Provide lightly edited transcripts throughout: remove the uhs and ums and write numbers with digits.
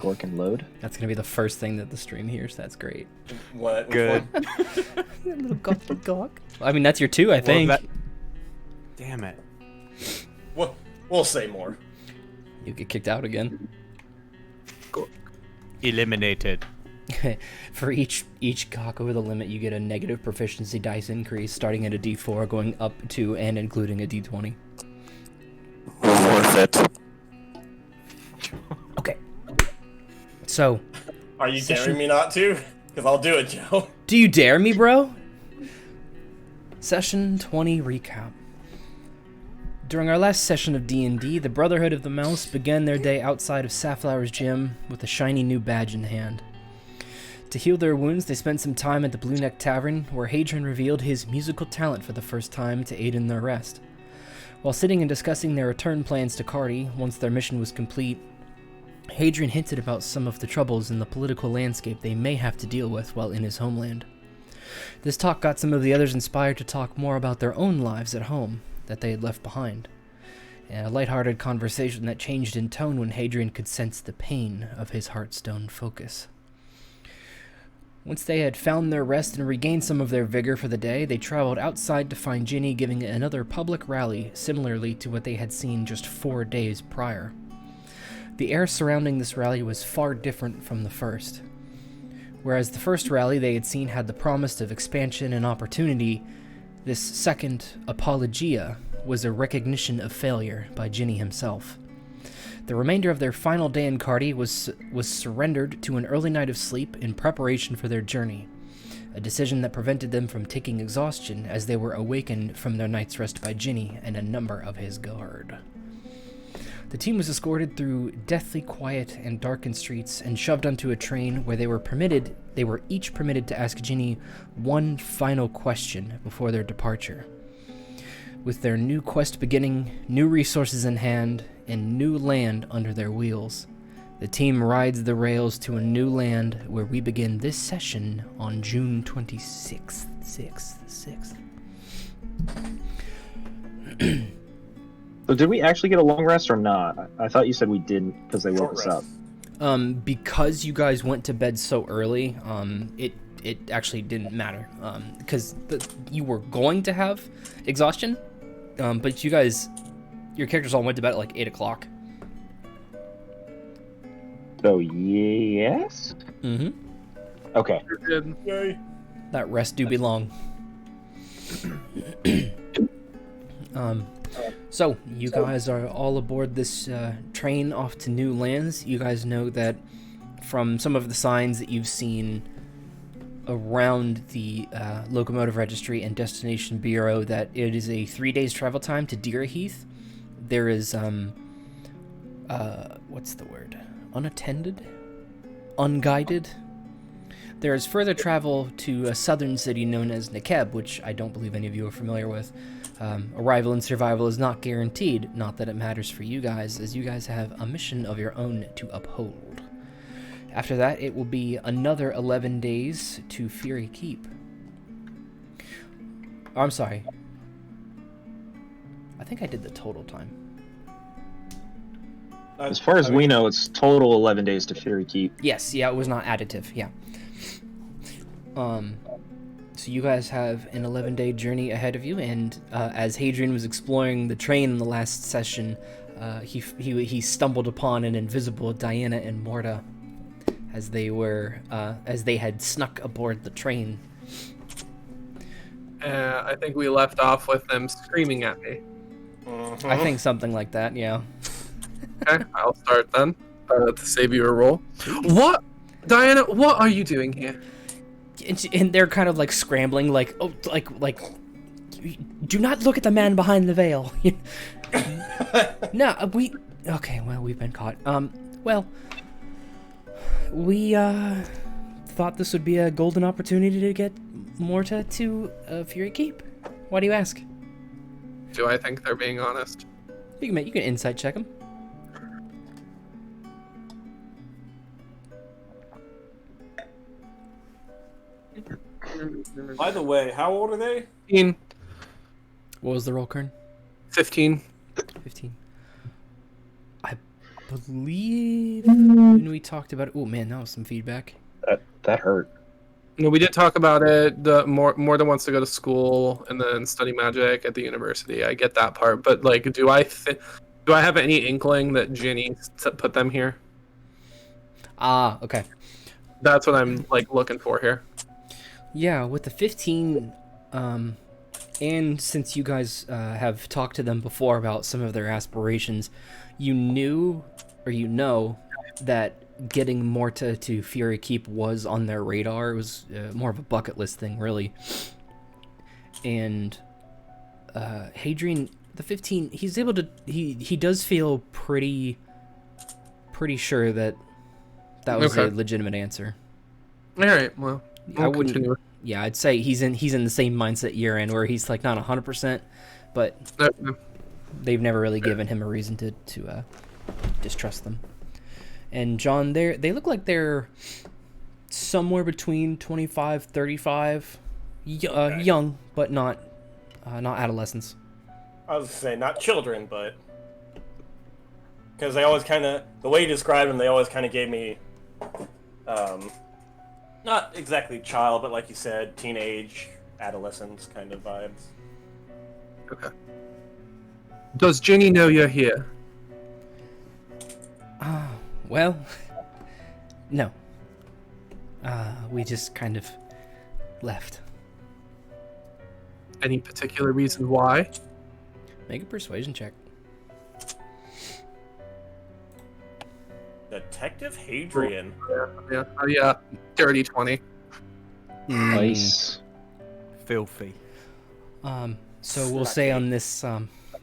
Gork and load. That's gonna be the first thing that the stream hears. That's great. What? Good. Little gawk. I mean, that's your 2, I think. Damn it. We'll say more. You get kicked out again. Eliminated. For each gawk over the limit, you get a negative proficiency dice increase, starting at a D4, going up to and including a D20. Worth it. Okay. So. Are you daring me not to? Because I'll do it, Joe. Do you dare me, bro? Session 20 recap. During our last session of D&D, the Brotherhood of the Mouse began their day outside of Safflower's gym with a shiny new badge in hand. To heal their wounds, they spent some time at the Blue Neck Tavern, where Hadrian revealed his musical talent for the first time to aid in their rest. While sitting and discussing their return plans to Cardi, once their mission was complete, Hadrian hinted about some of the troubles in the political landscape they may have to deal with while in his homeland. This talk got some of the others inspired to talk more about their own lives at home that they had left behind. And a lighthearted conversation that changed in tone when Hadrian could sense the pain of his Heartstone focus. Once they had found their rest and regained some of their vigor for the day, they traveled outside to find Ginny giving another public rally similarly to what they had seen just 4 days prior. The air surrounding this rally was far different from the first. Whereas the first rally they had seen had the promise of expansion and opportunity, this second apologia was a recognition of failure by Ginny himself. The remainder of their final day in Cardi was surrendered to an early night of sleep in preparation for their journey, a decision that prevented them from taking exhaustion as they were awakened from their night's rest by Ginny and a number of his guard. The team was escorted through deathly quiet and darkened streets and shoved onto a train where they were each permitted to ask Ginny one final question before their departure. With their new quest beginning, new resources in hand, and new land under their wheels, the team rides the rails to a new land where we begin this session on June 26th. 6th. So did we actually get a long rest or not? I thought you said we didn't because they woke us up. Because you guys went to bed so early, it actually didn't matter. Because you were going to have exhaustion, but your characters all went to bed at like 8 o'clock. So yes. Mm-hmm. Okay. Yay. That rest do be long. So, you guys are all aboard this train off to new lands. You guys know that from some of the signs that you've seen around the Locomotive Registry and Destination Bureau that it is a 3 days travel time to Deer Heath. There is, what's the word? Unattended? Unguided? There is further travel to a southern city known as Nekeb, which I don't believe any of you are familiar with. Arrival and survival is not guaranteed, not that it matters for you guys, as you guys have a mission of your own to uphold. After that, it will be another 11 days to Fury Keep. Oh, I'm sorry. I think I did the total time. As far as we know, it's total 11 days to Fury Keep. Yes, yeah, it was not additive, yeah. So you guys have an 11-day journey ahead of you, and as Hadrian was exploring the train in the last session, he stumbled upon an invisible Diana and Morta as they had snuck aboard the train. I think we left off with them screaming at me. I think something like that, yeah. Okay, I'll start then to save you a roll. What, Diana? What are you doing here? And they're kind of like scrambling, like, oh, like, do not look at the man behind the veil. No, okay, well, we've been caught. Well, we, thought this would be a golden opportunity to get Morta to, Fury Keep. Why do you ask? Do I think they're being honest? You can insight check them. By the way, how old are they? 15. What was the roll, Kern? 15. 15. I believe when we talked about it. Oh man, that was some feedback. That hurt. No, we did talk about it. The more than wants to go to school and then study magic at the university. I get that part, but like, do I have any inkling that Ginny put them here? Ah, okay. That's what I'm like looking for here. Yeah, with the 15, and since you guys have talked to them before about some of their aspirations, you knew, or you know, that getting Morta to Fury Keep was on their radar. It was more of a bucket list thing, really. And Hadrian, the 15, he's able to, he does feel pretty sure that was a legitimate answer. All right, well, I we'll wouldn't. continue. Yeah, I'd say he's in the same mindset you're in, where he's like not 100%, but they've never really given him a reason to distrust them. And John, they look like they're somewhere between 25, 35, young, but not adolescents. I was gonna say not children, but because they always kind of the way you describe them, they always kind of gave me, not exactly child, but like you said, teenage, adolescence kind of vibes. Okay. Does Ginny know you're here? Well, no. We just kind of left. Any particular reason why? Make a persuasion check. Detective Hadrian. Yeah. Dirty 20. Nice. Filthy. So we'll say on this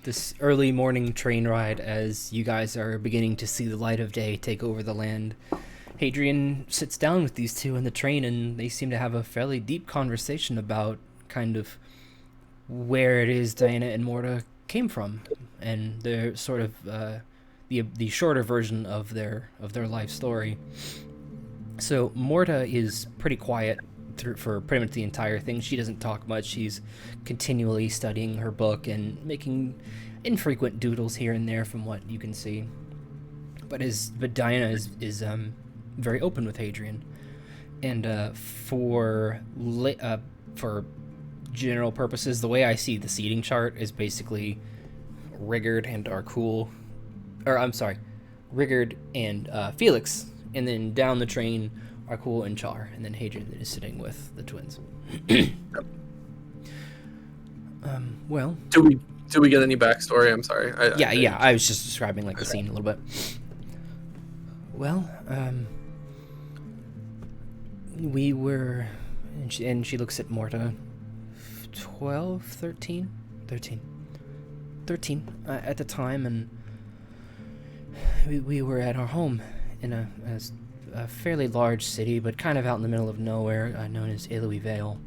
this early morning train ride, as you guys are beginning to see the light of day take over the land, Hadrian sits down with these two in the train, and they seem to have a fairly deep conversation about kind of where it is Diana and Morta came from, and their sort of the shorter version of their life story. So Morta is pretty quiet for pretty much the entire thing. She doesn't talk much. She's continually studying her book and making infrequent doodles here and there from what you can see. But Diana is very open with Hadrian, and for general purposes, the way I see the seating chart is basically Rigurd and Arkul, or I'm sorry, Rigurd and Felix, and then down the train, Arkul and Char, and then Hadrian is sitting with the twins. Well, Do we get any backstory? I'm sorry. I was just describing like the scene a little bit. Well, we were, and she looks at Morta, 12, 13 at the time, and we were at our home in a fairly large city, but kind of out in the middle of nowhere, known as Ilui Vale.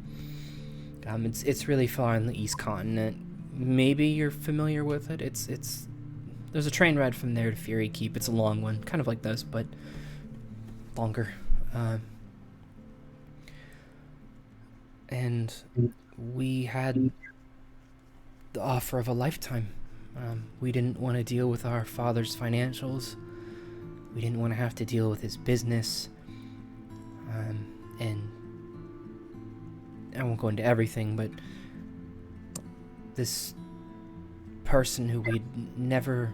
It's really far on the east continent. Maybe you're familiar with it. It's there's a train ride from there to Fury Keep. It's a long one, kind of like this, but longer. And we had the offer of a lifetime. We didn't want to deal with our father's financials. We didn't want to have to deal with his business. And I won't go into everything, but this person who we'd never...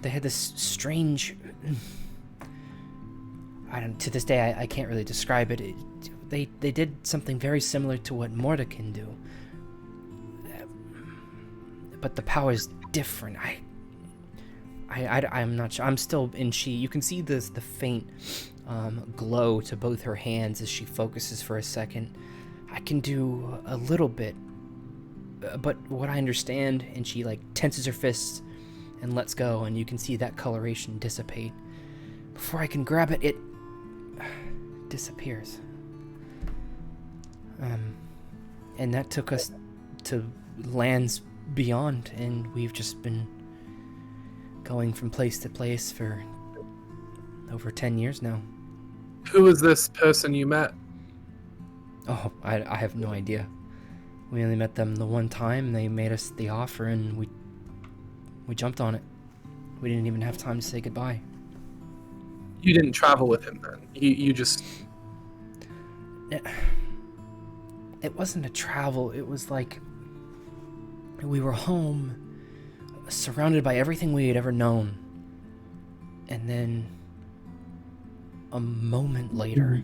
They had this strange... to this day, I can't really describe it. They did something very similar to what Morta can do. But the power's different. I'm not sure. I'm still in she. You can see the faint glow to both her hands as she focuses for a second. I can do a little bit, but what I understand, and she like tenses her fists and lets go, and you can see that coloration dissipate. Before I can grab it, it disappears. And that took us to lands beyond, and we've just been going from place to place for over 10 years now. Who is this person you met? Oh, I have no idea. We only met them the one time. They made us the offer, and we jumped on it. We didn't even have time to say goodbye. You didn't travel with him then. You just. It wasn't a travel. It was like we were home, surrounded by everything we had ever known. And then a moment later,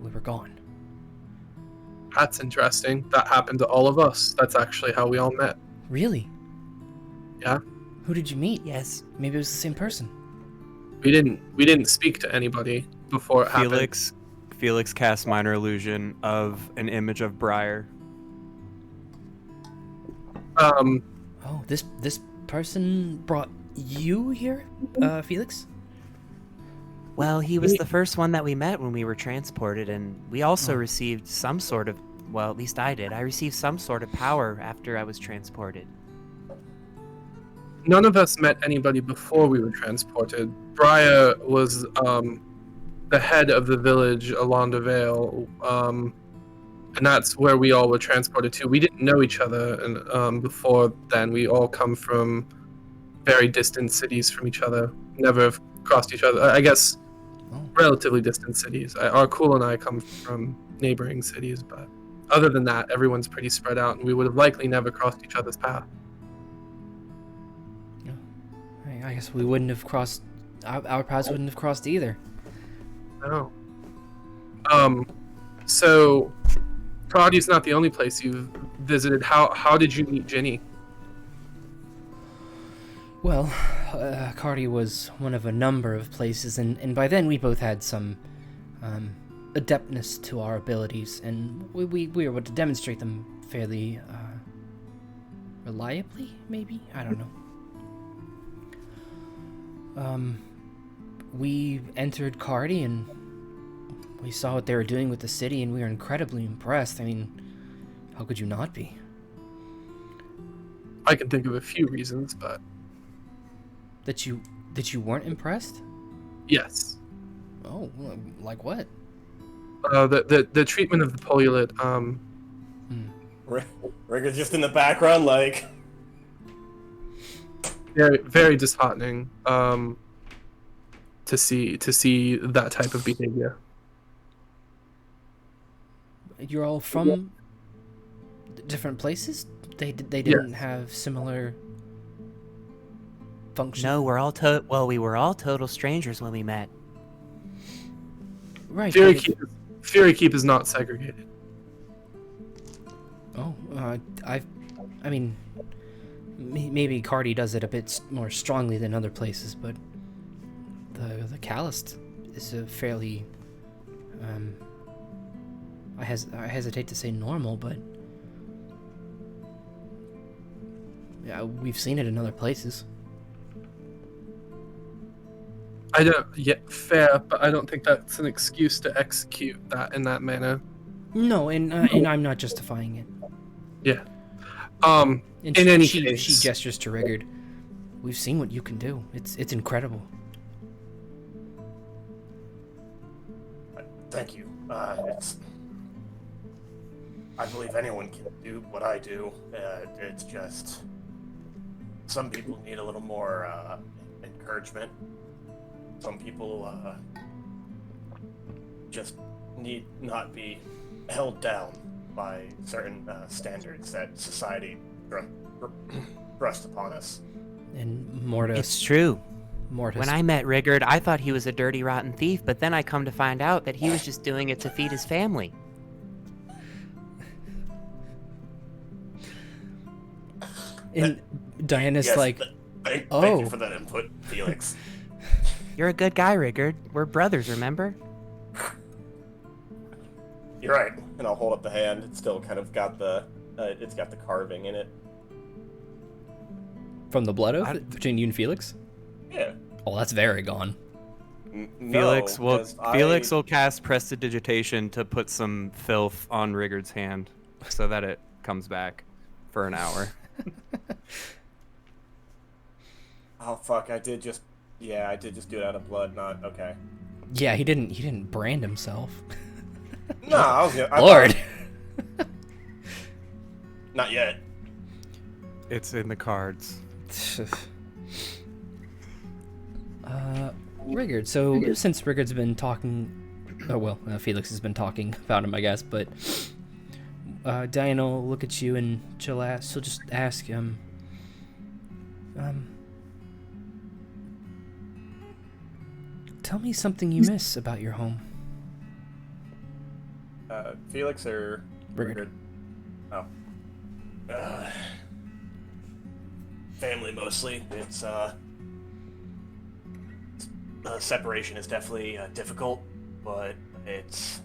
we were gone. That's interesting. That happened to all of us. That's actually how we all met. Really? Yeah. Who did you meet? Yes. Maybe it was the same person. We didn't speak to anybody before it happened. Felix cast minor illusion of an image of Briar. Oh, this person brought you here, Felix? Well, he was the first one that we met when we were transported, and we also received some sort of, well, at least I did. I received some sort of power after I was transported. None of us met anybody before we were transported. Briar was the head of the village Alanda Vale, and that's where we all were transported to. We didn't know each other, and before then, we all come from very distant cities from each other. Never have crossed each other. I guess relatively distant cities. Arkul and I come from neighboring cities, but other than that, everyone's pretty spread out, and we would have likely never crossed each other's path. I guess we wouldn't have crossed. Our paths wouldn't have crossed either. No. So, Pradi's not the only place you've visited. How did you meet Ginny? Well, Cardi was one of a number of places, and by then we both had some adeptness to our abilities, and we were able to demonstrate them fairly reliably, maybe? I don't know. We entered Cardi, and we saw what they were doing with the city, and we were incredibly impressed. I mean, how could you not be? I can think of a few reasons, but... That you weren't impressed? Yes. Oh, like what? The treatment of the Polulid, Rigurd just in the background, like... Very, very disheartening, to see that type of behavior. You're all from different places? They didn't have similar functions? No, we were all total strangers when we met. Right. Fury Keep is not segregated. Oh, I mean, maybe Cardi does it a bit more strongly than other places, but the Calist is a fairly, I hesitate to say normal, but yeah, we've seen it in other places. Fair, but I don't think that's an excuse to execute that in that manner. No, and I'm not justifying it. Yeah. And in any case, she gestures to Rigurd. We've seen what you can do. It's incredible. Thank you. I believe anyone can do what I do. It's just some people need a little more encouragement. Some people just need not be held down by certain standards that society thrust upon us. And Mortis. It's true. Mortis. When I met Rigurd, I thought he was a dirty, rotten thief, but then I come to find out that he was just doing it to feed his family. And Diana's yes, like, thank you for that input, Felix. You're a good guy, Rigurd. We're brothers, remember? You're right. And I'll hold up the hand. It's still kind of got the carving in it. From the blood oath between you and Felix? Yeah. Oh, that's very gone. Felix will cast prestidigitation to put some filth on Rigurd's hand so that it comes back for an hour. Oh fuck! I did just do it out of blood. Not okay. Yeah, he didn't brand himself. No, Lord. Not yet. It's in the cards. Rigurd. So since Rigurd's been talking, Felix has been talking about him, I guess. But Diana will look at you and she'll just ask tell me something you miss about your home. Felix or Rigurd? Oh. Family mostly. It's separation is definitely difficult, but it's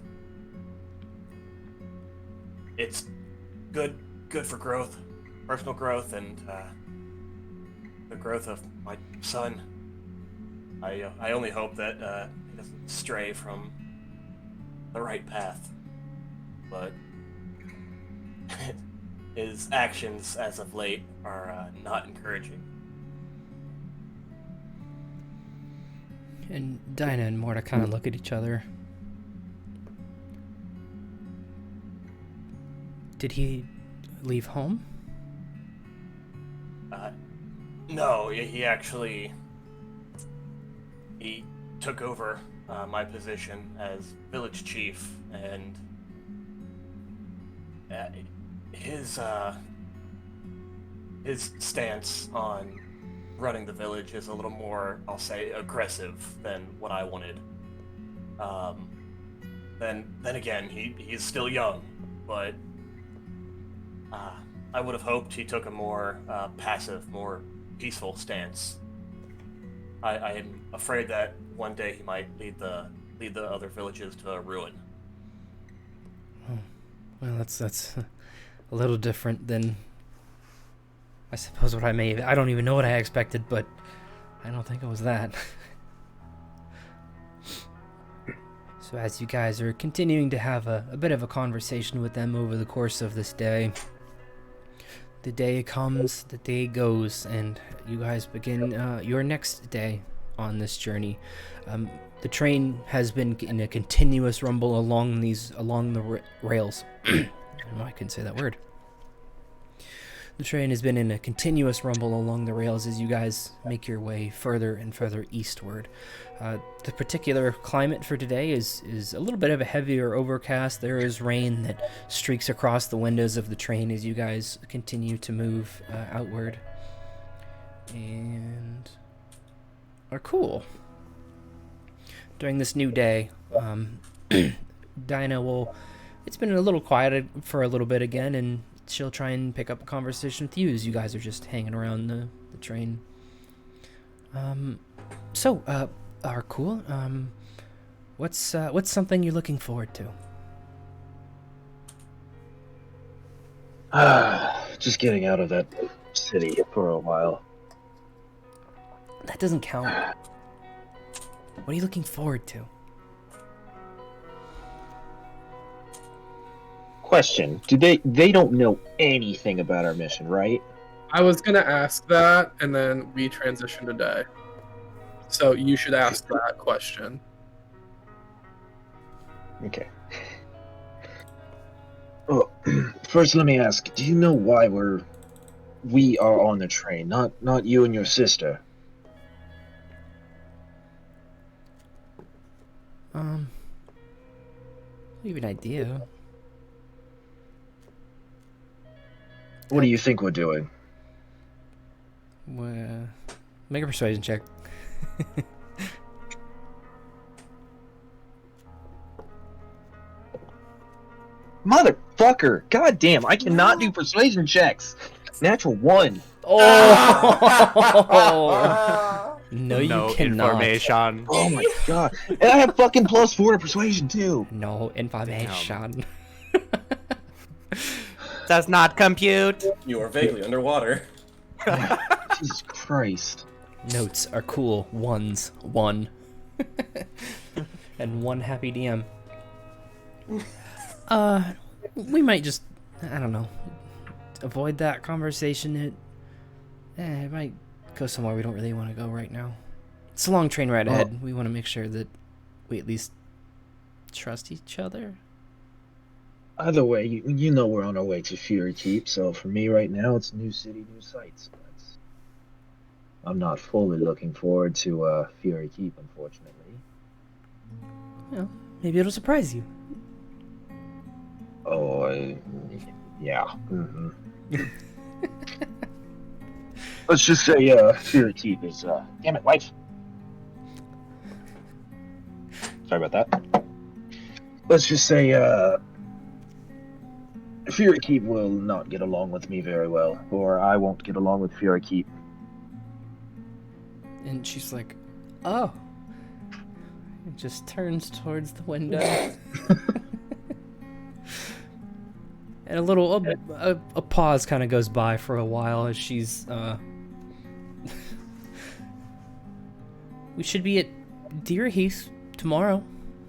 good for growth, personal growth, and the growth of my son. I only hope that he doesn't stray from the right path, but his actions as of late are not encouraging. And Dinah and Morta kind of look at each other. Did he leave home? No, he actually took over my position as village chief, and his stance on running the village is a little more, I'll say, aggressive than what I wanted. Then again, he's still young, but I would have hoped he took a more passive, more peaceful stance. I am afraid that one day he might lead the other villages to ruin. Oh, well, that's a little different than, I suppose, what I don't even know what I expected, but I don't think it was that. So as you guys are continuing to have a bit of a conversation with them over the course of this day, the day comes, the day goes, and you guys begin your next day on this journey. The train has been in a continuous rumble along the rails. I couldn't say that word. The train has been in a continuous rumble along the rails as you guys make your way further and further eastward. The particular climate for today is a little bit of a heavier overcast. There is rain that streaks across the windows of the train as you guys continue to move outward. And are cool. During this new day, Dinah will... It's been a little quiet for a little bit again, and she'll try and pick up a conversation with you as you guys are just hanging around the train. Arkul, what's something you're looking forward to? Just getting out of that city for a while. That doesn't count. What are you looking forward to? Question: They don't know anything about our mission, right? I was gonna ask that, and then we transitioned today. So you should ask that question. Okay. Well, first let me ask: do you know why we are on the train? Not you and your sister. You have an idea. What do you think we're doing? Well, make a persuasion check. Motherfucker! God damn, I cannot do persuasion checks. Natural 1. Oh! No, you cannot. Information. Oh my god. And I have fucking +4 to persuasion too. No information. Does not compute. You are vaguely underwater. Jesus Christ. Notes are cool. 1s. 1. And 1 happy DM. We might just, I don't know, avoid that conversation. It might go somewhere we don't really want to go right now. It's a long train ride ahead. We want to make sure that we at least trust each other. Either way, you know we're on our way to Fury Keep, so for me right now, it's new city, new sights. I'm not fully looking forward to Fury Keep, unfortunately. Well, maybe it'll surprise you. Oh, yeah. Mm-hmm. Let's just say Fury Keep is, damn it, wife. Sorry about that. Let's just say, Fury Keep will not get along with me very well, or I won't get along with Fury Keep. And she's like, oh. And just turns towards the window. And a pause kind of goes by for a while as she's, we should be at Deer Heath tomorrow.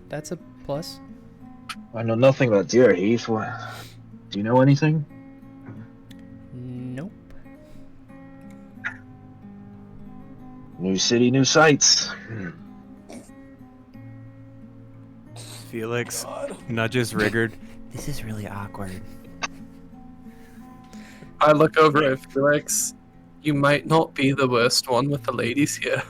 That's a plus. I know nothing about Deer Heath. Do you know anything? Nope. New city, new sights. Felix nudges Rigurd. This is really awkward. I look over at Felix. You might not be the worst one with the ladies here.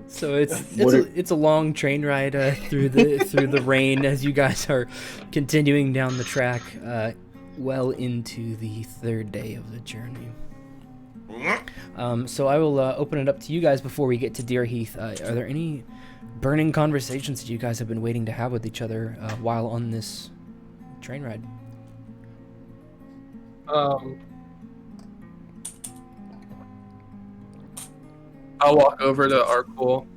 So it's a long train ride through the rain as you guys are continuing down the track, well into the third day of the journey. So I will open it up to you guys before we get to Deer Heath. Are there any burning conversations that you guys have been waiting to have with each other while on this train ride? I'll walk over to Arkul.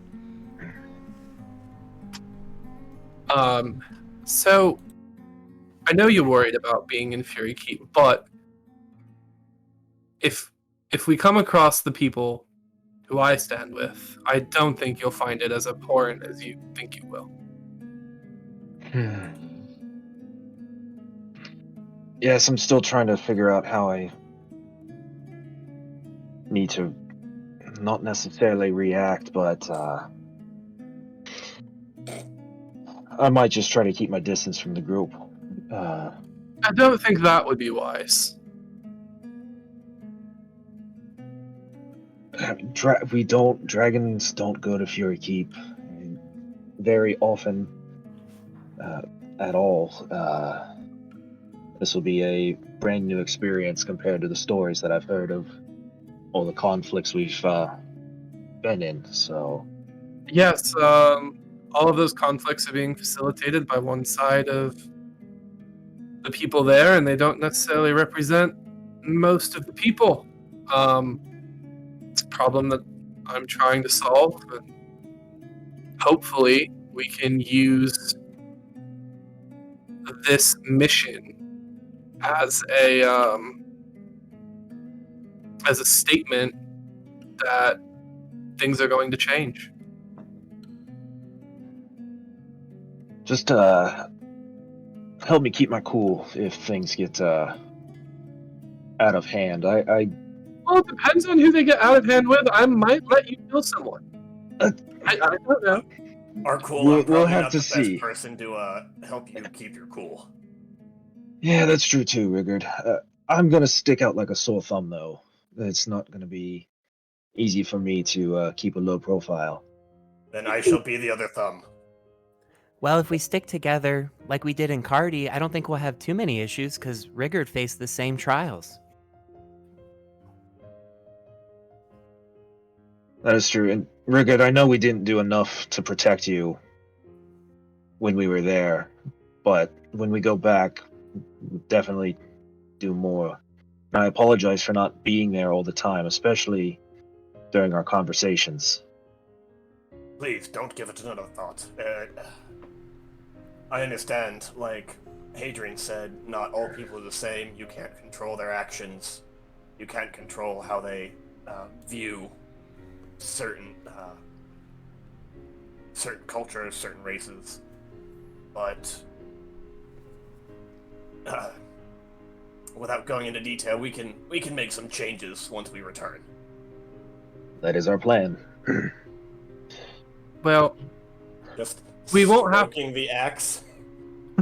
So I know you're worried about being in Fury Keep, but if we come across the people who I stand with, I don't think you'll find it as abhorrent as you think you will. Yes, I'm still trying to figure out how I need to not necessarily react, but I might just try to keep my distance from the group. I don't think that would be wise. Dragons don't go to Fury Keep very often at all. This will be a brand new experience compared to the stories that I've heard of all the conflicts we've been in, so... Yes, all of those conflicts are being facilitated by one side of the people there, and they don't necessarily represent most of the people. It's a problem that I'm trying to solve, and hopefully we can use this mission as a statement that things are going to change. Just help me keep my cool if things get out of hand. Well, it depends on who they get out of hand with. I might let you kill someone. I don't know. Arkul, we'll have not to the see. Best person to help you keep your cool. Yeah, that's true too, Rigurd. I'm gonna stick out like a sore thumb, though. It's not gonna be easy for me to keep a low profile. Then I shall be the other thumb. Well, if we stick together like we did in Cardi, I don't think we'll have too many issues because Rigurd faced the same trials. That is true. And Rigurd, I know we didn't do enough to protect you when we were there, but when we go back, we'll definitely do more. And I apologize for not being there all the time, especially during our conversations. Please, don't give it another thought. I understand, like Hadrian said, not all people are the same. You can't control their actions. You can't control how they view certain cultures, certain races. But without going into detail, we can make some changes once we return. That is our plan. Well, Just we won't have stroking the axe.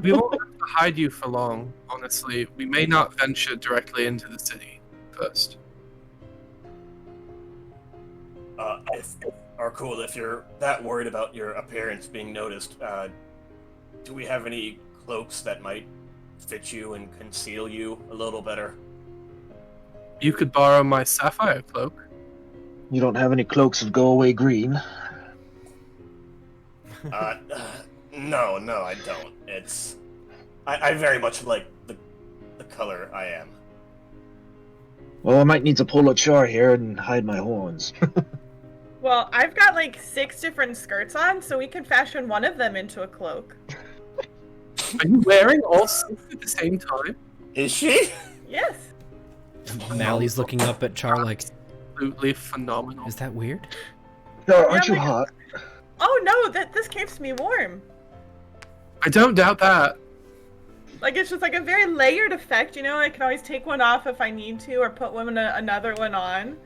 We won't have to hide you for long, honestly. We may not venture directly into the city first. If you're that worried about your appearance being noticed, do we have any cloaks that might fit you and conceal you a little better? You could borrow my sapphire cloak. You don't have any cloaks of go away green? No, I don't. I very much like the color I am. Well, I might need to pull a char here and hide my horns. Well, I've got like 6 different skirts on, so we can fashion one of them into a cloak. Are you wearing all 6 at the same time? Is she? Yes. Mally's looking up at Char like, Absolutely phenomenal. is that weird? Char, aren't Yeah, you like- hot? Oh no, this keeps me warm. I don't doubt that. Like, it's just like a very layered effect, you know? I can always take one off if I need to, or put another one on.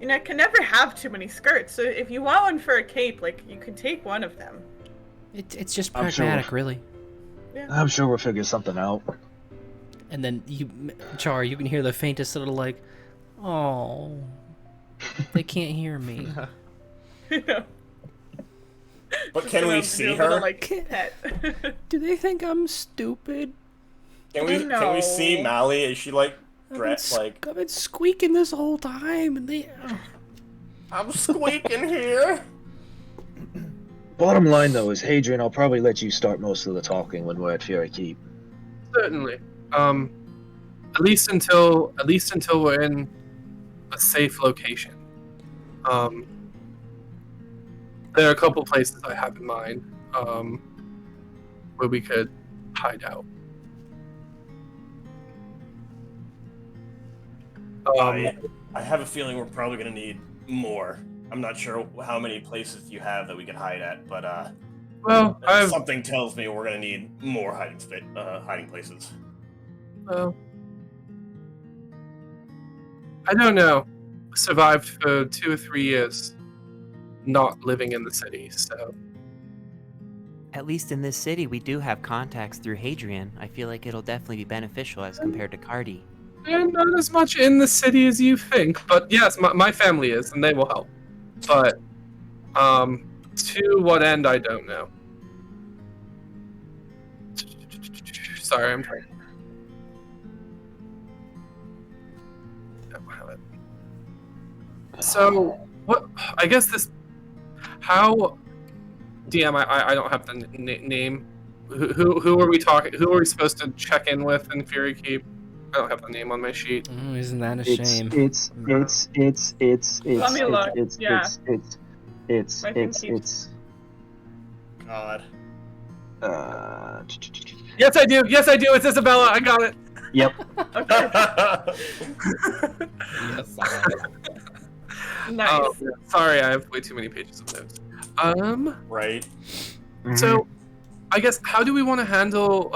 You know, I can never have too many skirts, so if you want one for a cape, like, you could take one of them. It's just I'm sure. pragmatic, really. I'm sure we'll figure something out. And then Char, you can hear the faintest little like, oh, they can't hear me. But can we see her? Like, pet. Do they think I'm stupid? Can we see No. Mally? Is she like I've dressed like? been squeaking this whole time, and they. I'm squeaking here. Bottom line, though, is Hadrian, I'll probably let you start most of the talking when we're at Fury Keep. Certainly. At least until we're in a safe location. There are a couple places I have in mind where we could hide out. I have a feeling we're probably gonna need more. I'm not sure how many places you have that we could hide at, but Well, something tells me we're gonna need more hiding places. Well, I don't know. Survived for 2 or 3 years, not living in the city. So At least in this city, we do have contacts through Hadrian. I feel like it'll definitely be beneficial as compared to Cardi. not as much in the city as you think, but yes, my family is, and they will help. But to what end, I don't know. Sorry, I'm trying. So, what? I guess this. How? DM, I don't have the name. Who are we talking? Who are we supposed to check in with in Fury Keep? I don't have the name on my sheet. Oh, isn't that a shame? It's Let me look. Yeah. it's God. Yes, I do. Yes, I do. It's Isabella. I got it. Yep. Okay. Yes. Nice. Oh, sorry, I have way too many pages of notes. Right. So, I guess how do we want to handle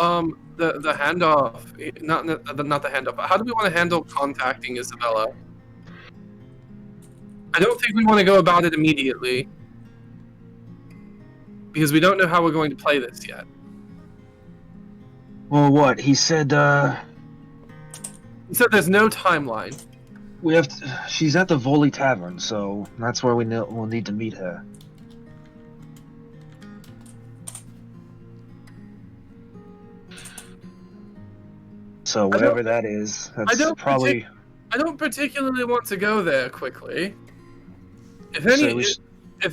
the handoff? Not the handoff, but how do we want to handle contacting Isabella? I don't think we want to go about it immediately because we don't know how we're going to play this yet. Well, what he said? He said there's no timeline. We have. She's at the Voli Tavern, so that's where we'll need to meet her. So whatever that is, that's probably. I don't particularly want to go there quickly. If So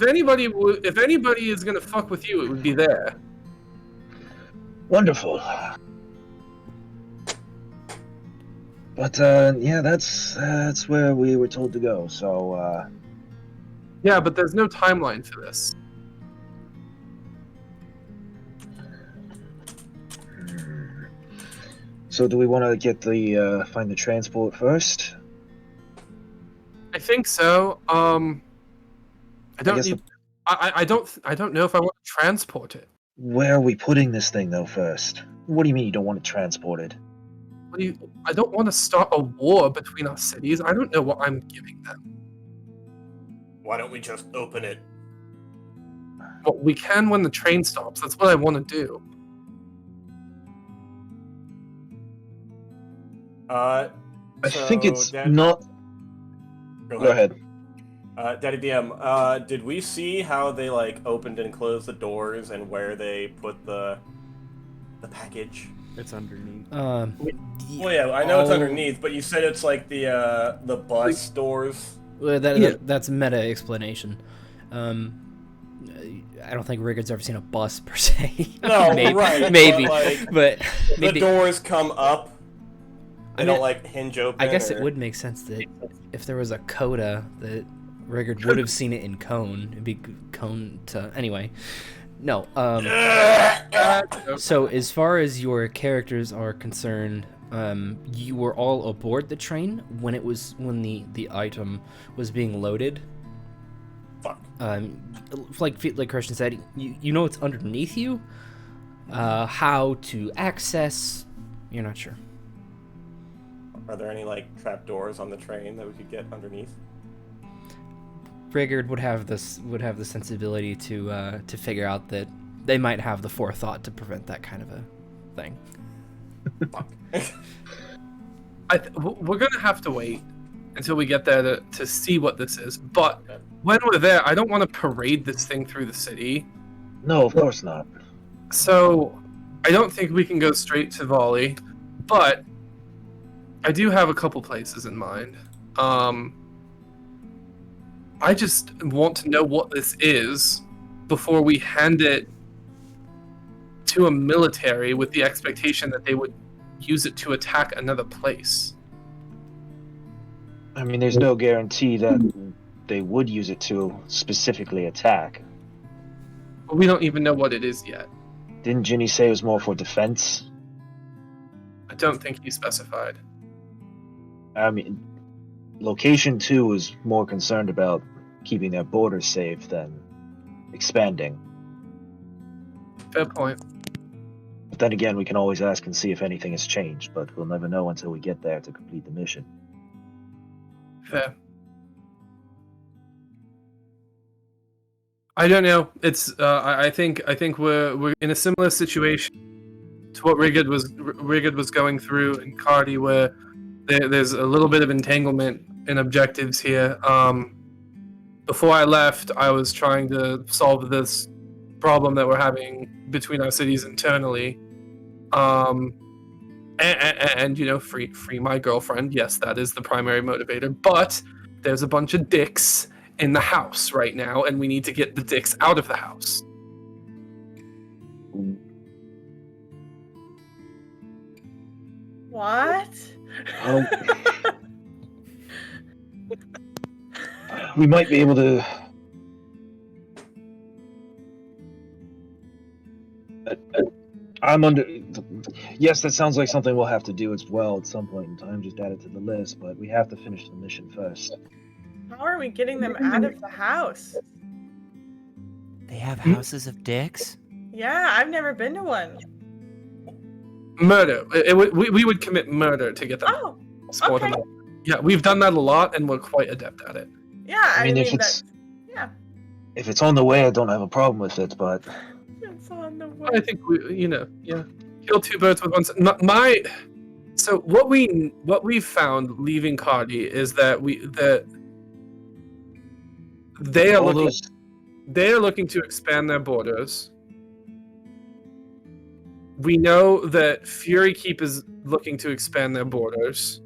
anybody is gonna fuck with you, it would be there. Wonderful. But yeah, that's where we were told to go. So Yeah, but there's no timeline for this. so do we want to get the find the transport first? I think so. I don't guess need. I don't know if I want to transport it. Where are we putting this thing though first? What do you mean you don't want it transported? I don't want to start a war between our cities. I don't know what I'm giving them. Why don't we just open it? Well, we can when the train stops. That's what I want to do. I think it's not. Go ahead. Daddy DM, did we see how they opened and closed the doors and where they put the package? It's underneath. Well, yeah, I know it's underneath, but you said it's like the bus doors. Well, that's meta explanation. I don't think Rigurd's ever seen a bus per se. No, maybe, right. Maybe, but maybe. The doors come up. They don't hinge open. I guess it would make sense that if there was a coda that Rigurd would have seen it in cone. It'd be cone to anyway. No. So as far as your characters are concerned, you were all aboard the train when the item was being loaded. Fuck. Like Christian said, you know it's underneath you. How to access, you're not sure. Are there any trap doors on the train that we could get underneath? Rigurd would have the sensibility to figure out that they might have the forethought to prevent that kind of a thing. We're gonna have to wait until we get there to see what this is. But when we're there, I don't want to parade this thing through the city. No, of course not. So I don't think we can go straight to Volley, but I do have a couple places in mind. I just want to know what this is before we hand it to a military with the expectation that they would use it to attack another place. I mean, there's no guarantee that they would use it to specifically attack. But we don't even know what it is yet. Didn't Ginny say it was more for defense? I don't think he specified. I mean, Location 2 is more concerned about keeping their borders safe than expanding. Fair point. But then again, we can always ask and see if anything has changed, but we'll never know until we get there to complete the mission. Fair. I don't know. It's I think we're in a similar situation to what Rigurd was going through in Cardi, where there's a little bit of entanglement in objectives here. Before I left, I was trying to solve this problem that we're having between our cities internally, and free my girlfriend. Yes, that is the primary motivator. But there's a bunch of dicks in the house right now, and we need to get the dicks out of the house. What? We might be able to... Yes, that sounds like something we'll have to do as well at some point in time. Just add it to the list, but we have to finish the mission first. How are we getting them out of the house? They have houses of dicks? Yeah, I've never been to one. Murder. We would commit murder to get them. Oh, squad okay. them out. Yeah, we've done that a lot, and we're quite adept at it. Yeah, I mean, yeah. If it's on the way, I don't have a problem with it, but... It's on the way. I think kill two birds with one stone. So what we found leaving Cardi is that they are looking to expand their borders. We know that Fury Keep is looking to expand their borders.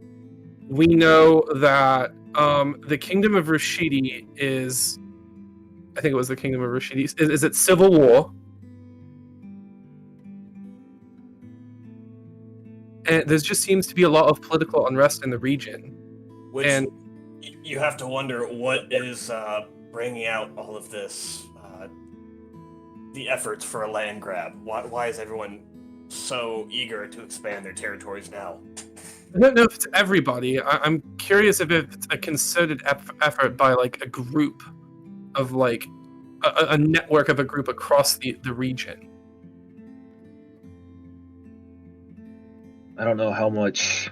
We know that the Kingdom of Rashidi is, I think it was the Kingdom of Rashidi, is at civil war. And there just seems to be a lot of political unrest in the region. And you have to wonder what is bringing out all of this, the efforts for a land grab. Why is everyone so eager to expand their territories now? I don't know if it's everybody. I'm curious if it's a concerted effort by a group of a network of a group across the region. I don't know how much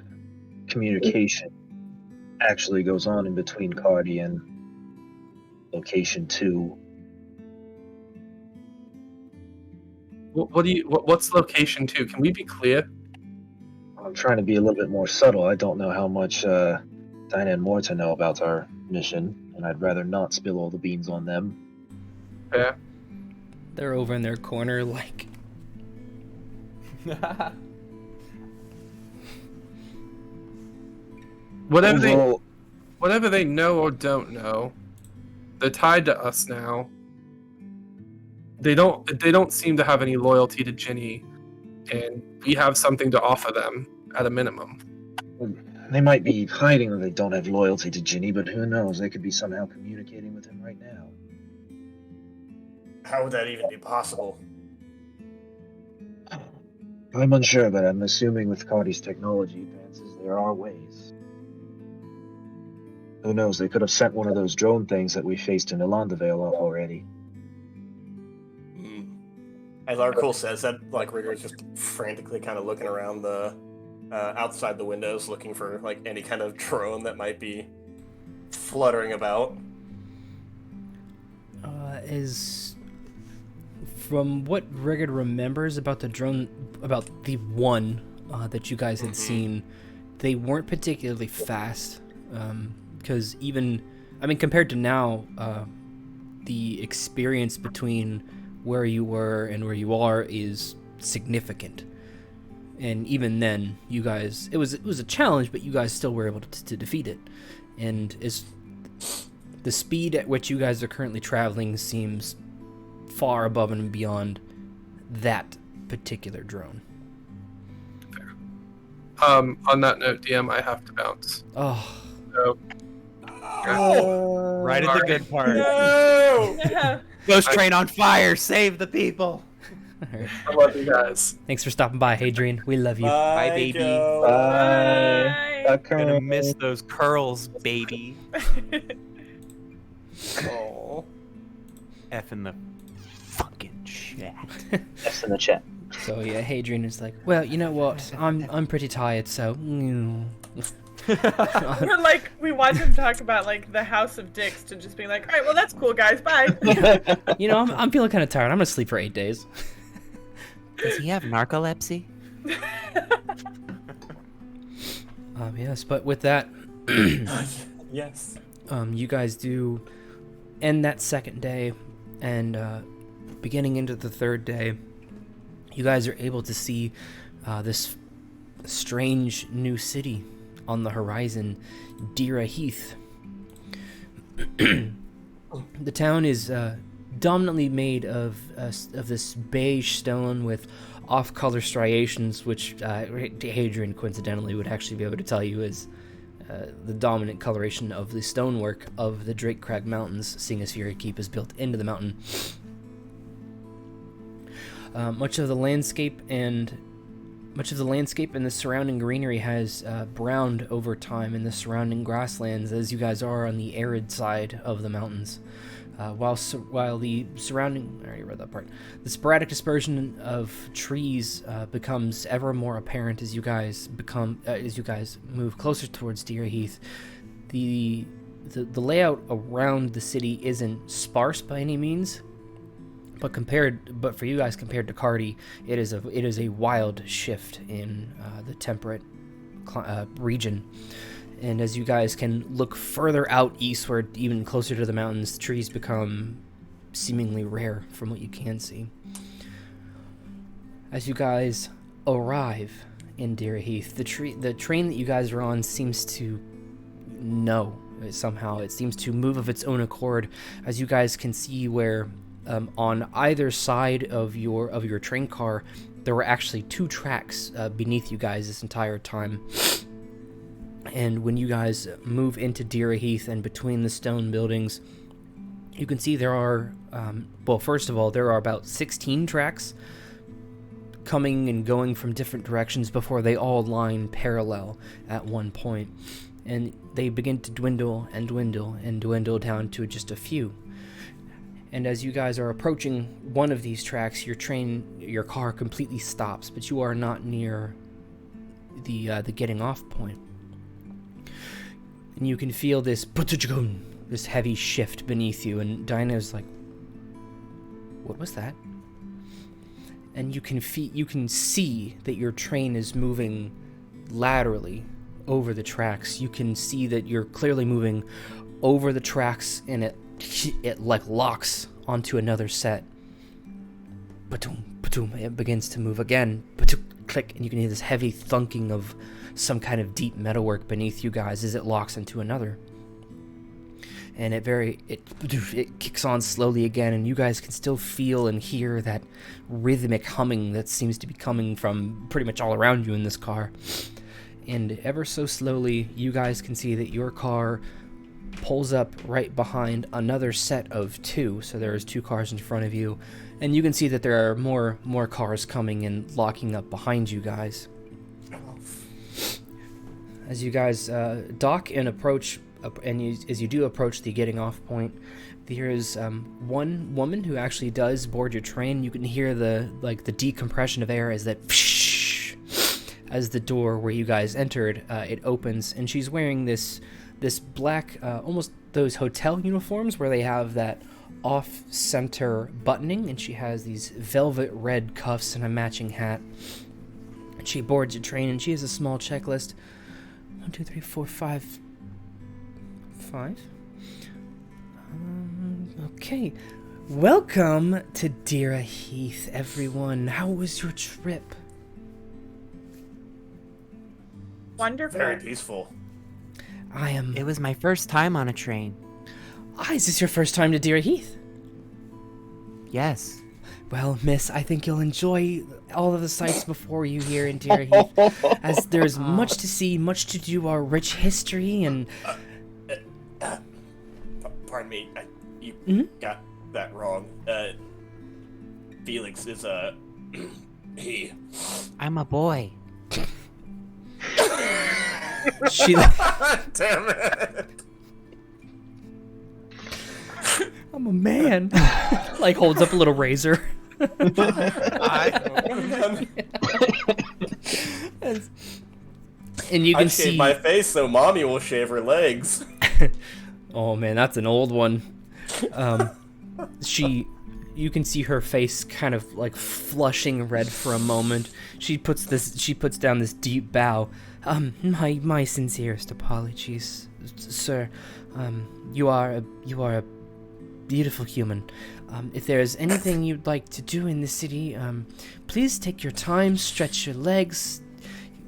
communication actually goes on in between Cardi and Location 2. What's Location 2? Can we be clear? I'm trying to be a little bit more subtle. I don't know how much Dinah and Morta know about our mission, and I'd rather not spill all the beans on them. Yeah. They're over in their corner, like. Whatever they know or don't know, they're tied to us now. They don't seem to have any loyalty to Ginny, and we have something to offer them at a minimum. They might be hiding that they don't have loyalty to Ginny, but who knows? They could be somehow communicating with him right now. How would that even be possible? I'm unsure, but I'm assuming with Cardi's technology advances, there are ways. Who knows? They could have sent one of those drone things that we faced in Elandavale off already. As Arkul says that, like, Rigurd is just frantically kind of looking around the outside the windows, looking for like any kind of drone that might be fluttering about. Is from what Rigurd remembers about the drone, about the one that you guys had seen, they weren't particularly fast. Because compared to now, the experience between where you were and where you are is significant. And even then, you guys, it was a challenge, but you guys still were able to defeat it. And the speed at which you guys are currently traveling seems far above and beyond that particular drone. On that note, DM, I have to bounce. Oh. So, right at the good part. No! Ghost train on fire! Save the people! Right. I love you guys. Thanks for stopping by, Hadrian. We love you. Bye, baby. Joe. Bye. Gonna miss those curls, baby. Oh. F in the fucking chat. F's in the chat. So yeah, Hadrian is like, well, you know what? I'm pretty tired, so. We're like, we watch him talk about like the House of Dicks to just being like, all right, well that's cool, guys, bye. You know, I'm feeling kind of tired. I'm gonna sleep for 8 days. Does he have narcolepsy? Yes, but with that, Yes. you guys do end that second day, and beginning into the third day, you guys are able to see this strange new city on the horizon, Dira Heath. The town is dominantly made of this beige stone with off-color striations, which Hadrian coincidentally would actually be able to tell you is the dominant coloration of the stonework of the Drake Crag Mountains, seeing as Fury Keep is built into the mountain. Much of the landscape and the surrounding greenery has browned over time in the surrounding grasslands, as you guys are on the arid side of the mountains. While the surrounding, I already read that part. The sporadic dispersion of trees becomes ever more apparent as you guys move closer towards Deer Heath. The layout around the city isn't sparse by any means, but for you guys compared to Cardi, it is a wild shift in the temperate region. And as you guys can look further out eastward, even closer to the mountains, the trees become seemingly rare from what you can see. As you guys arrive in Deer Heath, the train that you guys are on seems to know somehow. It seems to move of its own accord, as you guys can see where on either side of your train car there were actually 2 tracks beneath you guys this entire time. And when you guys move into Deer Heath and between the stone buildings, you can see there are, first of all, there are about 16 tracks coming and going from different directions before they all line parallel at one point. And they begin to dwindle and dwindle and dwindle down to just a few. And as you guys are approaching one of these tracks, your car completely stops, but you are not near the getting off point. And you can feel this heavy shift beneath you, and Dinah's like, "What was that?" And you can see that your train is moving laterally over the tracks. You can see that you're clearly moving over the tracks, and it like locks onto another set. Ba-doom, ba-doom. It begins to move again. Ba-doom, click, and you can hear this heavy thunking of some kind of deep metalwork beneath you guys as it locks into another. And it kicks on slowly again, and you guys can still feel and hear that rhythmic humming that seems to be coming from pretty much all around you in this car. And ever so slowly, you guys can see that your car pulls up right behind another set of two. So there's two cars in front of you, and you can see that there are more cars coming and locking up behind you guys. As you guys dock and approach, as you do approach the getting off point, there is one woman who actually does board your train. You can hear the decompression of air as as the door where you guys entered it opens, and she's wearing this black, almost those hotel uniforms where they have that off-center buttoning, and she has these velvet red cuffs and a matching hat. And she boards your train, and she has a small checklist. 1, 2, 3, 4, 5. Okay. Welcome to Dira Heath, everyone. How was your trip? Wonderful. Very peaceful. It was my first time on a train. Is this your first time to Dira Heath? Yes. Well, miss, I think you'll enjoy all of the sights before you here in Dira Heath, as there's much to see, much to do, our rich history, and... Pardon me, you got that wrong. Felix is a... he. I'm a boy. She... Damn it! I'm a man. Like, holds up a little razor. And you can see... shave my face so mommy will shave her legs. Oh man, that's an old one. You can see her face kind of like flushing red for a moment. She puts down this deep bow. My sincerest apologies, sir. You are a beautiful human. If there's anything you'd like to do in the city, please take your time, stretch your legs.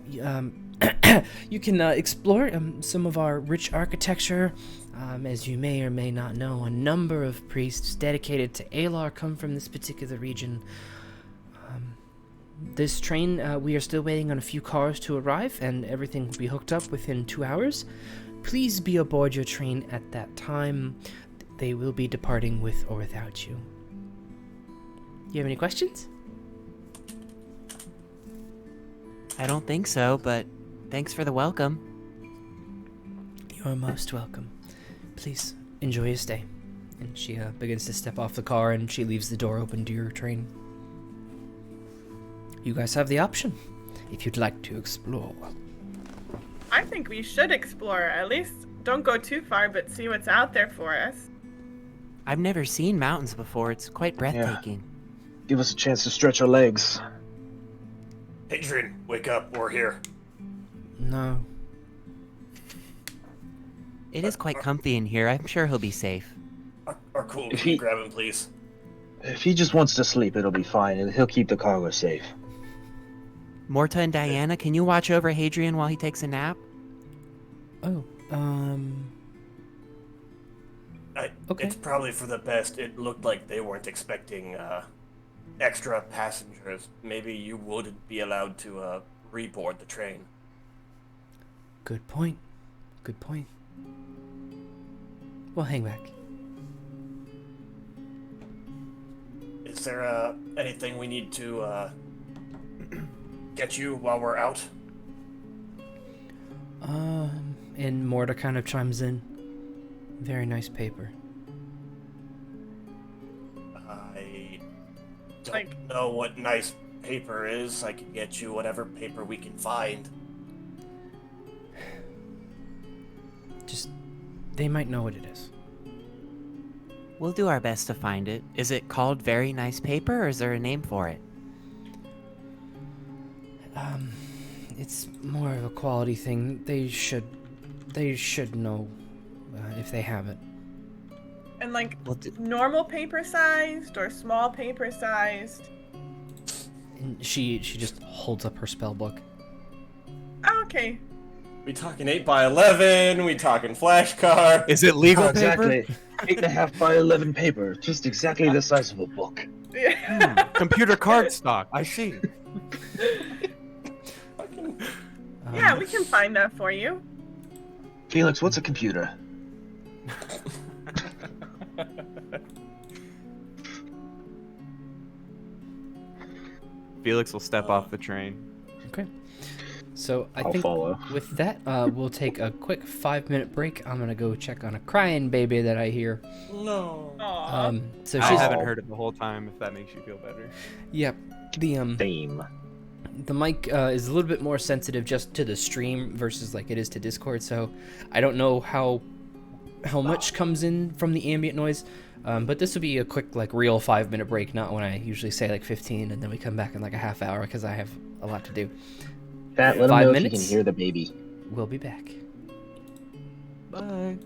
You can explore some of our rich architecture. As you may or may not know, a number of priests dedicated to Alar come from this particular region. This train, we are still waiting on a few cars to arrive, and everything will be hooked up within 2 hours. Please be aboard your train at that time. They will be departing with or without you. You have any questions? I don't think so, but thanks for the welcome. You are most welcome. Please enjoy your stay. And she begins to step off the car, and she leaves the door open to your train. You guys have the option if you'd like to explore. I think we should explore. At least don't go too far, but see what's out there for us. I've never seen mountains before. It's quite breathtaking. Yeah. Give us a chance to stretch our legs. Hadrian, wake up. We're here. No. It is quite comfy in here. I'm sure he'll be safe. Arkul, If can you he- grab him, please? If he just wants to sleep, it'll be fine, and he'll keep the cargo safe. Morta and Diana, can you watch over Hadrian while he takes a nap? Oh, okay. It's probably for the best. It looked like they weren't expecting extra passengers. Maybe you wouldn't be allowed to reboard the train. Good point. Good point. Well, hang back. Is there anything we need to get you while we're out? And Morta kind of chimes in. Very nice paper. I don't know what nice paper is. I can get you whatever paper we can find. Just, they might know what it is. We'll do our best to find it. Is it called very nice paper, or is there a name for it? It's more of a quality thing. They should know if they have it. And like Well, normal paper sized or small paper sized? And she just holds up her spell book. Oh, okay. We talking 8x11? We talking flashcard? Is it legal Oh, paper? exactly. 8.5 by 11 paper, just exactly the size of a book. Yeah. Computer card stock. I see. Yeah, we can find that for you. Felix, what's a computer? Felix will step off the train. Okay. So I I'll think follow. with that, we'll take a quick 5-minute break. I'm gonna go check on a crying baby that I hear. No. Aww. So I she's haven't heard it the whole time. If that makes you feel better. yep. Theme. The mic is a little bit more sensitive just to the stream versus like it is to Discord. So I don't know how much comes in from the ambient noise. But this will be a quick, like, real 5-minute break, not when I usually say, like, 15, and then we come back in, like, a half hour, because I have a lot to do. Let him 5 know minutes? if you can hear the baby. We'll be back. Bye.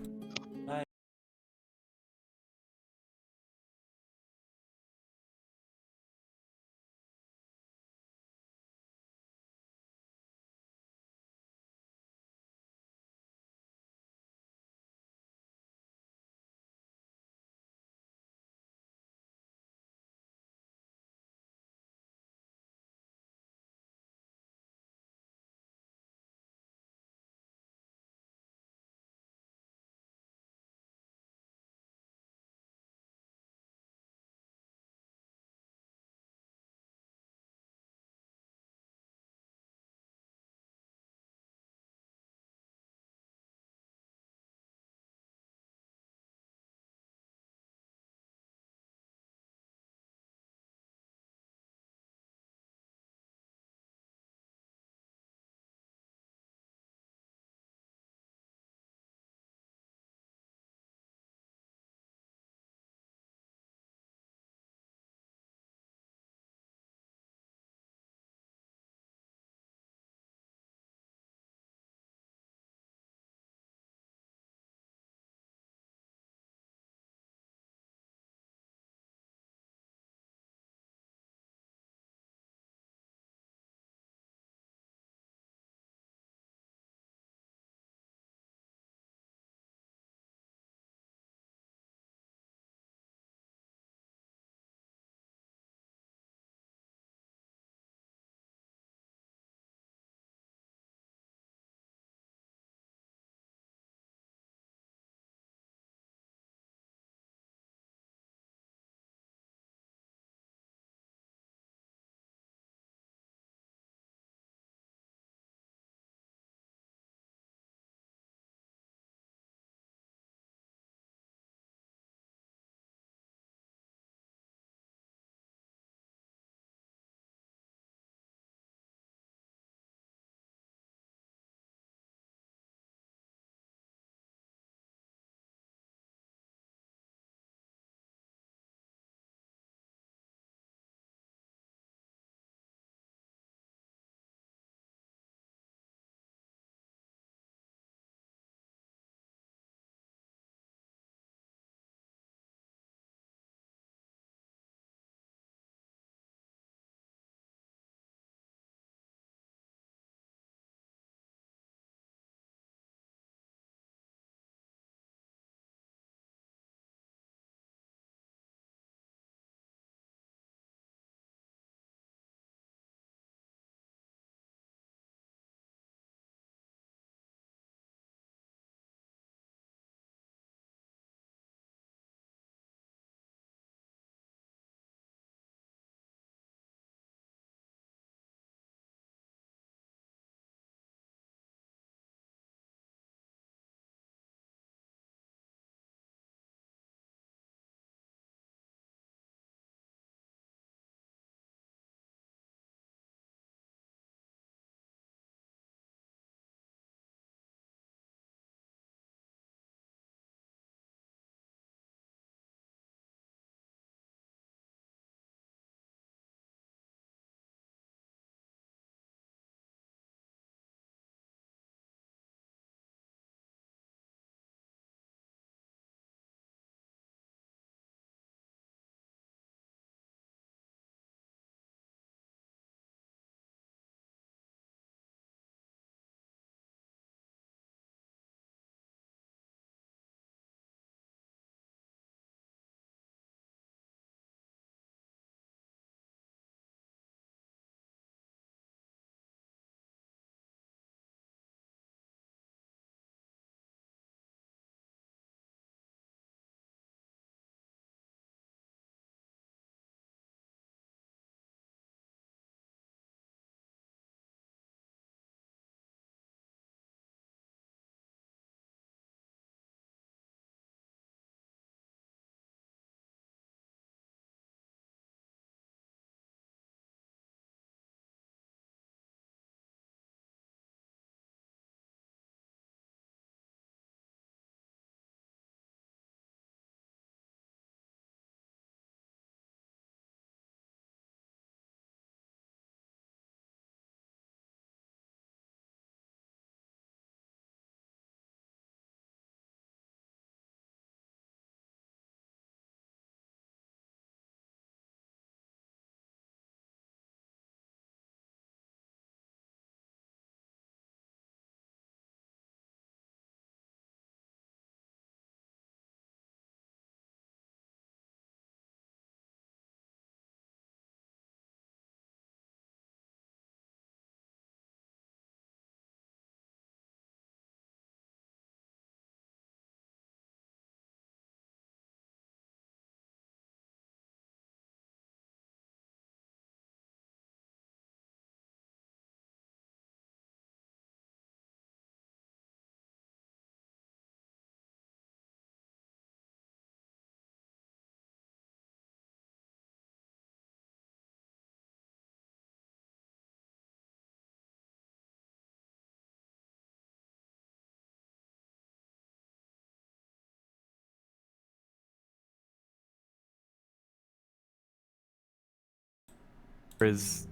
is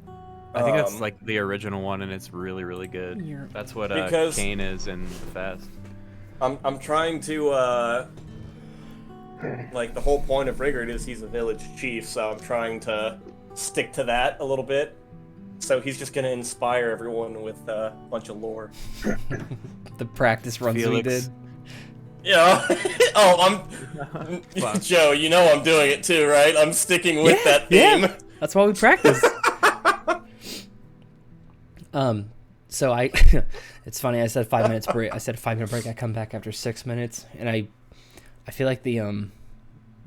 I think that's like the original one, and it's really, really good. Yeah. That's what Because- Kane is in the Fest. I'm trying to like the whole point of Rigurd is he's a village chief, so I'm trying to stick to that a little bit. So he's just gonna inspire everyone with a bunch of lore. The practice runs we Felix. did. Yeah. Oh, I'm Joe. You know I'm doing it too, right? I'm sticking with that theme. Yeah. That's why we practice. So I, it's funny. I said 5 minutes break. I said 5 minute break. I come back after 6 minutes, and I feel like the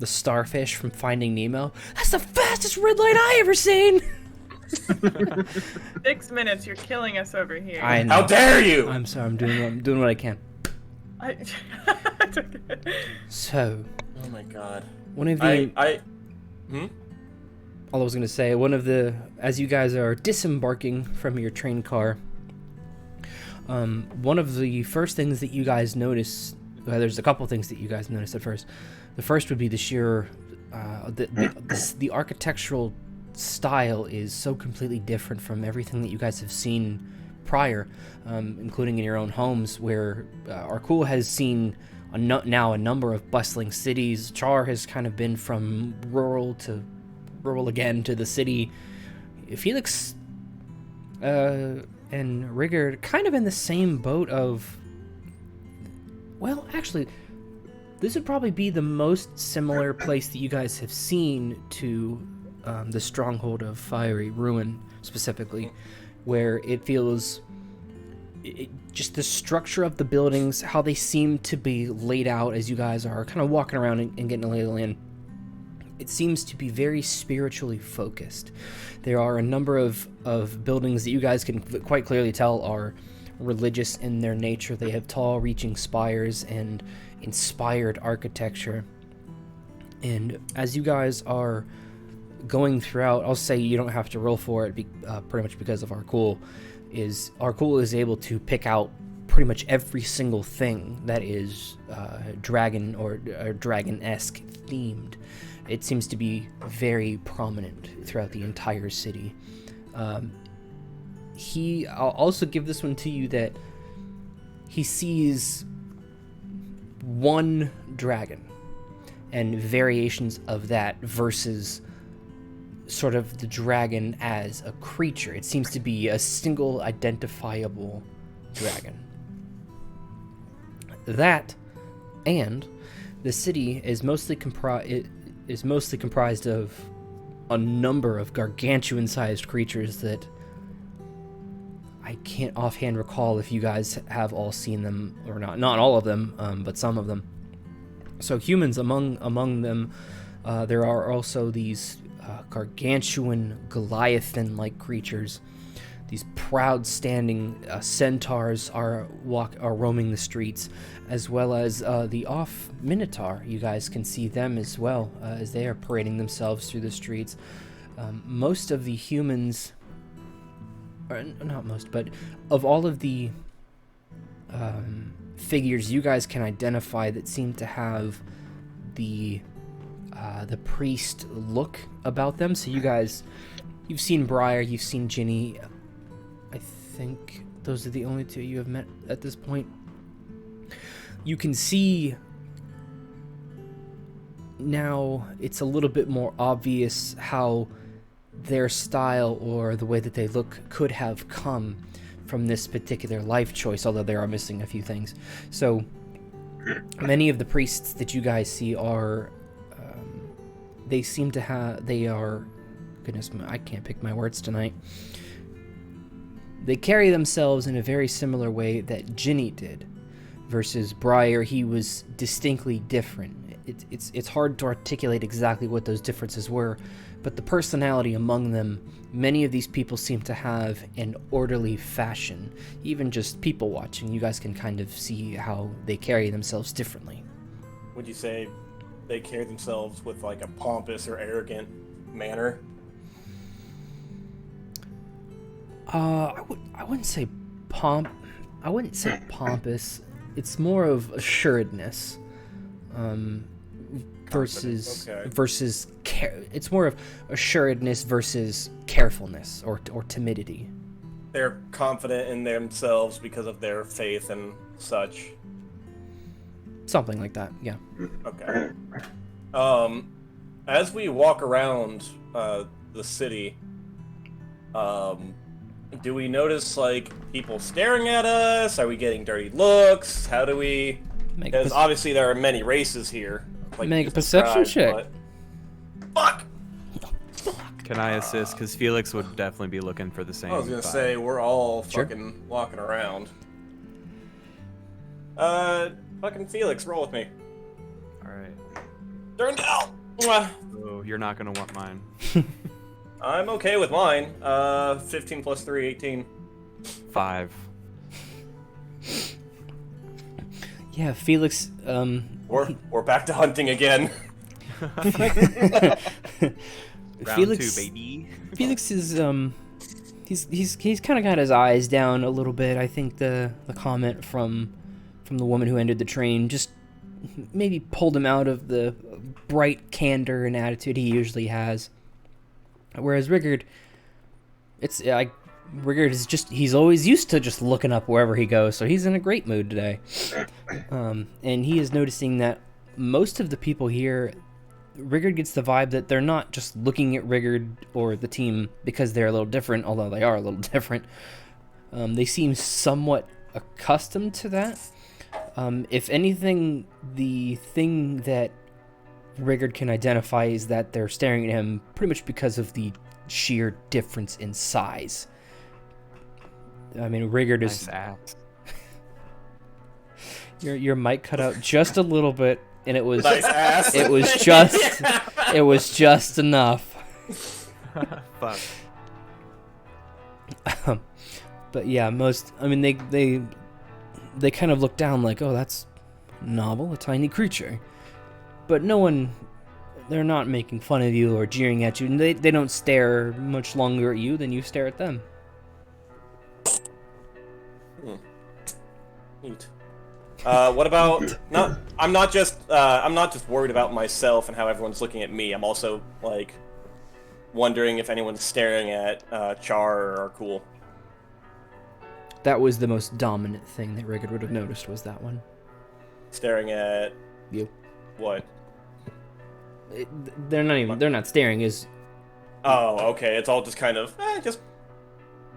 starfish from Finding Nemo. That's the fastest red light I ever seen. 6 minutes, you're killing us over here. I know. How dare you? I'm sorry. I'm doing what I can. It's okay. So, Oh my god. one of the all I was gonna say, as you guys are disembarking from your train car, one of the first things that you guys notice, there's a couple things that you guys notice at first. The first would be the sheer, the architectural style is so completely different from everything that you guys have seen prior, including in your own homes, where Arkul has seen now a number of bustling cities. Char has kind of been from rural again to the city. Felix and Rigurd kind of in the same boat of, well, actually, this would probably be the most similar place that you guys have seen to the stronghold of Fiery Ruin, specifically, where it feels just the structure of the buildings, how they seem to be laid out as you guys are kind of walking around and getting a lay of the land. It seems to be very spiritually focused. There are a number of buildings that you guys can quite clearly tell are religious in their nature. They have tall, reaching spires and inspired architecture. And as you guys are going throughout, I'll say you don't have to roll for it, pretty much because of Arkul is able to pick out pretty much every single thing that is dragon or dragon-esque themed. It seems to be very prominent throughout the entire city. I'll also give this one to you that he sees one dragon and variations of that versus sort of the dragon as a creature. It seems to be a single identifiable dragon. That, and the city is mostly comprised of a number of gargantuan-sized creatures that I can't offhand recall if you guys have all seen them or not. Not all of them, but some of them. So humans among them, there are also these gargantuan Goliathan-like creatures. These proud-standing centaurs are roaming the streets, as well as the off minotaur. You guys can see them as well as they are parading themselves through the streets. Most of the humans, or not most, but of all of the figures you guys can identify that seem to have the priest look about them. So you guys, you've seen Briar, you've seen Ginny. I think those are the only two you have met at this point. You can see now it's a little bit more obvious how their style or the way that they look could have come from this particular life choice, although they are missing a few things. So many of the priests that you guys see are goodness, I can't pick my words tonight. They carry themselves in a very similar way that Ginny did, versus Briar. He was distinctly different. It's hard to articulate exactly what those differences were, but the personality among them, many of these people seem to have an orderly fashion. Even just people watching, you guys can kind of see how they carry themselves differently. Would you say they carry themselves with like a pompous or arrogant manner? I wouldn't say pompous. It's more of assuredness. versus Okay. it's more of assuredness versus carefulness or timidity. They're confident in themselves because of their faith and such. Something like that, yeah. Okay. As we walk around the city, do we notice like people staring at us? Are we getting dirty looks? How do we? Because obviously there are many races here. Like make a perception check. Fuck! Can I assist? Because Felix would definitely be looking for the same. I was gonna vibe. say we're all Sure. fucking walking around. Fucking Felix, roll with me. All right. Turn down. Mwah. Oh, you're not gonna want mine. I'm okay with mine. 15 plus 3, 18. 5. Yeah, Felix. We're back to hunting again. Round Felix, 2, baby. Felix is he's kind of got his eyes down a little bit. I think the comment from the woman who ended the train just maybe pulled him out of the bright candor and attitude he usually has. Whereas Rigurd, Rigurd is he's always used to just looking up wherever he goes, so he's in a great mood today. And he is noticing that most of the people here, Rigurd gets the vibe that they're not just looking at Rigurd or the team because they're a little different, although they are a little different. They seem somewhat accustomed to that. If anything, the thing that Rigurd can identify is that they're staring at him pretty much because of the sheer difference in size. I mean, Rigurd is... Nice ass. Your mic cut out just a little bit, and it was... Nice ass. It was just... It was just enough. Fuck. But yeah, I mean, they kind of look down like, oh, that's novel, a tiny creature. But they're not making fun of you or jeering at you, and they don't stare much longer at you than you stare at them. Neat. What about I'm not just worried about myself and how everyone's looking at me. I'm also like wondering if anyone's staring at Char or Arkul. That was the most dominant thing that Rigurd would have noticed, was that one. Staring at You. what? They're not staring, is... Oh, okay. It's all just kind of just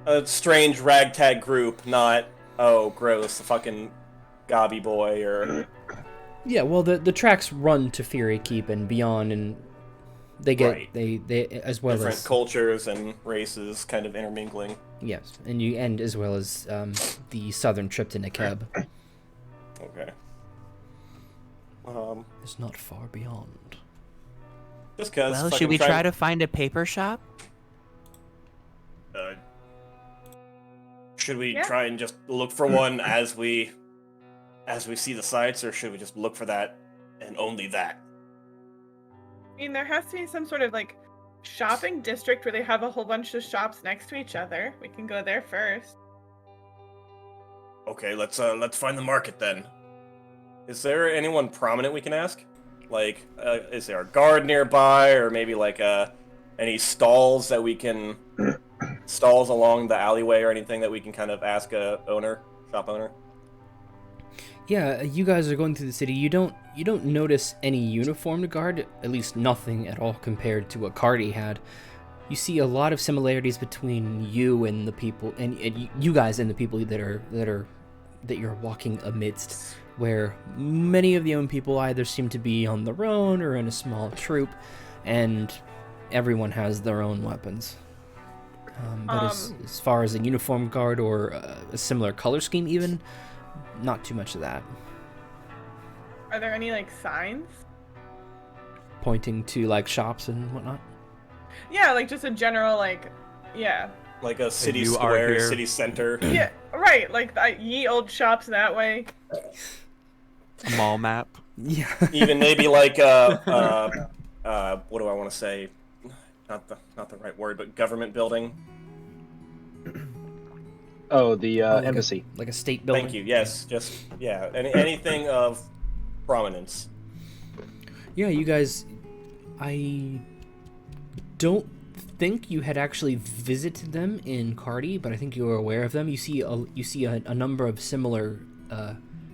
a strange ragtag group, not gross, a fucking gobby boy or... Yeah, well, the tracks run to Fury Keep and beyond, and they get Right. they as well different as cultures and races kind of intermingling. yes, and as well as the southern trip to Nekeb. Okay. It's not far beyond. Just cause. Well, should we try to find a paper shop? Should we Yeah. try and just look for one as we see the sights, or should we just look for that and only that? I mean, there has to be some sort of like shopping district where they have a whole bunch of shops next to each other. We can go there first. Okay, let's find the market then. Is there anyone prominent we can ask? Like, is there a guard nearby, or maybe like any stalls that we can stalls along the alleyway or anything that we can kind of ask a shop owner? Yeah, you guys are going through the city. You don't notice any uniformed guard, at least nothing at all compared to what Cardi had. You see a lot of similarities between you and the people, and you guys and the people that you're walking amidst, where many of the young people either seem to be on their own or in a small troop, and everyone has their own weapons. But as far as a uniform guard or a similar color scheme even, not too much of that. Are there any like signs? Pointing to like shops and whatnot. Yeah, like just a general like, yeah. Like a city you are square, here. city center. Yeah, right. Like ye old shops that way. Mall map. Yeah. Even maybe like what do I want to say? Not the right word, but government building. Oh, the embassy. Like a state building. Thank you. Yes, just anything of prominence. Yeah, you guys, I don't think you had actually visited them in Cardi, but I think you were aware of them. You see a number of similar.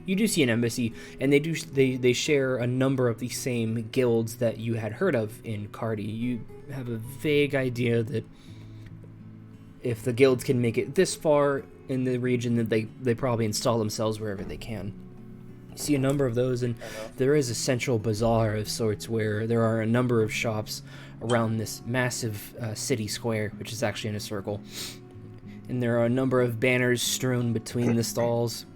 You do see an embassy, and they share a number of the same guilds that you had heard of in Cardi. You have a vague idea that if the guilds can make it this far in the region, that they probably install themselves wherever they can. You see a number of those, and there is a central bazaar of sorts where there are a number of shops around this massive city square, which is actually in a circle. And there are a number of banners strewn between the stalls,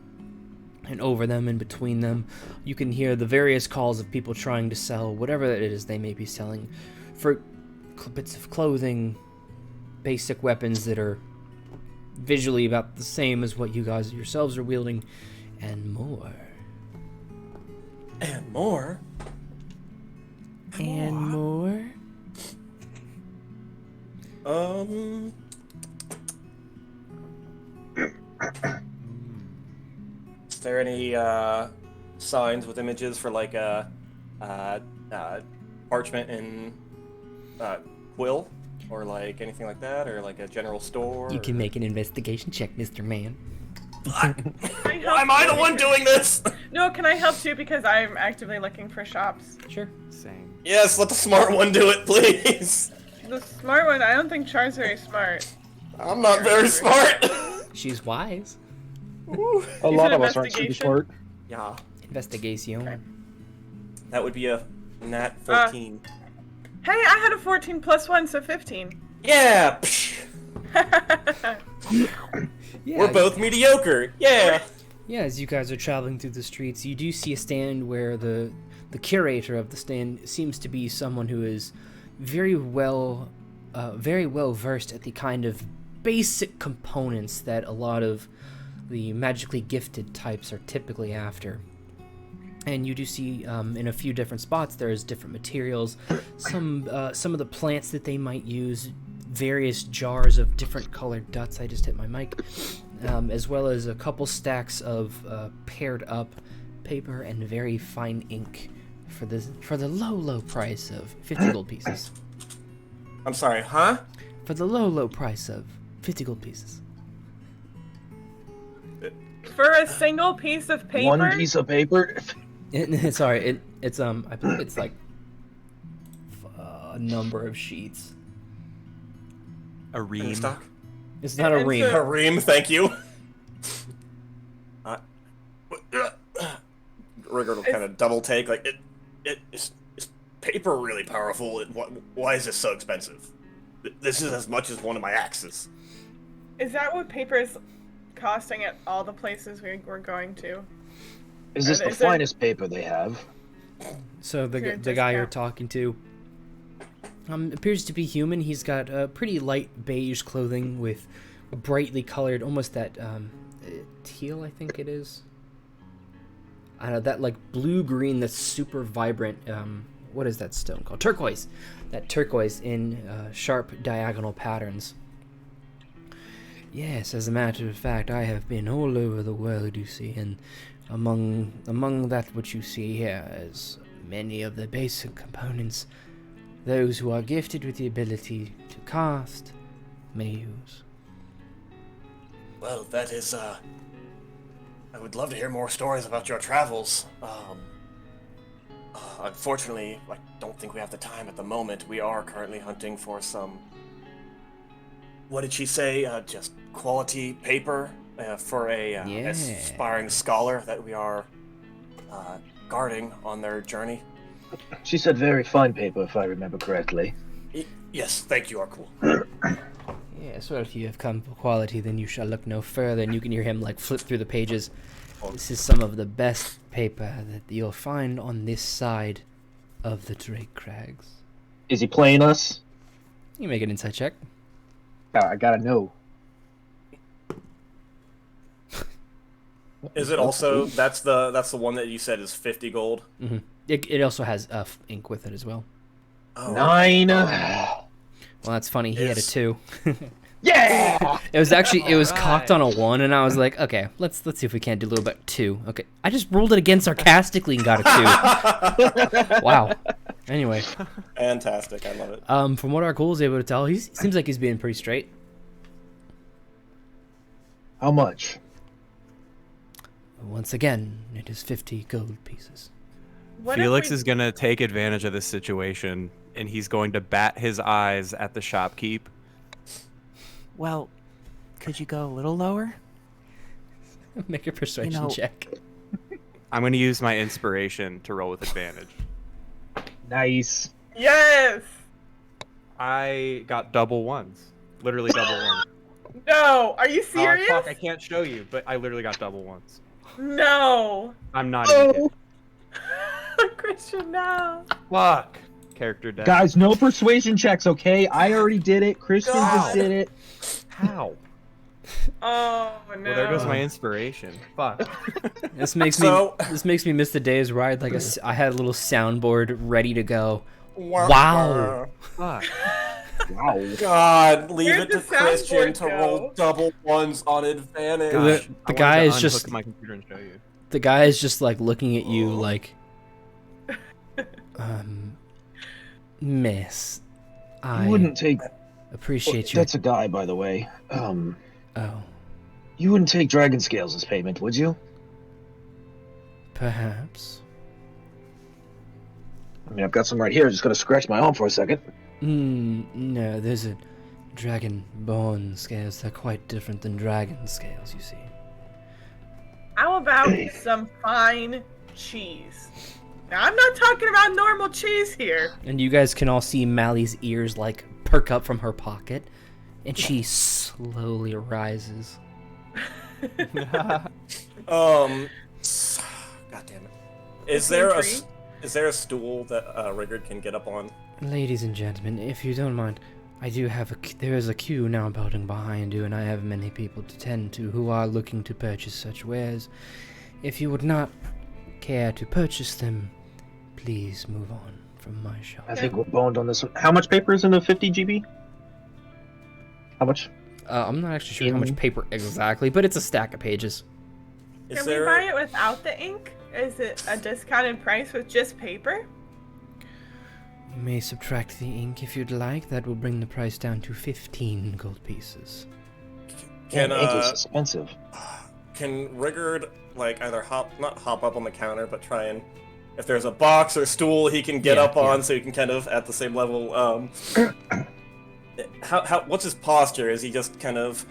and over them and between them. You can hear the various calls of people trying to sell whatever it is they may be selling, for bits of clothing, basic weapons that are visually about the same as what you guys yourselves are wielding, and more. And more? And more? Is there any signs with images for like a parchment and quill, or like anything like that, or like a general store? You can make an investigation check, Mr. Man. Why am I the one doing this? No, can I help too? Because I'm actively looking for shops. Sure. Same. Yes, let the smart one do it, please. The smart one, I don't think Char's very smart. I'm not very smart. She's wise. A lot of us aren't super smart. Yeah, Investigation. Okay. that would be a nat 14. Hey, I had a 14 plus 1, so 15. Yeah. Yeah, We're both mediocre. Yeah. Yeah, as you guys are traveling through the streets, you do see a stand where the curator of the stand seems to be someone who is very well versed at the kind of basic components that a lot of the magically gifted types are typically after. And you do see in a few different spots there's different materials, some of the plants that they might use, various jars of different colored dots. I just hit my mic. As well as a couple stacks of paired up paper and very fine ink for the low price of 50 gold pieces. I'm sorry, huh? For the low price of 50 gold pieces. For a single piece of paper? One piece of paper? Sorry, it's I believe it's like a number of sheets. A ream. Stock? It's not a ream. A ream, thank you. Rigurd will kind of double take, like, is paper really powerful? Why is this so expensive? This is as much as one of my axes. Is that what paper is costing at all the places we're going to? Is this the finest paper they have? So the guy you're talking to appears to be human. He's got pretty light beige clothing with brightly colored, almost that teal, I think it is. I don't know, that like blue-green that's super vibrant. What is that stone called? Turquoise. That turquoise in sharp diagonal patterns. Yes, as a matter of fact, I have been all over the world, you see, and among that which you see here is many of the basic components those who are gifted with the ability to cast may use. Well, that is, I would love to hear more stories about your travels. Unfortunately, I don't think we have the time at the moment. We are currently hunting for some, what did she say, just quality paper for a aspiring scholar that we are guarding on their journey. She said very fine paper, if I remember correctly. Yes, thank you, Arkul. Yes, well, if you have come for quality, then you shall look no further. And you can hear him like flip through the pages. This is some of the best paper that you'll find on this side of the Drake Crags. Is he playing us? You can make an insight check. I gotta know. Is it also that's the one that you said is 50 gold? Mm-hmm. It also has ink with it as well. Oh. 9. Well, that's funny. He had a 2. Yeah! It was cocked on a 1, and I was like, okay, let's see if we can't do a little bit 2. Okay, I just rolled it again sarcastically and got a 2. Wow. Anyway. Fantastic, I love it. From what Arkul is able to tell, he seems like he's being pretty straight. How much? Once again, it is 50 gold pieces. Felix is going to take advantage of this situation, and he's going to bat his eyes at the shopkeep. Well, could you go a little lower? Make a persuasion check. I'm going to use my inspiration to roll with advantage. Nice. Yes! I got double ones. Literally double ones. No! Are you serious? Fuck, I can't show you, but I literally got double ones. No! I'm not even kidding. Christian, no. Fuck. Character death. Guys, no persuasion checks, okay? I already did it. Christian just did it. How? Oh no. Well, there goes my inspiration. Fuck. This makes me miss the days where I had a little soundboard ready to go. Wow. Fuck. Wow. God, leave Where'd it to the Christian soundboard to go? roll double ones on advantage. The guy is just unhook my computer and show you. the guy is just like looking at you like, miss, I wouldn't take. appreciate you. That's a guy, by the way. Oh, You wouldn't take dragon scales as payment, would you? perhaps. I mean, I've got some right here. Just gotta scratch my arm for a second. No, there's a dragonborn scales. They're quite different than dragon scales, you see. How about some fine cheese? Now, I'm not talking about normal cheese here. And you guys can all see Mally's ears like perk up from her pocket, and she slowly rises. God damn it. Is there a stool that Rigurd can get up on? Ladies and gentlemen, if you don't mind, there is a queue now building behind you, and I have many people to tend to who are looking to purchase such wares. If you would not care to purchase them, please move on from my shop. I think we're boned on this one. How much paper is in the 50 GB? How much? I'm not actually sure how much paper exactly, but it's a stack of pages. Is Can there... we buy it without the ink? Is it a discounted price with just paper? You may subtract the ink if you'd like. That will bring the price down to 15 gold pieces. Can ink is expensive. Can Rigurd like either not hop up on the counter, but try and if there's a box or stool he can get up on, so he can kind of at the same level. What's his posture? Is he just kind of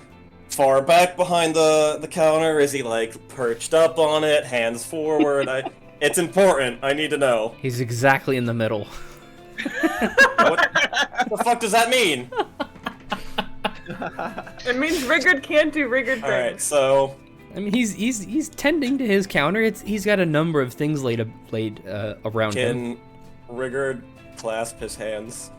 far back behind the counter? Is he like perched up on it, hands forward? It's important. I need to know. He's exactly in the middle. What the fuck does that mean? It means Rigurd can't do Rigurd things. All right, so. I mean, he's tending to his counter. He's got a number of things laid around him. Can Rigurd clasp his hands?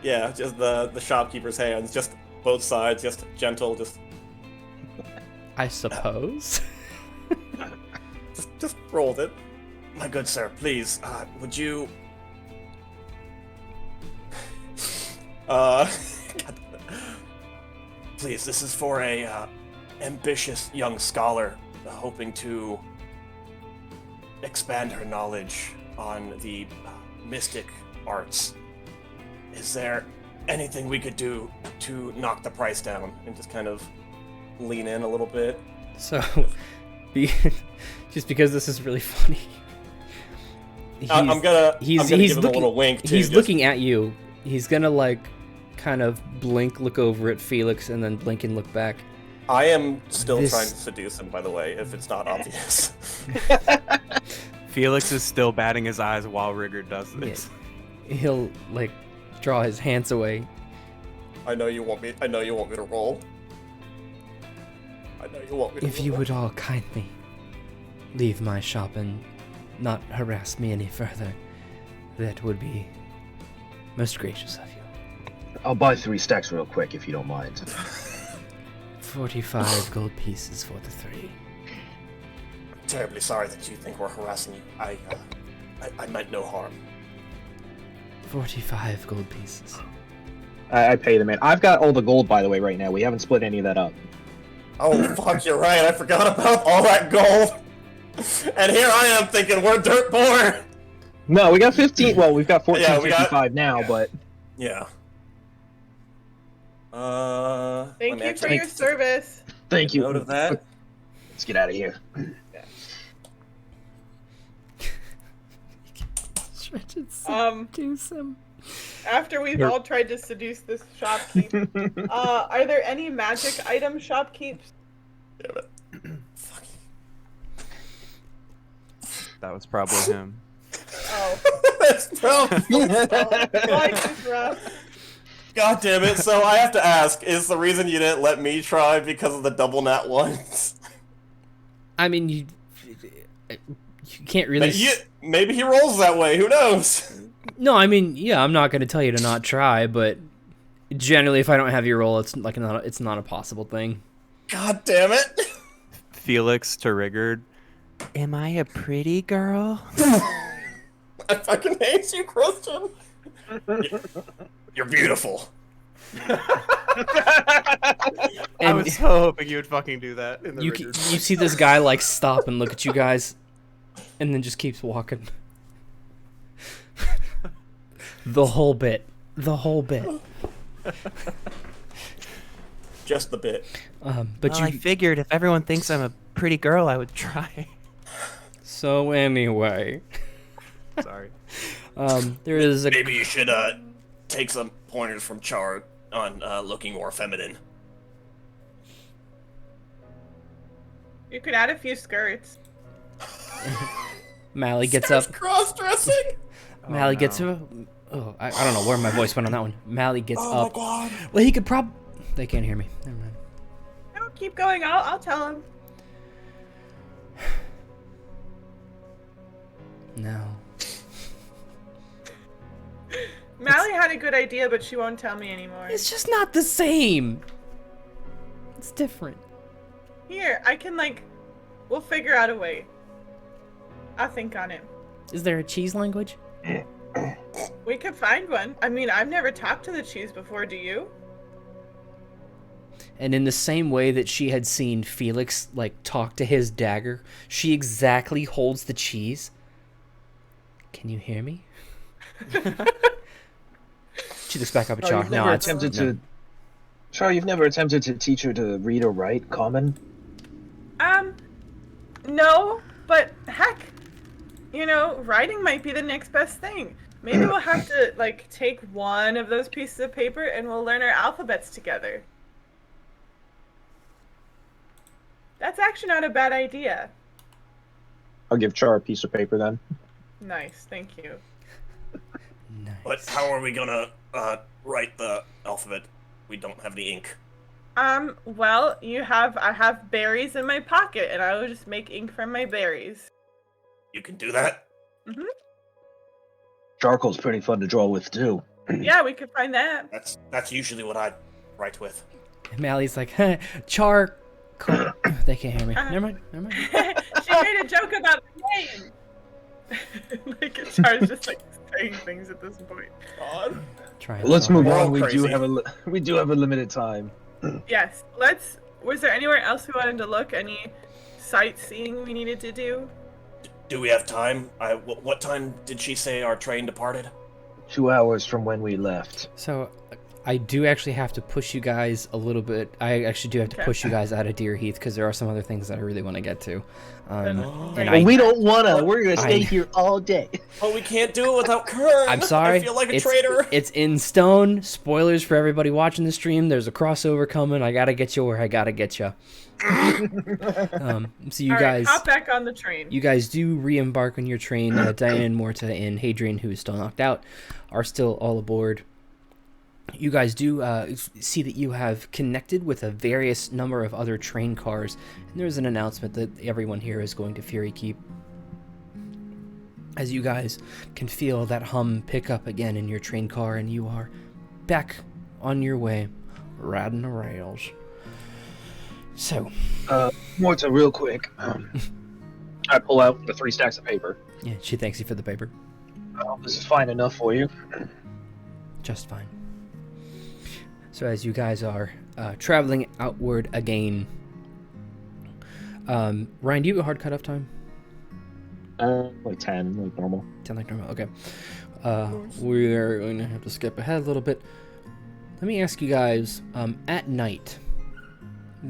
Yeah, just the shopkeeper's hands, just both sides, just gentle, just. I suppose. just rolled it. My good sir, please, would you? Please, this is for a ambitious young scholar hoping to expand her knowledge on the mystic arts. Is there anything we could do to knock the price down and just kind of lean in a little bit? So, just because this is really funny, I'm gonna give him a little wink too. He's looking at you. He's gonna like kind of blink, look over at Felix, and then blink and look back. I am still trying to seduce him, by the way, if it's not obvious. Felix is still batting his eyes while Rigurd does this. Yeah. He'll like draw his hands away. I know you want me to roll. I know you want me to roll. If you would all kindly leave my shop and not harass me any further, that would be most gracious of you. I'll buy 3 stacks real quick if you don't mind. 45 gold pieces for the 3. I'm terribly sorry that you think we're harassing you. I meant no harm. 45 gold pieces. I pay the man. I've got all the gold, by the way, right now. We haven't split any of that up. Oh, fuck, you're right. I forgot about all that gold. And here I am thinking we're dirt poor. No, we got 15. Well, we've got 1455 now, yeah. but... Yeah. Thank you for your service. Thank you. Note of that. Let's get out of here. Seduce him. After we've all tried to seduce this shopkeep, are there any magic item shopkeeps? Damn it. That was probably him. Oh. That's tough. Life is rough. God damn it. So I have to ask, is the reason you didn't let me try because of the double nat ones? I mean, you can't really... Maybe he rolls that way. Who knows? No, I mean, yeah, I'm not going to tell you to not try, but generally, if I don't have you roll, it's not a possible thing. God damn it. Felix to Rigurd. Am I a pretty girl? I fucking hate you, Christian. You're beautiful. I was so hoping you would fucking do that. In the you see this guy like stop and look at you guys, and then just keeps walking. The whole bit. Just the bit. But I figured if everyone thinks I'm a pretty girl, I would try. So anyway, sorry. There is a... Maybe you should take some pointers from Char on looking more feminine. You could add a few skirts. Mally gets up. Cross-dressing. Mally gets up. Oh, I don't know where my voice went on that one. Mally gets up. Oh my god. Well, he could They can't hear me. Never mind. No, keep going. I'll tell him. No. Mally had a good idea, but she won't tell me anymore. It's just not the same. It's different. Here, I can we'll figure out a way. I'll think on it. Is there a cheese language? We could find one. I mean, I've never talked to the cheese before, do you? And in the same way that she had seen Felix talk to his dagger, she exactly holds the cheese. Can you hear me? She looks back up at Char. No, Char, you've never attempted to teach her to read or write common? No, but heck, writing might be the next best thing. Maybe we'll have to, take one of those pieces of paper and we'll learn our alphabets together. That's actually not a bad idea. I'll give Char a piece of paper then. Nice, thank you. Nice. But how are we gonna write the alphabet? We don't have any ink. Well, I have berries in my pocket, and I will just make ink from my berries. You can do that? Mm-hmm. Charcoal's pretty fun to draw with, too. Yeah, we could find that. That's usually what I write with. Mally's like, Char... They can't hear me. Never mind. She made a joke about the name. Char's just saying things at this point. God. Let's move on. We Crazy. do have a limited time. Yes. Was there anywhere else we wanted to look? Any sightseeing we needed to do? Do we have time? What time did she say our train departed? 2 hours from when we left. So, I do actually have to push you guys a little bit. I actually do have to push you guys out of Deer Heath because there are some other things that I really want to get to. We don't wanna. We're gonna stay here all day. But we can't do it without Kern. I'm sorry. I feel like a traitor. It's in stone. Spoilers for everybody watching the stream. There's a crossover coming. I gotta get you where I gotta get you. So you guys hop back on the train. You guys do re-embark on your train. Diane, Morta, and Hadrian, who is still knocked out, are still all aboard. You guys do see that you have connected with a various number of other train cars, and there's an announcement that everyone here is going to Fury Keep. As you guys can feel that hum pick up again in your train car, and you are back on your way, riding the rails. So, Morta, real quick. I pull out the 3 stacks of paper. Yeah, she thanks you for the paper. This is fine enough for you. Just fine. So as you guys are traveling outward again, Ryan, do you have a hard cutoff time? Like 10, like normal. 10 like normal, okay. We're going to have to skip ahead a little bit. Let me ask you guys, at night,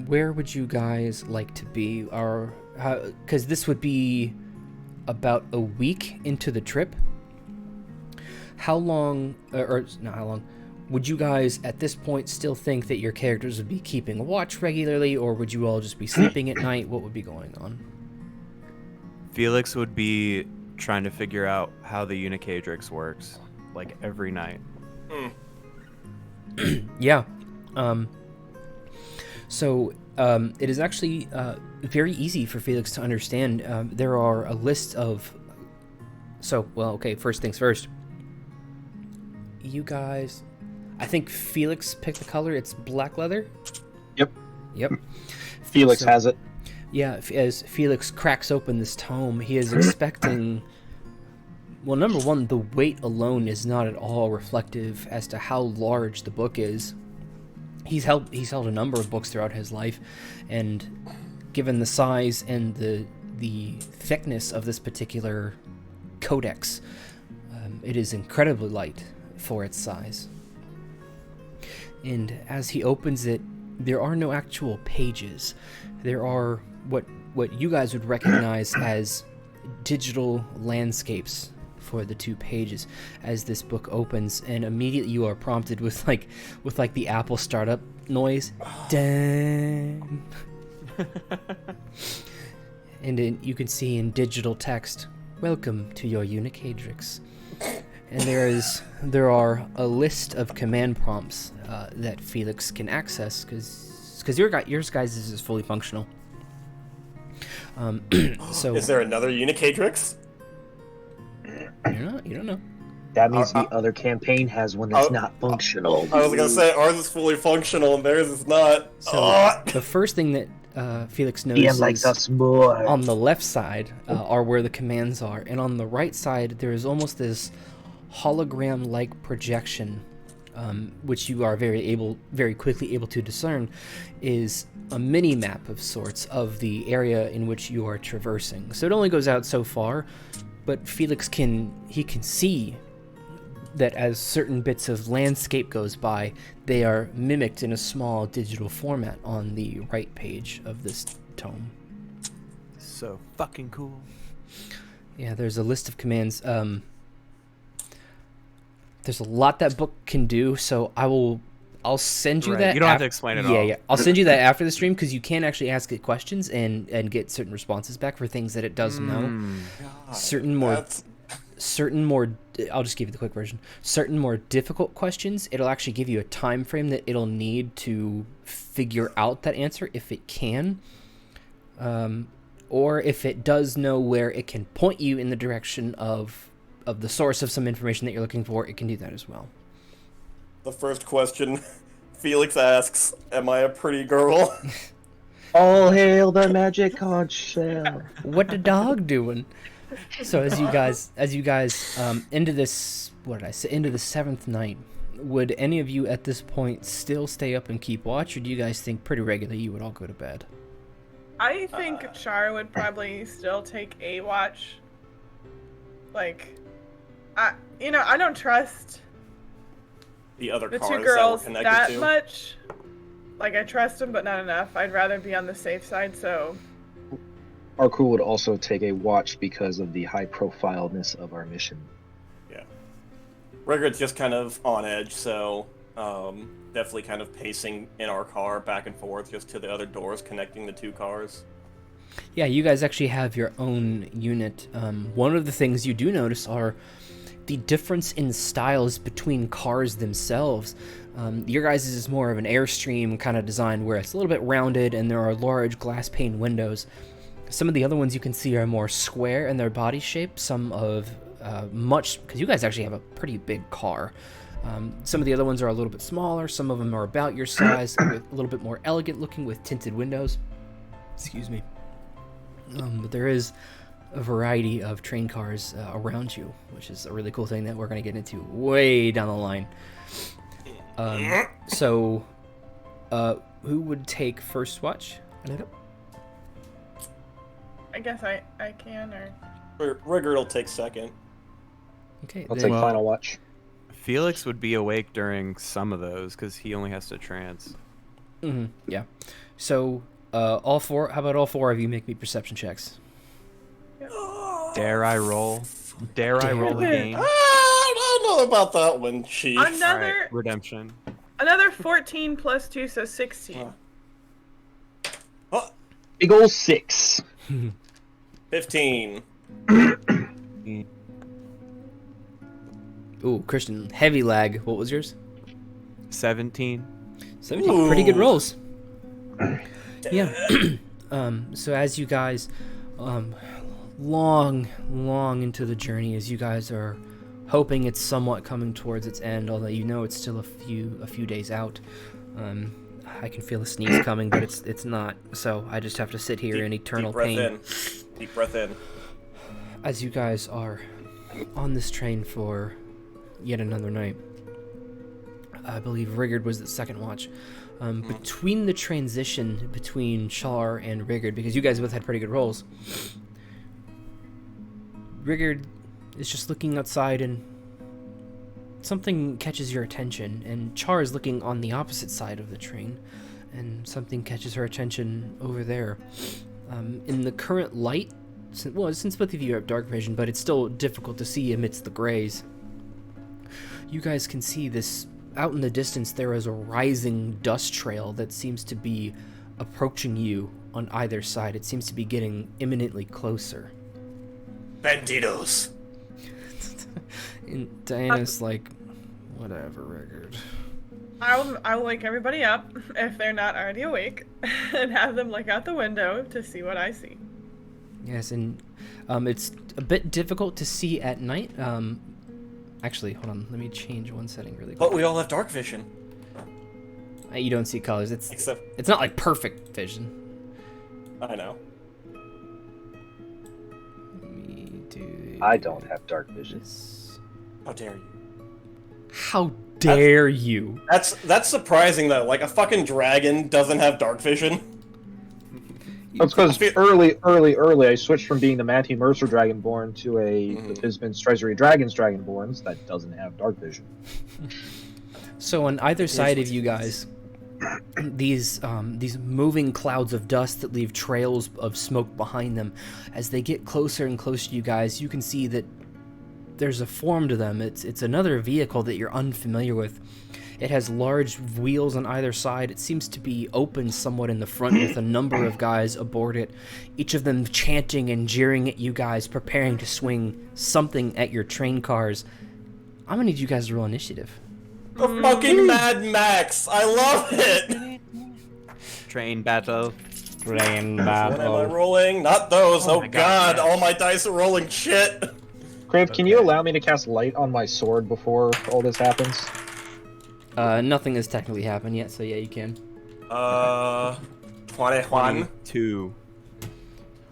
where would you guys like to be? Or, because this would be about a week into the trip. How long, or not how long, would you guys at this point still think that your characters would be keeping watch regularly, or would you all just be sleeping at night? What would be going on? Felix would be trying to figure out how the Unicadrix works, like every night. Yeah. So it is actually very easy for Felix to understand. There are a list of... So, well, okay, first things first. You guys... I think Felix picked the color. It's black leather? Yep. Felix has it. Yeah, as Felix cracks open this tome, he is expecting... Well, number one, the weight alone is not at all reflective as to how large the book is. He's held a number of books throughout his life, and given the size and the thickness of this particular codex, it is incredibly light for its size. And as he opens it, there are no actual pages. There are what you guys would recognize as digital landscapes for the 2 pages as this book opens, and immediately you are prompted with the Apple startup noise. Dang. And you can see in digital text, "Welcome to your Unicadrix." And there are a list of command prompts that Felix can access because yours guys is fully functional. So is there another Unicadrix? You don't know. That means the other campaign has one that's not functional. I was gonna say ours is fully functional and theirs is not. So the first thing that Felix notices likes us more. on the left side are where the commands are, and on the right side there is almost this hologram-like projection, which you are very quickly able to discern, is a mini map of sorts of the area in which you are traversing. So it only goes out so far, but Felix can see that as certain bits of landscape goes by, they are mimicked in a small digital format on the right page of this tome. So fucking cool. Yeah, there's a list of commands. There's a lot that book can do, so I'll send you that. You don't have to explain it all. Yeah. I'll send you that after the stream because you can actually ask it questions and get certain responses back for things that it does know. God, Certain more. I'll just give you the quick version. Certain more difficult questions, it'll actually give you a time frame that it'll need to figure out that answer if it can, or if it does know where it can point you in the direction of the source of some information that you're looking for. It can do that as well. The first question Felix asks, "Am I a pretty girl?" All hail the magic conch shell. What the dog doing? So as you guys into this, what did I say? Into the 7th night, would any of you at this point still stay up and keep watch, or do you guys think pretty regularly you would all go to bed? I think Char would probably still take a watch. Like, I don't trust The other the cars 2 that girls we're connected that to. much. Like, I trust them, but not enough. I'd rather be on the safe side, so... Arkul would also take a watch because of the high profileness of our mission. Yeah. Rigurd's just kind of on edge, so definitely kind of pacing in our car back and forth just to the other doors connecting the 2 cars. Yeah, you guys actually have your own unit. One of the things you do notice are the difference in styles between cars themselves. Your guys' is more of an Airstream kind of design where it's a little bit rounded and there are large glass pane windows. Some of the other ones you can see are more square in their body shape. Some of because you guys actually have a pretty big car. Some of the other ones are a little bit smaller. Some of them are about your size, with a little bit more elegant looking with tinted windows. Excuse me. But there is a variety of train cars around you, which is a really cool thing that we're going to get into way down the line. So, who would take first watch? I guess I can, or... Rigurd will take second. Okay, I'll then, take final watch. Felix would be awake during some of those because he only has to trance. yeah. So, all four. How about all four of you make me perception checks? Dare I roll? Dare I roll the game? I don't know about that one, Chief. Another Alright, redemption. another 14 plus 2, so 16. Big ol' 6. 15. Ooh, Christian, heavy lag. What was yours? 17. 17. Pretty good rolls. Yeah. So as you guys, long into the journey, as you guys are hoping it's somewhat coming towards its end, although you know it's still a few days out. I can feel a sneeze coming, but it's not. So I just have to sit here in eternal pain. Deep breath in. As you guys are on this train for yet another night, I believe Rigurd was the second watch. Between the transition between Char and Rigurd, because you guys both had pretty good rolls, Rigurd is just looking outside and something catches your attention, and Char is looking on the opposite side of the train, and something catches her attention over there. In the current light, since both of you have dark vision, but it's still difficult to see amidst the grays, you guys can see this. Out in the distance, there is a rising dust trail that seems to be approaching you on either side. It seems to be getting imminently closer. Banditos. And Diana's like, whatever, Rigurd. I'll wake everybody up if they're not already awake, and have them look out the window to see what I see. Yes, and it's a bit difficult to see at night. Actually, hold on. Let me change one setting really quick. But we all have dark vision. You don't see colors. It's not like perfect vision. I know. Let me do. I don't have dark vision. How dare you? How dare you? That's surprising though. Like a fucking dragon doesn't have dark vision. That's because early, I switched from being the Matthew Mercer Dragonborn to the Bisman's Treasury Dragons Dragonborns that doesn't have dark vision. So on either side of you guys, these moving clouds of dust that leave trails of smoke behind them, as they get closer and closer to you guys, you can see that there's a form to them. It's another vehicle that you're unfamiliar with. It has large wheels on either side. It seems to be open somewhat in the front with a number of guys aboard it, each of them chanting and jeering at you guys, preparing to swing something at your train cars. I'm gonna need you guys to roll initiative. The fucking Mad Max! I love it! Train battle. Train What am I battle. rolling? Not those. Oh my god, God, all my dice are rolling shit! Crave, can you allow me to cast light on my sword before all this happens? Nothing has technically happened yet, so yeah, you can. 21. 2.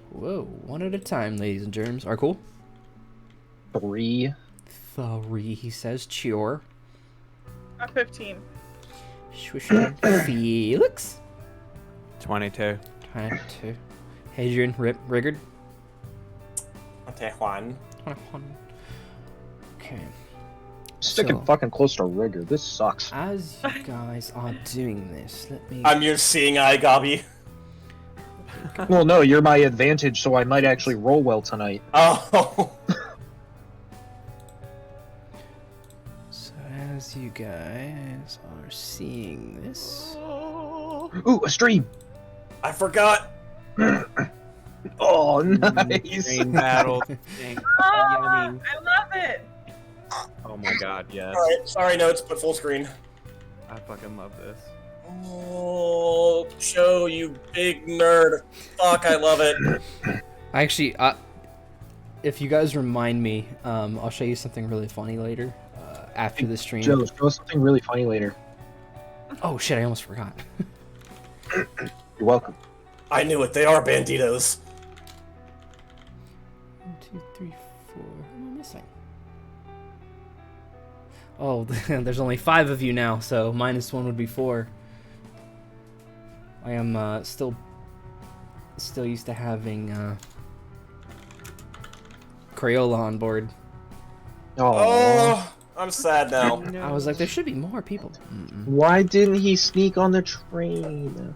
Whoa, one at a time, ladies and germs. Arkul? 3. 3, he says. Chior. 15. Swish. Felix? 22. 22. Hadrian, Rigurd? 21. 21. Okay. Sticking So- fucking close to Rigurd. This sucks. As you guys are doing this, let me... I'm your seeing eye, Gobby. Well, no, you're my advantage, so I might actually roll well tonight. Oh. So as you guys are seeing this... Ooh, a stream! I forgot. Oh, nice! Train battle. Dang. Ah, Yummy. I love it. Oh my god, yes. Alright, sorry notes, but full screen. I fucking love this. Oh, show you big nerd. Fuck, I love it. Actually, if you guys remind me, I'll show you something really funny later, after the stream. Joe, show us something really funny later. Oh shit, I almost forgot. You're welcome. I knew it, they are banditos. 1, 2, 3, 4. What am I missing? Oh, there's only 5 of you now, so -1 would be 4. I am still used to having Crayola on board. Oh, I'm sad now. I was like, there should be more people. Why didn't he sneak on the train?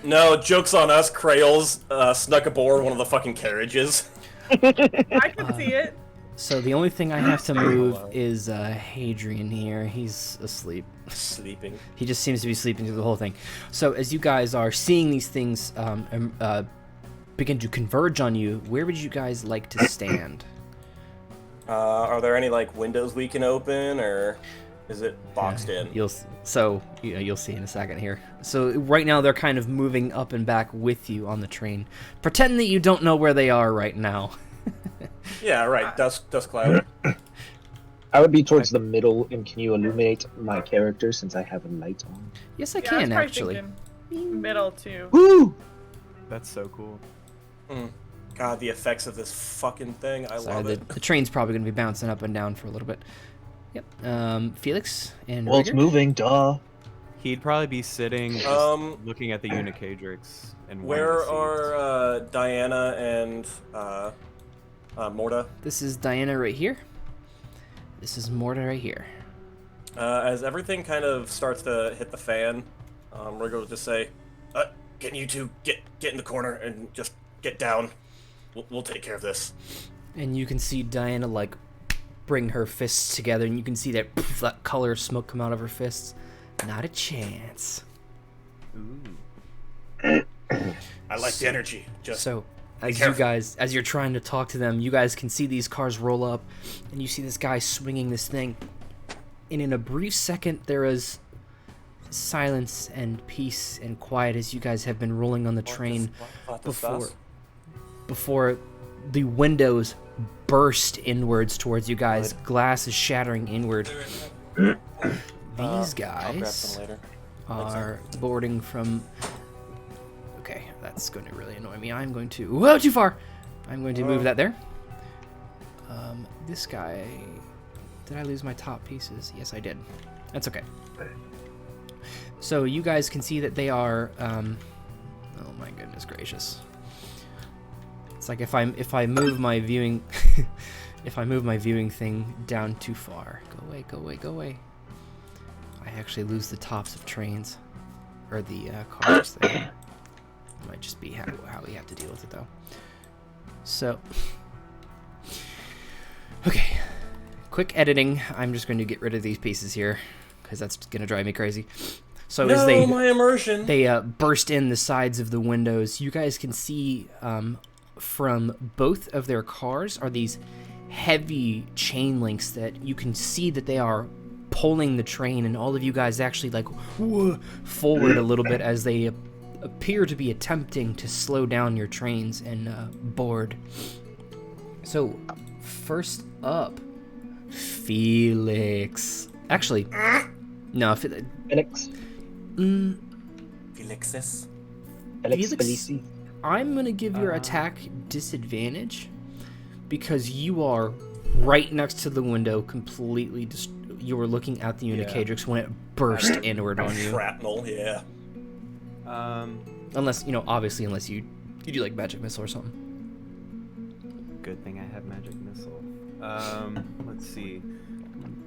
No, joke's on us. Krails snuck aboard one of the fucking carriages. I can see it. So the only thing I have to move is Hadrian here. He's asleep. Sleeping. He just seems to be sleeping through the whole thing. So as you guys are seeing these things begin to converge on you, where would you guys like to stand? Are there any like windows we can open, or is it boxed in? You'll see in a second here. So right now they're kind of moving up and back with you on the train. Pretend that you don't know where they are right now. Yeah, right. Dust cloud. I would be towards the middle, and can you illuminate my character since I have a light on? Yes, I Yeah, I was can probably actually. thinking middle too. Woo! That's so cool. God, the effects of this fucking thing. I love it. The train's probably going to be bouncing up and down for a little bit. Yep. Felix and Well, it's Rigurd? moving, duh. He'd probably be sitting, just looking at the Unicadrix. And Where are Diana and Morta? This is Diana right here. This is Morta right here. As everything kind of starts to hit the fan, Rigurd will just say, "Can you two get in the corner and just get down? We'll take care of this." And you can see Diana like bring her fists together, and you can see that that color of smoke come out of her fists. Not a chance. Ooh. I like the energy. Just So, as careful. you guys, as you're trying to talk to them, you guys can see these cars roll up, and you see this guy swinging this thing. And in a brief second, there is silence and peace and quiet as you guys have been rolling on the train before the windows burst inwards towards you guys. Glass is shattering inward. These I'll grab guys some later. are boarding from... Okay, that's going to really annoy me. I'm going to... Whoa, too far! I'm going to move that there. This guy... Did I lose my top pieces? Yes, I did. That's okay. So you guys can see that they are... oh my goodness gracious. It's like if I move my viewing... if I move my viewing thing down too far. Go away, go away, go away. I actually lose the tops of trains. Or the cars thing. Might just be how we have to deal with it though. So, okay, quick editing. I'm just going to get rid of these pieces here because that's going to drive me crazy. So as my immersion. they burst in the sides of the windows, you guys can see from both of their cars are these heavy chain links that you can see that they are pulling the train, and all of you guys actually like forward a little bit as they appear to be attempting to slow down your trains and board. So, first up, Felix. Actually, no, Felix. Felixis. Felix, I'm gonna give your attack disadvantage because you are right next to the window, completely. You were looking at the Unicadrix when it burst inward on you. Shrapnel, yeah. Unless, obviously, unless you do like magic missile or something. Good thing I have magic missile. Let's see.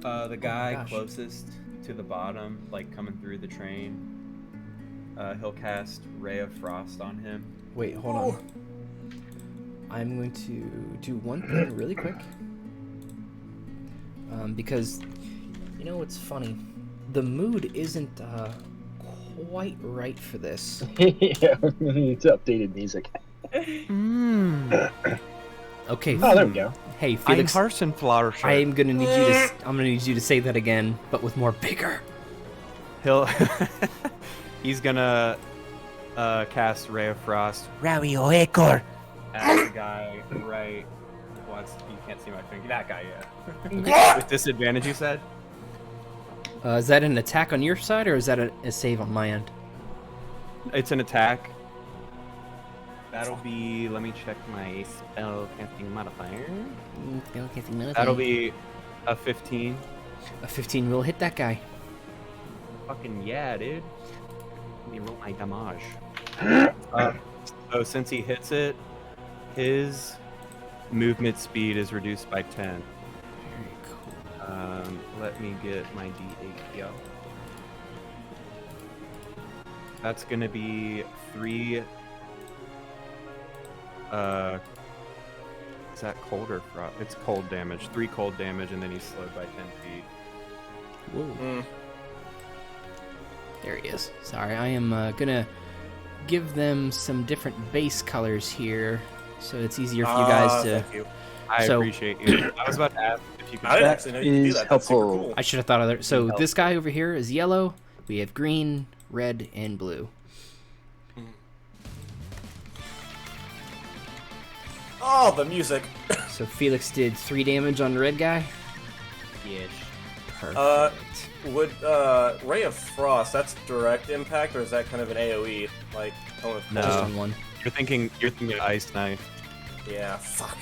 The guy closest to the bottom, like coming through the train, he'll cast Ray of Frost on him. Wait, hold on. I'm going to do one thing really quick. Because, what's funny? The mood isn't quite right for this. Yeah, it's updated music. Okay. Oh, there we go. Hey, Felix. I'm gonna need you to say that again, but with more vigor. He's gonna cast Ray of Frost Rawi Oekor. at the guy right. You can't see my finger. That guy, yeah. With disadvantage, you said? Is that an attack on your side, or is that a save on my end? It's an attack. That'll be. Let me check my spell casting modifier. That'll be a 15. A 15 will hit that guy. Fucking yeah, dude. Let me roll my damage. So since he hits it, his movement speed is reduced by 10. Very cool. Let me get my D8, yo. That's gonna be 3. Is that cold or frost? It's cold damage. 3 cold damage, and then he's slowed by 10 feet. Whoa. There he is. Sorry, I am gonna give them some different base colors here, so it's easier for you guys to. Thank you. I So- appreciate you. I was about to ask if you could. I didn't That actually know you could do is that. That's super helpful. cool. I should have thought of it. So Help. this guy over here is yellow. We have green, red, and blue. Oh, the music. So Felix did 3 damage on the red guy. Yes. Perfect. Would Ray of Frost, that's direct impact, or is that kind of an AoE? Like, oh, No. Just on one. You're thinking Ice Knife. Yeah, fuck.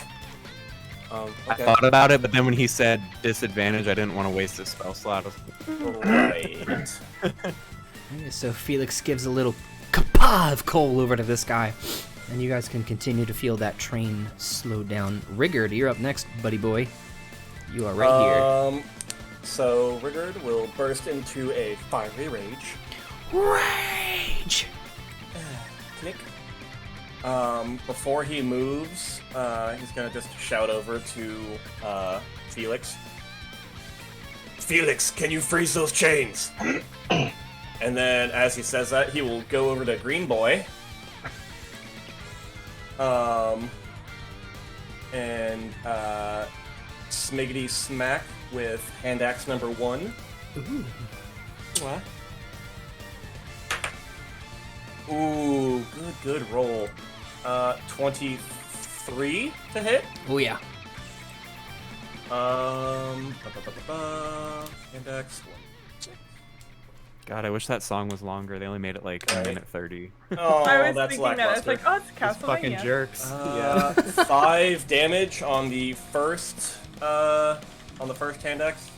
I Okay. thought about it, but then when he said disadvantage, I didn't want to waste his spell slot. Right. Okay, so Felix gives a little kapah of coal over to this guy, and you guys can continue to feel that train slow down. Rigurd, you're up next, buddy boy. You are right here. So Rigurd will burst into a fiery rage. Rage! Click. Before he moves, he's gonna just shout over to Felix. Felix, can you freeze those chains? And then, as he says that, he will go over to Green Boy. And smiggity smack with hand axe number 1. Ooh. What? Ooh, good roll. 23 to hit. Oh yeah. Index. God, I wish that song was longer. They only made it like a Right. minute 30. Oh, I was that's thinking that. It's lackluster. like, oh, it's Fucking Castlevania. jerks. 5 damage on the first hand axe.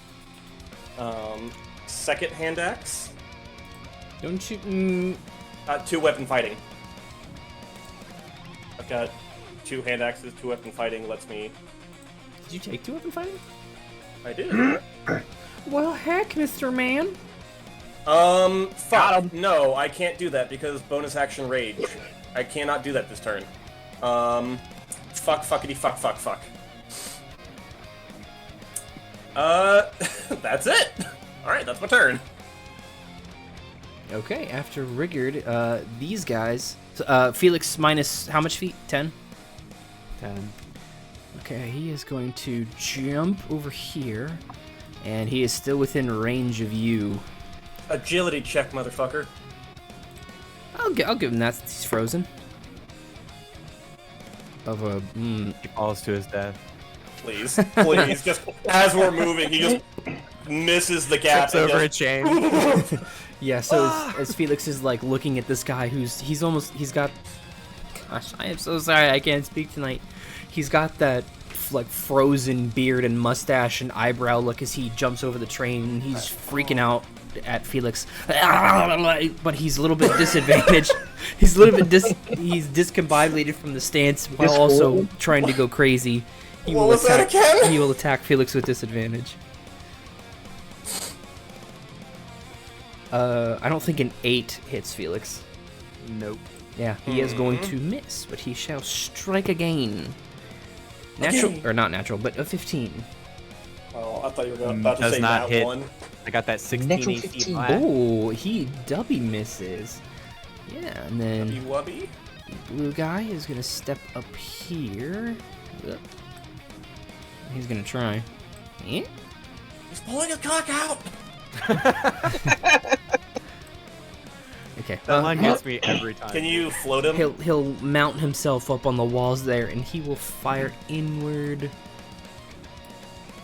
Second hand axe. Don't you? 2 weapon fighting. I've got 2 hand axes. 2 weapon fighting lets me. Did you take 2 weapon fighting? I did. Well, heck, Mr. Man. Fuck. No, I can't do that because bonus action rage. I cannot do that this turn. Fuckity fuck. That's it. Alright, that's my turn. Okay, after Rigurd, these guys. Felix minus how much feet? 10? 10. Okay, he is going to jump over here, and he is still within range of you. Agility check, motherfucker. I'll give him that. He's frozen. He falls to his death. Please. Just as we're moving, he just misses the gap. Trips over a just... chain. Yeah. So as Felix is like looking at this guy, he's got. Gosh, I am so sorry. I can't speak tonight. He's got that like frozen beard and mustache and eyebrow look as he jumps over the train, and he's freaking out at Felix, but he's a little bit disadvantaged. He's a little bit he's discombobulated from the stance while also trying to go crazy. He will attack Felix with disadvantage. I don't think an 8 hits Felix. Nope. Yeah, he is going to miss, but he shall strike again. Natural, or not natural, but a 15. Oh, I thought you were about to Does say not that hit. one. I got that 16 Natural AC 15. flat. Oh, he dubby misses. Yeah, and then You wubby? the blue guy is gonna step up here. Yep. He's gonna try. Eh? He's pulling his cock out! Okay. That line gets me every time. Can you float him? He'll mount himself up on the walls there, and he will fire inward.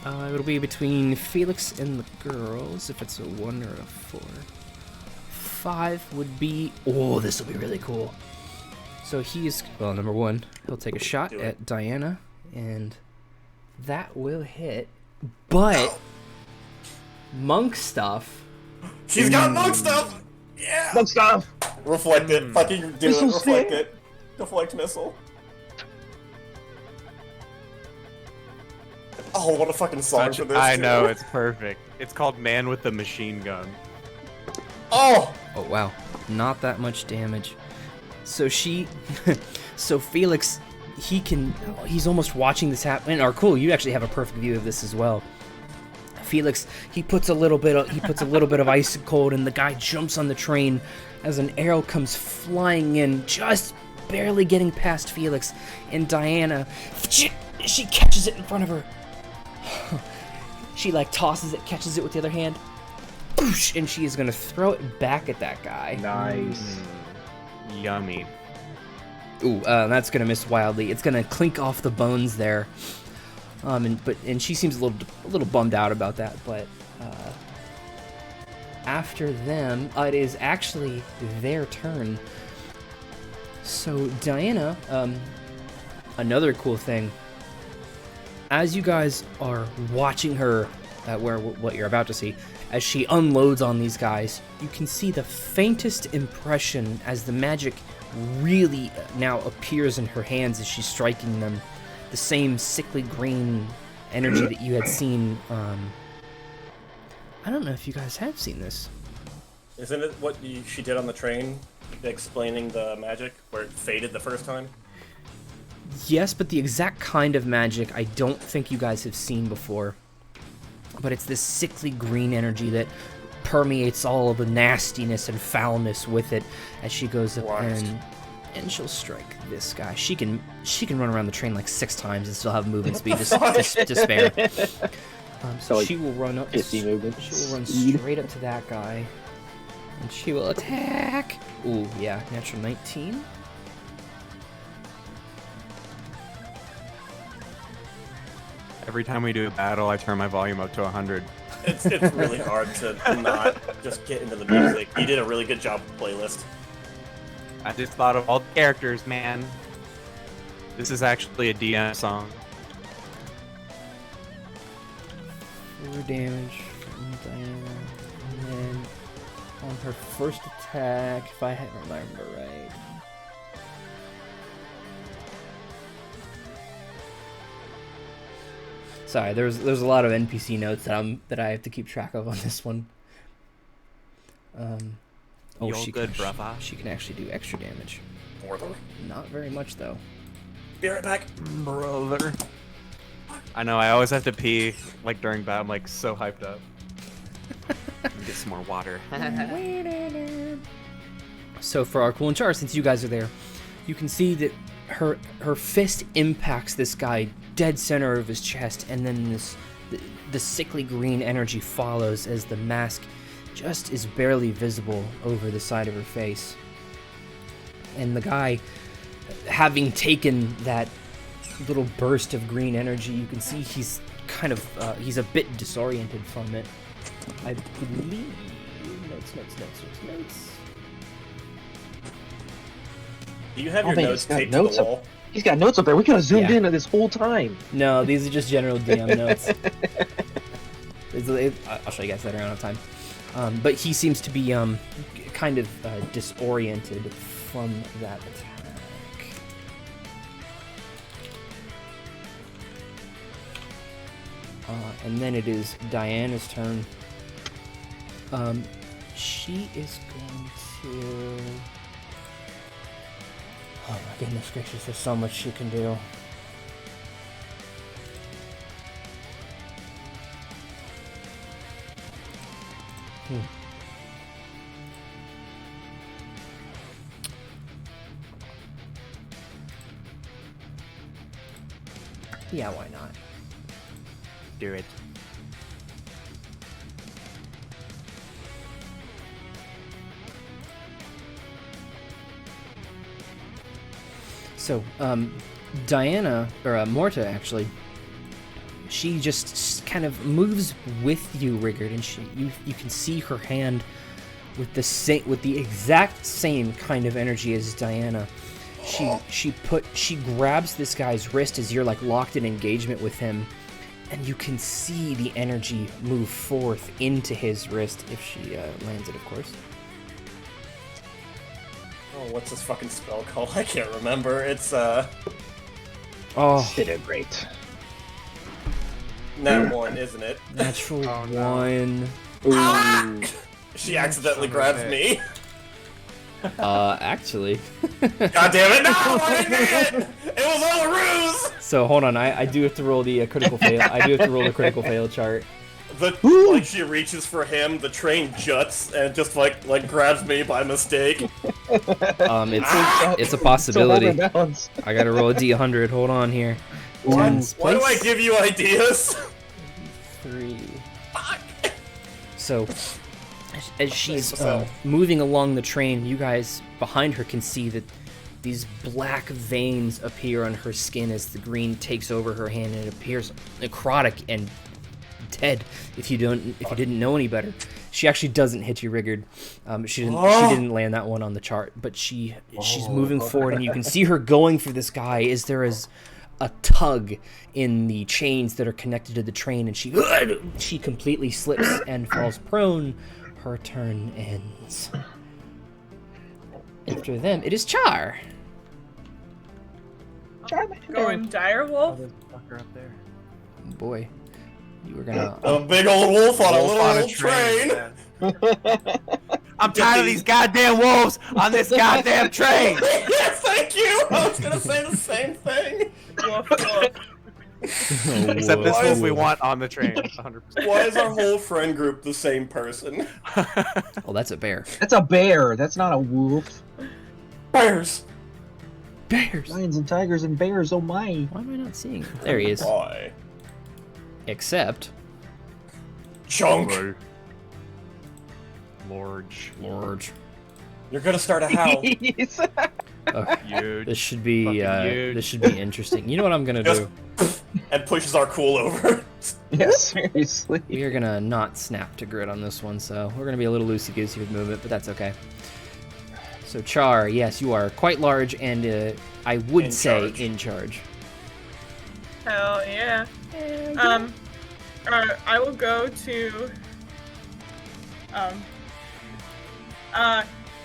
It'll be between Felix and the girls, if it's a 1 or a 4. 5 would be... Oh, this will be really cool. So he's... Well, number 1, he'll take a shot at Diana, and that will hit. But monk stuff. She's got monk stuff! Yeah! Monk stuff! Reflect it. Fucking do Missile it. Reflect sphere. it. Deflect missile. Oh, what a fucking song for this. I too. know, it's perfect. It's called Man with the Machine Gun. Oh! Oh wow, not that much damage. So so Felix, he's almost watching this happen. And Arkul, you actually have a perfect view of this as well. Felix, he puts a little bit of ice cold, and the guy jumps on the train as an arrow comes flying in, just barely getting past Felix. And Diana, she catches it in front of her. She like tosses it, catches it with the other hand, boosh, and she is gonna throw it back at that guy. Nice. Yummy. Ooh, that's gonna miss wildly. It's gonna clink off the bones there. And she seems a little bummed out about that. But after them, it is actually their turn. So Diana, another cool thing. As you guys are watching her, what you're about to see, as she unloads on these guys, you can see the faintest impression as the magic really now appears in her hands as she's striking them. The same sickly green energy that you had seen. I don't know if you guys have seen this. Isn't it what she did on the train, explaining the magic, where it faded the first time? Yes, but the exact kind of magic I don't think you guys have seen before. But it's this sickly green energy that permeates all of the nastiness and foulness with it as she goes up and she'll strike this guy. She can run around the train like 6 times and still have movement speed to spare. So like she will run up. 50 movement She will run speed. straight up to that guy, and she will attack. Ooh, yeah, natural 19. Every time we do a battle, I turn my volume up to 100. It's really hard to not just get into the music. You did a really good job with the playlist. I just thought of all the characters, man. This is actually a DM song. 4 damage from Diana, and then on her first attack, if I remember right. Sorry, there's a lot of NPC notes that I have to keep track of on this one. She good, brother. She can actually do extra damage. Brother. Not very much though. Be right back. Brother. I know, I always have to pee, like, during battle. I'm, like, so hyped up. Get some more water. So for Arkul and Char, since you guys are there, you can see that her fist impacts this guy dead center of his chest, and then the sickly green energy follows as the mask just is barely visible over the side of her face. And the guy, having taken that little burst of green energy, you can see he's kind of he's a bit disoriented from it. I believe notes. Do you have Oh, your man, notes he's got taped notes to up. the wall? He's got notes up there. We could have zoomed Yeah. in at this whole time. No, these are just general DM notes. I'll show you guys later. I don't have time. But he seems to be kind of disoriented from that attack. And then it is Diana's turn. She is going to... Oh my goodness gracious, there's so much she can do. Yeah, why not? Do it. So, Diana, or Morta actually, she just kind of moves with you, Rigurd, and you can see her hand with the exact same kind of energy as Diana. She grabs this guy's wrist as you're like locked in engagement with him, and you can see the energy move forth into his wrist if she lands it, of course. Oh, what's this fucking spell called? I can't remember. It's Oh, Disintegrate. Nat 1, isn't it? natural Oh, no. 1. She accidentally grabs me. Actually. God damn it! No, I didn't! It was all a ruse. So hold on, I do have to roll the critical fail. I do have to roll the critical fail chart. Like she reaches for him, the train juts and just like grabs me by mistake. It's a possibility. I gotta roll a d100. Hold on here. Why do I give you ideas? 3. So, as she's moving along the train, you guys behind her can see that these black veins appear on her skin as the green takes over her hand, and it appears necrotic and dead. If you didn't know any better, she actually doesn't hit you, Rigurd. She didn't land that one on the chart, but she's moving forward, and you can see her going for this guy. As there is a tug in the chains that are connected to the train, and she completely slips and falls prone. Her turn ends. After them, it is Char. Going direwolf. Fucker up there. Boy, you were gonna. A big old wolf on a little old train. I'm tired of these goddamn wolves on this goddamn train. Yes, thank you. I was gonna say the same thing. Woof, woof. Except this wolf we want on the train. 100%. Why is our whole friend group the same person? Oh, that's a bear. That's a bear. That's not a wolf. Bears. Bears. Lions and tigers and bears. Oh my. Why am I not seeing it? There he is. Why? Except Chunk. Large. You're gonna start a howl. oh, Huge. this should be Fucking this should be interesting. You know what I'm gonna Just do? and pushes Arkul over. Yeah, seriously. We are gonna not snap to grid on this one, so we're gonna be a little loosey-goosey with movement, but that's okay. So Char, yes, you are quite large, and I would In say charge. in charge. Hell yeah. I will go to.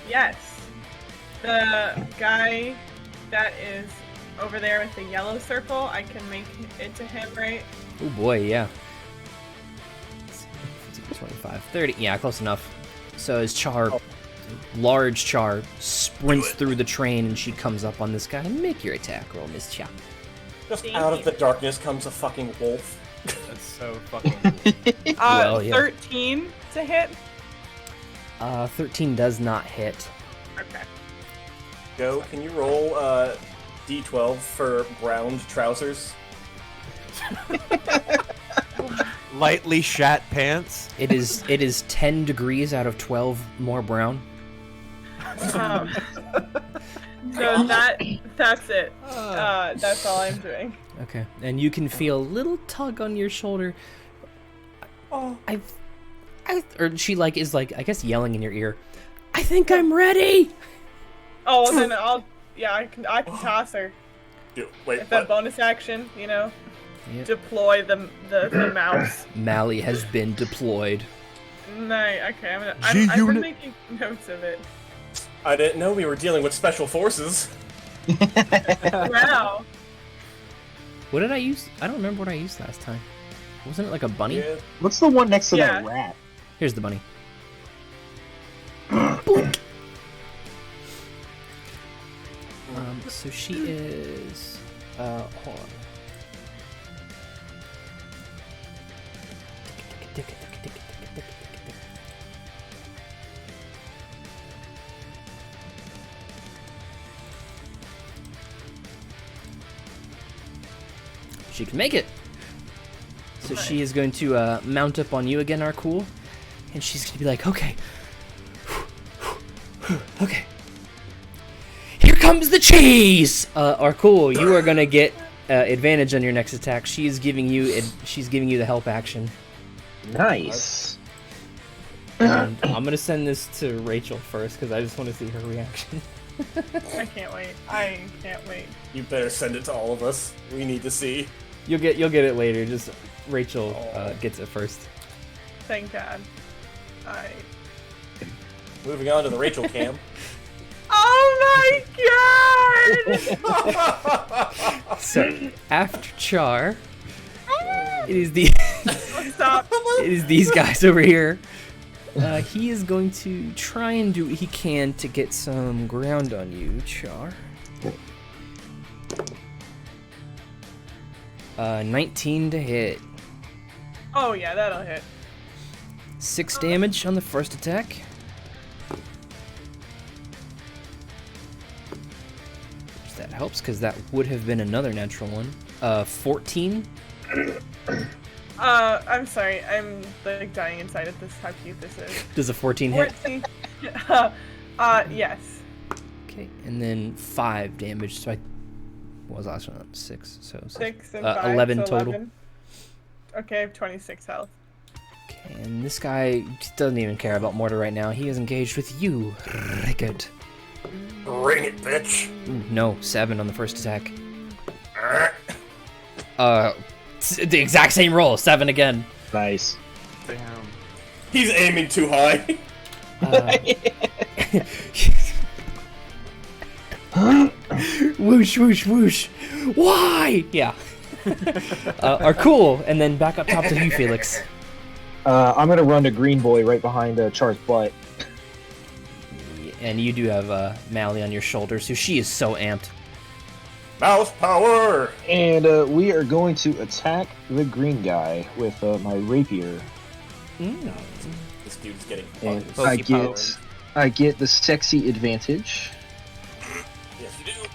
Yes. The guy that is over there with the yellow circle, I can make it to him, right? Oh boy, yeah. 25, 30, yeah, close enough. So as Char, large Char, sprints through the train, and she comes up on this guy. Make your attack roll, Miss Cha. Just Thank out of you. the darkness comes a fucking wolf. That's so fucking. Well, yeah. 13 to hit. 13 does not hit. Okay. Go, can you roll D12 for browned trousers? Lightly shat pants. It is 10 degrees out of 12 more brown. So that's it. That's all I'm doing. Okay, and you can feel a little tug on your shoulder. Oh. Or she is I guess yelling in your ear. I think I'm ready. Oh, then I can toss her. Wait, If that what? bonus action, Yep. deploy the mouse. Mally has been deployed. Nice. Okay, I'm been making notes of it. I didn't know we were dealing with special forces. Wow. What did I use? I don't remember what I used last time. Wasn't it like a bunny? Yeah. What's the one next to Yeah. that rat? Here's the bunny. Boink. So she is. Hold on. She can make it. So she is going to mount up on you again, Arkul, and she's going to be like, okay. Okay. Here comes the cheese! Arkul, you are going to get advantage on your next attack. She's giving you the help action. Nice. And I'm going to send this to Rachel first, because I just want to see her reaction. I can't wait. I can't wait. You better send it to all of us. We need to see. You'll get it later. Just Rachel gets it first. Thank God. Moving on to the Rachel cam. Oh my God! So after Char, it is the Stop. it is these guys over here. He is going to try and do what he can to get some ground on you, Char. 19 to hit. Oh yeah, that'll hit. 6 damage on the first attack. That helps, because that would have been another natural one. 14. I'm sorry. I'm like dying inside at this. How cute this is. Does a 14 hit? 14. Yes. Okay, and then 5 damage. So what was the last one? 6. So 6 and 5. 11 so total. 11. Okay, I have 26 health. Okay, and this guy doesn't even care about mortar right now. He is engaged with you, Rigurd. Bring it, bitch. Ooh, no, 7 on the first attack. The exact same roll, 7 again. Nice. Damn. He's aiming too high. Whoosh, whoosh, whoosh. Why? Yeah. Arkul, and then back up top to you, Felix. I'm gonna run to Green Boy right behind Char's butt. And you do have Mally on your shoulder, so she is so amped. Mouse power. And we are going to attack the green guy with my rapier. This dude's getting And fucking I get the sexy advantage. Yes, you do.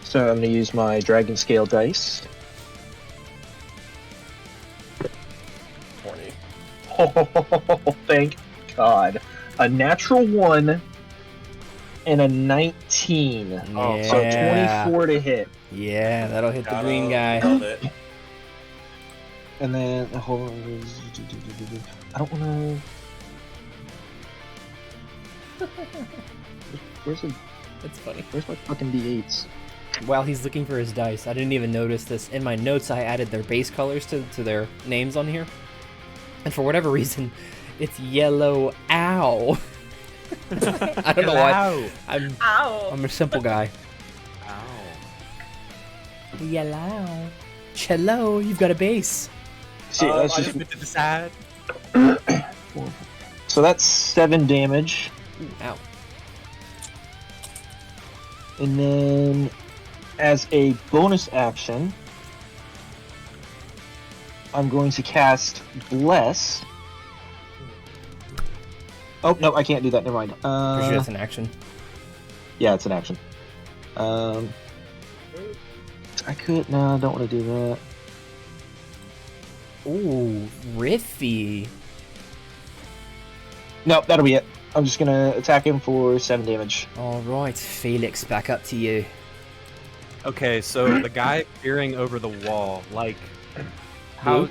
So I'm gonna use my dragon scale dice. 20. Oh, thank God. A natural 1 and a 19. Oh, So 24 to hit. Yeah, that'll hit the Got green him. guy. Nailed it. And then, hold on. I don't want to. Where's That's funny. my fucking D8s? While he's looking for his dice, I didn't even notice this. In my notes, I added their base colors to their names on here. And for whatever reason, it's yellow ow. I don't know why. Ow. I'm a simple guy. Ow. Yellow. Cello, you've got a base. See, that's I just. just to decide. So that's 7 damage. Ooh, ow. And then, as a bonus action, I'm going to cast Bless. Oh, no, I can't do that. Never mind. For sure that's an action. Yeah, it's an action. I could. No, I don't want to do that. Ooh, Riffy. No, that'll be it. I'm just gonna attack him for 7 damage. Alright, Felix, back up to you. Okay, so the guy peering over the wall, like, how? Blue?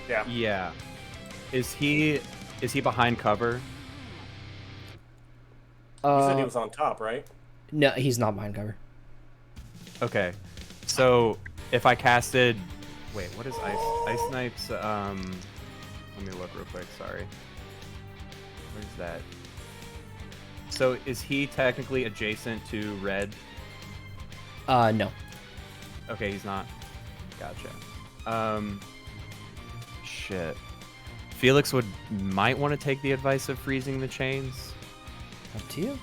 Yeah. Yeah. Is he behind cover? You said he was on top, right? No, he's not behind cover. Okay, so if I casted, wait, what is ice knife's? Let me look real quick. Sorry. Where's that? So is he technically adjacent to red? No. Okay, he's not. Gotcha. Shit. Felix might want to take the advice of freezing the chains. Up to you.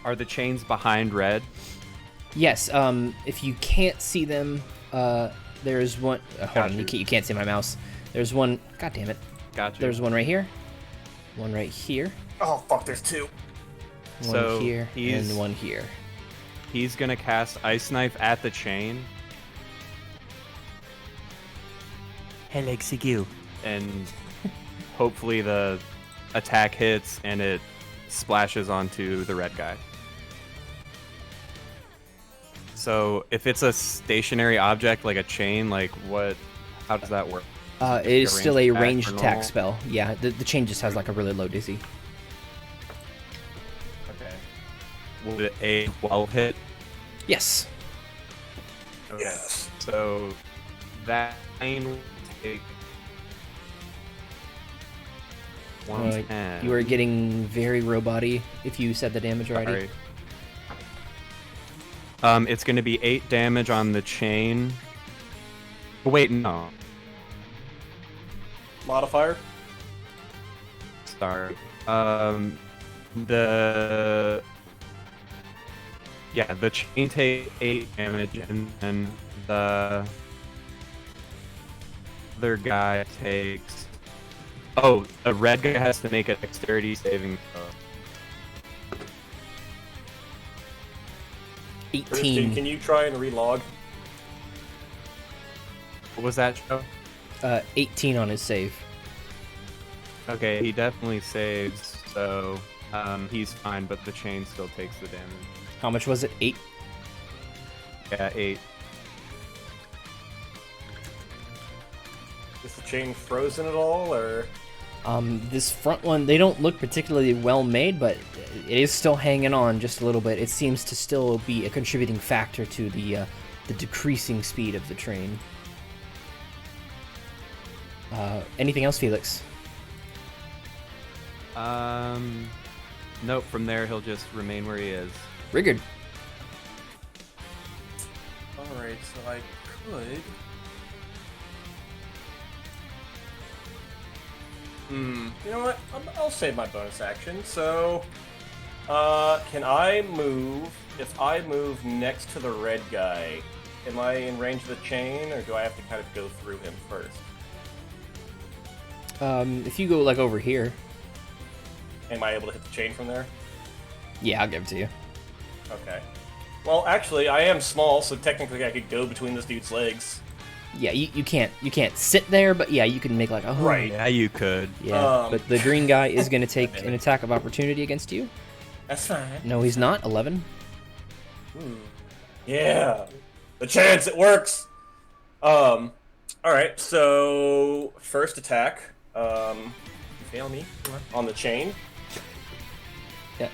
Are the chains behind red? Yes, if you can't see them, there's one... hold on, you can't see my mouse. There's one... God damn it. Gotcha. There's one right here. One right here. Oh, fuck, there's 2. One So here, and one here. He's gonna cast Ice Knife at the chain, Helixig. and hopefully the attack hits and it splashes onto the red guy. So if it's a stationary object like a chain, like how does that work? It is still a ranged for attack normal? spell. Yeah, the chain just has like a really low DC. Okay. Would a 12 hit? Yes. Okay. Yes. So that chain will take 110. You are getting very robot-y if you said the damage already. Sorry. It's going to be 8 damage on the chain. Wait, no. Modifier? Sorry. The chain takes 8 damage, and then the other guy takes. Oh, the red guy has to make a dexterity saving throw. 18. Can you try and relog? What was that, Joe? 18 on his save. Okay, he definitely saves, so he's fine, but the chain still takes the damage. How much was it? 8? Yeah, 8. Is the chain frozen at all, or? This front one, they don't look particularly well made, but it is still hanging on just a little bit. It seems to still be a contributing factor to the decreasing speed of the train. Anything else, Felix? Nope, from there he'll just remain where he is. Rigurd. Alright, so I could... You know what? I'll save my bonus action. So, can I move? If I move next to the red guy, am I in range of the chain, or do I have to kind of go through him first? If you go, like, over here. Am I able to hit the chain from there? Yeah, I'll give it to you. Okay. Well, actually, I am small, so technically I could go between this dude's legs. Yeah, you can't sit there, but yeah, you can make like a Right. Yeah, you could. Yeah, but the green guy is going to take an attack of opportunity against you. That's fine. No, he's not. 11. Yeah, the chance it works. All right. So first attack. Fail me on the chain. Yeah.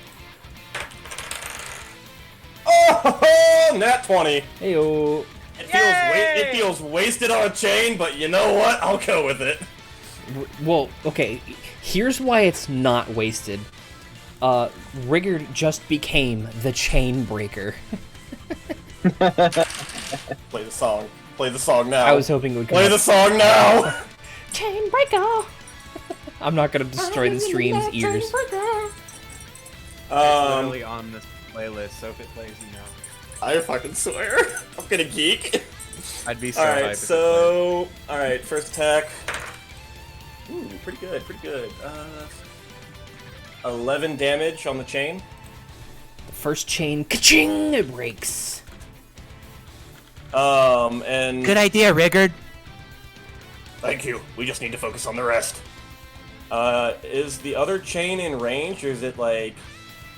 Oh, nat 20. Heyo. It feels wasted on a chain, but you know what? I'll go with it. Well, okay. Here's why it's not wasted. Rigurd just became the chain breaker. Play the song. Play the song now. I was hoping it would come Play up. the song now. Chain breaker. I'm not gonna destroy the stream's ears. It's literally on this playlist, so if it plays, you know. I fucking swear. I'm gonna geek. I'd be so hyped. Alright, so... Alright, first attack. Ooh, pretty good, pretty good. 11 damage on the chain. The first chain, ka-ching, it breaks. And... Good idea, Rigurd. Thank you. We just need to focus on the rest. Is the other chain in range, or is it like...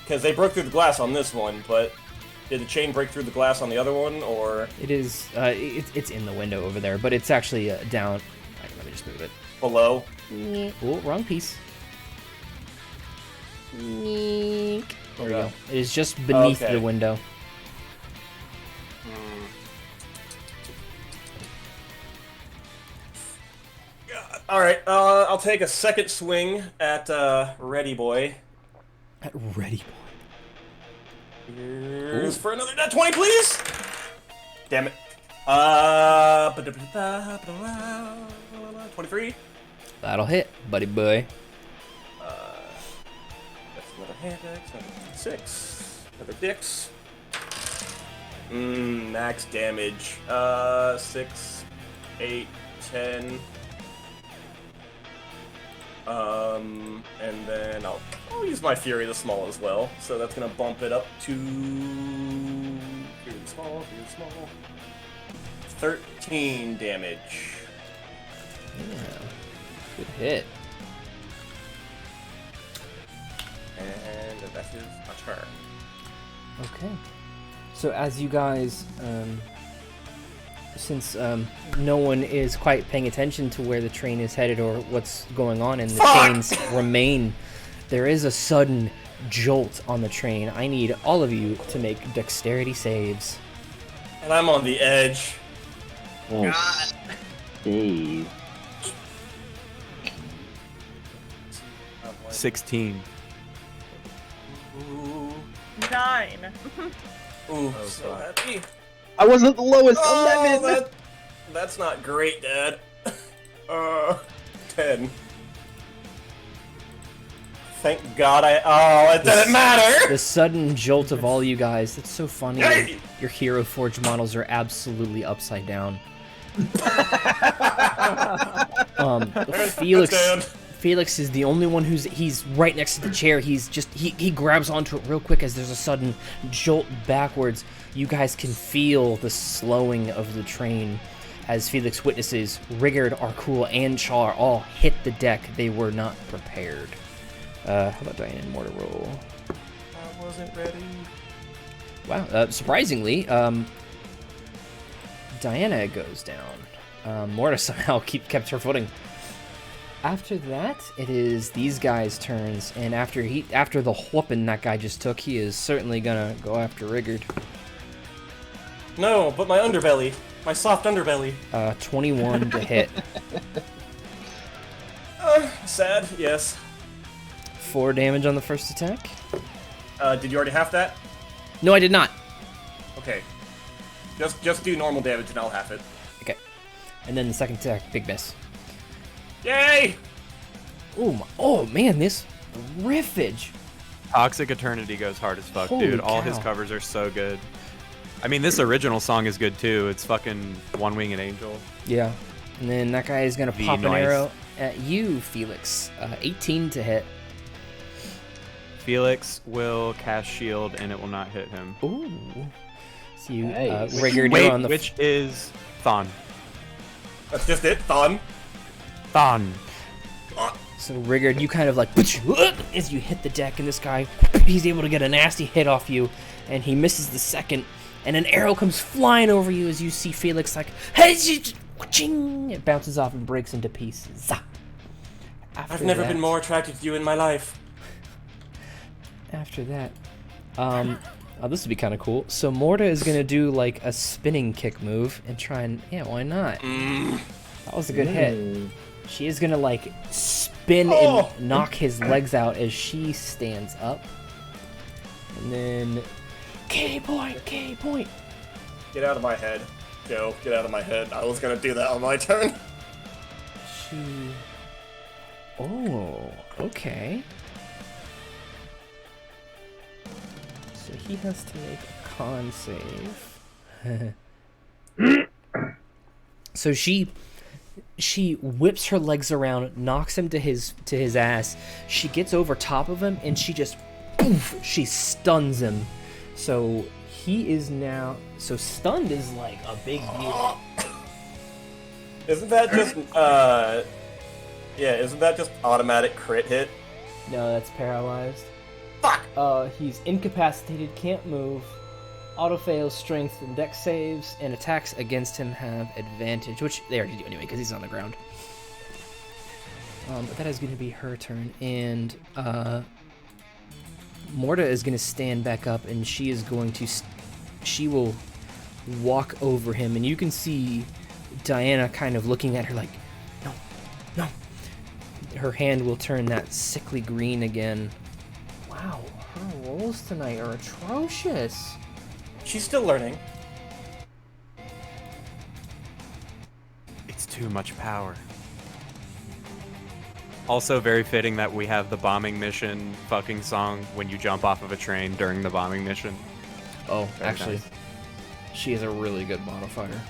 Because they broke through the glass on this one, but... Did the chain break through the glass on the other one, or...? It is, it's in the window over there, but it's actually down. Right, let me just move it. Below? Oh, wrong piece. There we go. It is just beneath the window. Alright, I'll take a second swing at, Ready Boy. At Ready Boy. Here's for another nat 20, please! Damn it. 23? That'll hit, buddy boy. That's another hand axe, another 6. Another dix. Max damage. 6, 8, 10. And then I'll use my Fury the Small as well. So that's gonna bump it up to Fury the Small, 13 damage. Yeah. Good hit. And that is my turn. Okay. So as you guys, since no one is quite paying attention to where the train is headed or what's going on and the chains remain, there is a sudden jolt on the train. I need all of you to make dexterity saves. And I'm on the edge. Oh. God. Dave. 16. Ooh, 9. ooh, so happy. I wasn't the lowest. Oh, 11. that's not great, Dad. 10. Thank God it didn't matter! The sudden jolt of all you guys. It's so funny. Hey! Your Hero Forge models are absolutely upside down. Felix is the only one he's right next to the chair. He grabs onto it real quick as there's a sudden jolt backwards. You guys can feel the slowing of the train as Felix witnesses Rigurd, Arkul, and Char all hit the deck. They were not prepared. How about Diana and Mortar roll? I wasn't ready. Wow, surprisingly, Diana goes down. Morta somehow kept her footing. After that, it is these guys' turns, and after the whooping that guy just took, he is certainly gonna go after Rigurd. No, but my underbelly. My soft underbelly. 21 to hit. Sad, yes. 4 damage on the first attack. Did you already have that? No, I did not. Okay. Just do normal damage and I'll have it. Okay. And then the second attack, big miss. Yay! Oh man, this riffage. Toxic Eternity goes hard as fuck, Holy dude. All his cow. covers are so good. I mean, this original song is good too. It's fucking One Winged Angel. Yeah. And then that guy is gonna pop an nice. arrow at you, Felix. 18 to hit. Felix will cast shield and it will not hit him. Ooh. So you, Nice. Rigurd, Wait, you're on the which is Thon. That's just it, Thon. Thon. So Rigurd, you kind of like as you hit the deck, and this guy, he's able to get a nasty hit off you, and he misses the second, and an arrow comes flying over you as you see Felix like, hey, it bounces off and breaks into pieces. I've never been more attracted to you in my life. After that, this would be kind of cool. So Morta is gonna do like a spinning kick move and try and why not? That was a good hit. She is gonna like spin and knock his legs out as she stands up, and then K point. Get out of my head. Joe, get out of my head. I was gonna do that on my turn. Oh, okay. So he has to make a con save. So she whips her legs around, knocks him to his ass. She gets over top of him and she just she stuns him. So he is now stunned is like a big deal. Isn't that just isn't that just automatic crit hit? No, that's paralyzed. Fuck! He's incapacitated, can't move. Auto fails strength and dex saves, and attacks against him have advantage, which they already do anyway because he's on the ground. But that is going to be her turn, and Morta is going to stand back up, and she is going to she will walk over him, and you can see Diana kind of looking at her like, no. Her hand will turn that sickly green again. Wow, her rolls tonight are atrocious. She's still learning. It's too much power. Also very fitting that we have the bombing mission fucking song when you jump off of a train during the bombing mission. Oh, Very actually, nice. she is a really good modifier.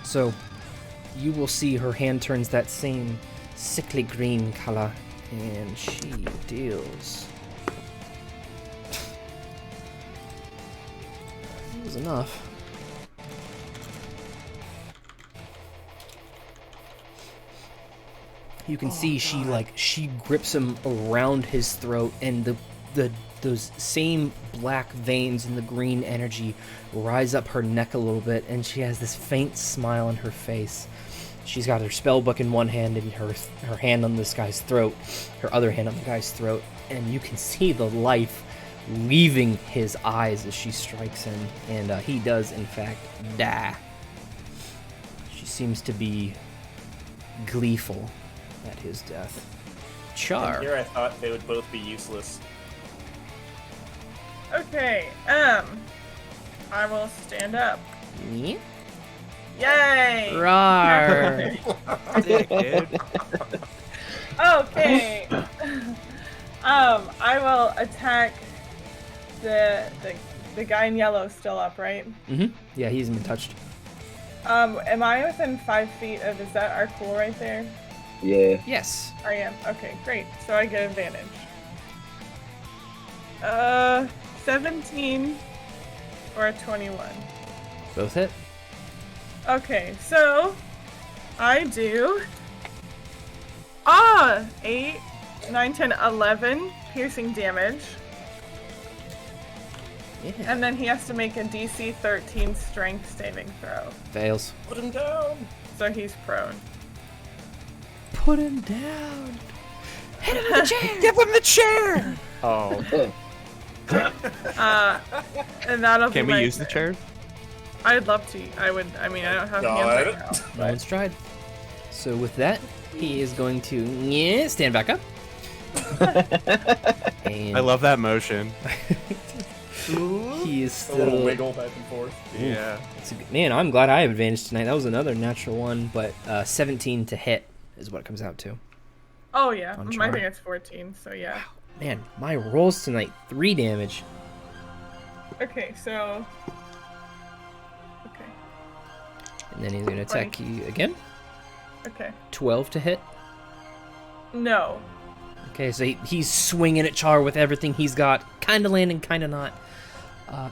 So, you will see her hand turns that same sickly green color, and she deals. That was enough. You can see she grips him around his throat, and those same black veins and the green energy rise up her neck a little bit, and she has this faint smile on her face. She's got her spell book in one hand and her hand on this guy's throat, her other hand on the guy's throat, and you can see the life leaving his eyes as she strikes him, and he does in fact die. seems to be gleeful at his death. Char. Here I thought they would both be useless. Okay, I will stand up. Yeah. Yay! Rawr. Dick, dude. Okay. I will attack the guy in yellow still up, right? Mm-hmm. Yeah, he hasn't been touched. Am I within 5 feet of, is that Arkul right there? Yeah. Yes. I am. Okay, great. So I get advantage. 17 or a 21. Both hit. Okay, so I do 8, 9, 10, 11 piercing damage. Yeah. And then he has to make a DC 13 strength saving throw. Fails. Put him down! So he's prone. Put him down. Hit him in the chair. Give him the chair! Oh. And that'll Can be we my use the chair? I'd love to. I mean, I don't have Got hands it. right now. No one's tried. So with that, he is going to stand back up. And I love that motion. he is A little still. wiggle back and forth. Yeah. It's a good, man, I'm glad I have advantage tonight. That was another natural one, but 17 to hit is what it comes out to. Oh yeah, On I chart. think it's 14. So yeah. Man, my rolls tonight, 3 damage. Okay, so. Okay. And then he's going to attack you again. Okay. 12 to hit. No. Okay, so he's swinging at Char with everything he's got. Kind of landing, kind of not.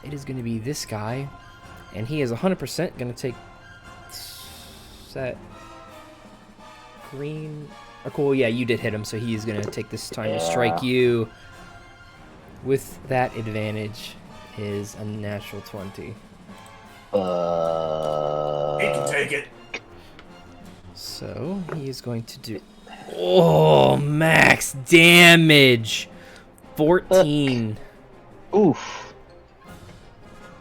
It is going to be this guy. And he is 100% going to take that green. Oh, cool, yeah, you did hit him, so he is going to take this time to strike you. With that advantage is a natural 20. He can take it. So he is going to do. Oh, max damage! 14. Oof.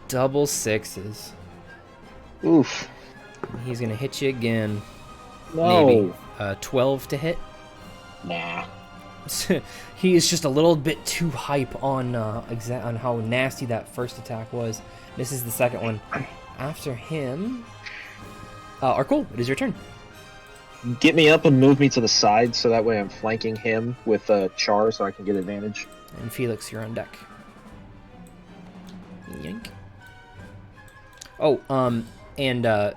Double sixes. Oof. He's gonna hit you again. No. Maybe. 12 to hit. Nah. He is just a little bit too hype on on how nasty that first attack was. Misses the second one. After him, Arkul, it is your turn. Get me up and move me to the side so that way I'm flanking him with Char so I can get advantage. And Felix, you're on deck. Yank. Oh, and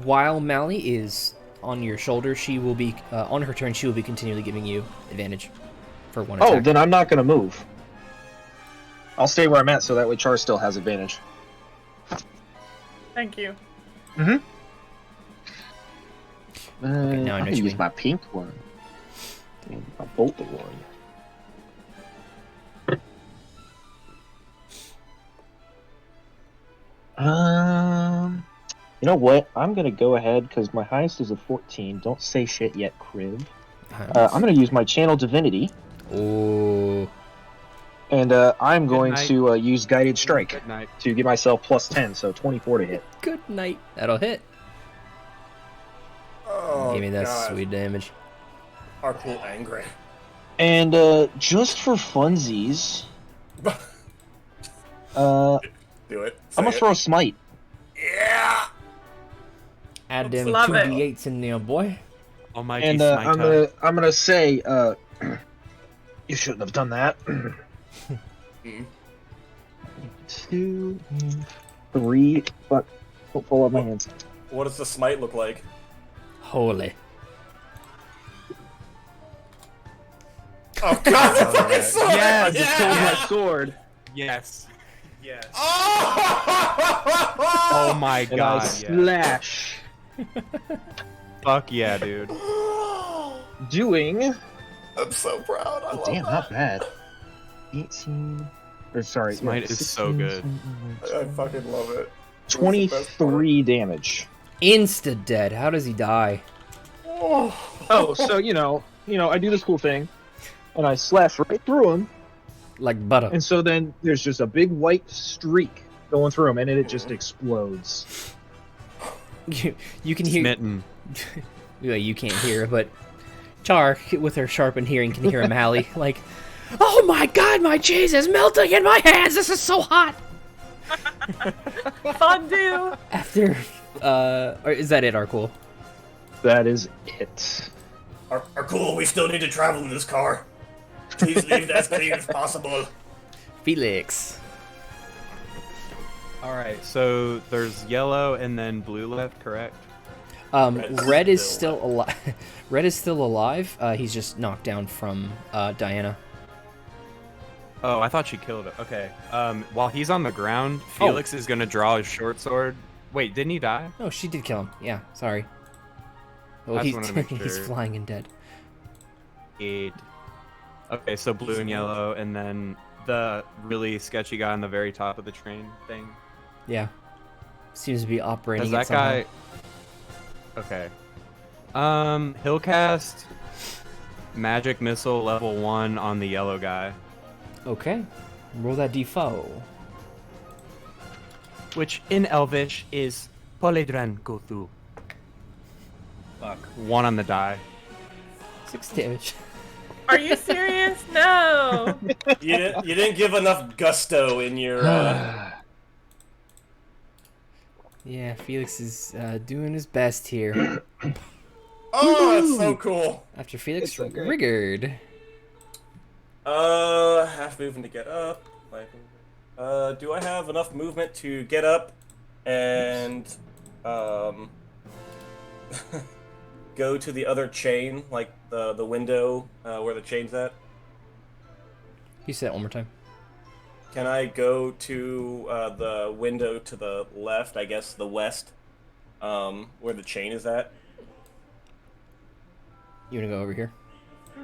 while Mally is on your shoulder, she will be on her turn. She will be continually giving you advantage for one attack. Oh, then I'm not going to move. I'll stay where I'm at so that way Char still has advantage. Thank you. Mm-hmm. Okay, now I know I'm what gonna you use mean. my pink one. And my bolted one. You know what? I'm gonna go ahead because my highest is a 14. Don't say shit yet, Crib. I'm gonna use my channel divinity, Oh, and I'm going night. to use guided strike Good night. to give myself plus 10, so 24 to hit. good night. That'll hit. Oh, Give me that God. sweet damage. Arkul angry. And just for funsies, Do it. I'm gonna Say throw a smite. Yeah! Add them Love 2 it. d8s in there, boy. Almighty And smite. I'm gonna say, you shouldn't have done that. 2, 3, but don't fall out my hands. What does the smite look like? Holy. Oh God, the fucking sword! Yeah, Yeah! just pulled my sword, Yes. Yes. Oh! Oh my and god. I Yeah. slash, Fuck yeah, dude. doing. I'm so proud. I love Damn, that. not bad. 18. Or sorry, Smite is so good. I fucking love it. 23 damage. Insta dead. How does he die? Oh, so you know, I do this cool thing, and I slash right through him, Like butter. and so then there's just a big white streak going through him, and it just explodes. You can hear. Smitten. Well, you can't hear, but Char, with her sharpened hearing, can hear Mally like, "Oh my God, my cheese is melting in my hands. This is so hot." Fondue. After, or is that it, Arkul? That is it. Arkul, we still need to travel in this car. Please leave it as clean as possible. Felix. All right, so there's yellow and then blue left, correct? Red is still alive. Red is still alive. He's just knocked down from Diana. Oh, I thought she killed it. Okay. While he's on the ground, Felix is gonna draw his short sword. Wait, didn't he die? Oh, she did kill him. Yeah, sorry. Oh, I just wanna make he's sure. flying and dead. Okay, so blue and yellow, and then the really sketchy guy on the very top of the train thing. Yeah. Seems to be operating. Does that guy? Okay. He'll cast magic missile level 1 on the yellow guy, Okay. Roll that d4. Which in Elvish is Poledran Gothu. Fuck. 1 on the die. 6 damage. Are you serious? No. You didn't give enough gusto in your. Yeah, Felix is doing his best here. Oh, that's so cool. After Felix, so great. Rigurd. Half movement to get up. Do I have enough movement to get up and go to the other chain, like the window where the chain's at? You say that one more time. Can I go to the window to the left, I guess the west, where the chain is at? You wanna go over here?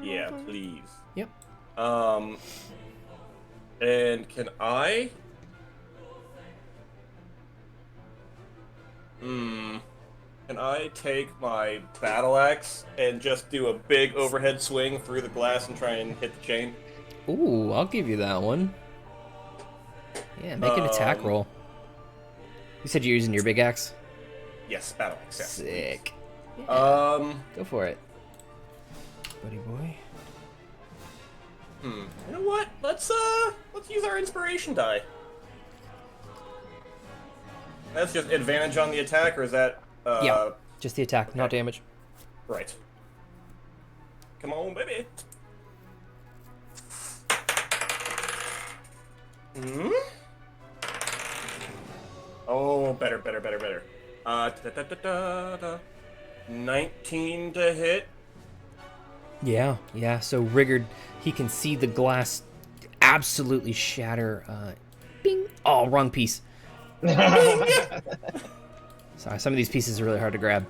Yeah, please. Yep. And can I? Can I take my battle axe and just do a big overhead swing through the glass and try and hit the chain? Ooh, I'll give you that one. Yeah, make an attack roll. You said you're using your big axe? Yes, battle axe. Yes. Sick. Um. Go for it. Buddy boy. You know what? Let's use our inspiration die. That's just advantage on the attack, or is that? Yeah, just the attack, not okay. damage. Right. Come on, baby. Oh, better. 19 to hit. Yeah. So Rigurd, he can see the glass absolutely shatter. Bing! Oh, wrong piece. Sorry, some of these pieces are really hard to grab.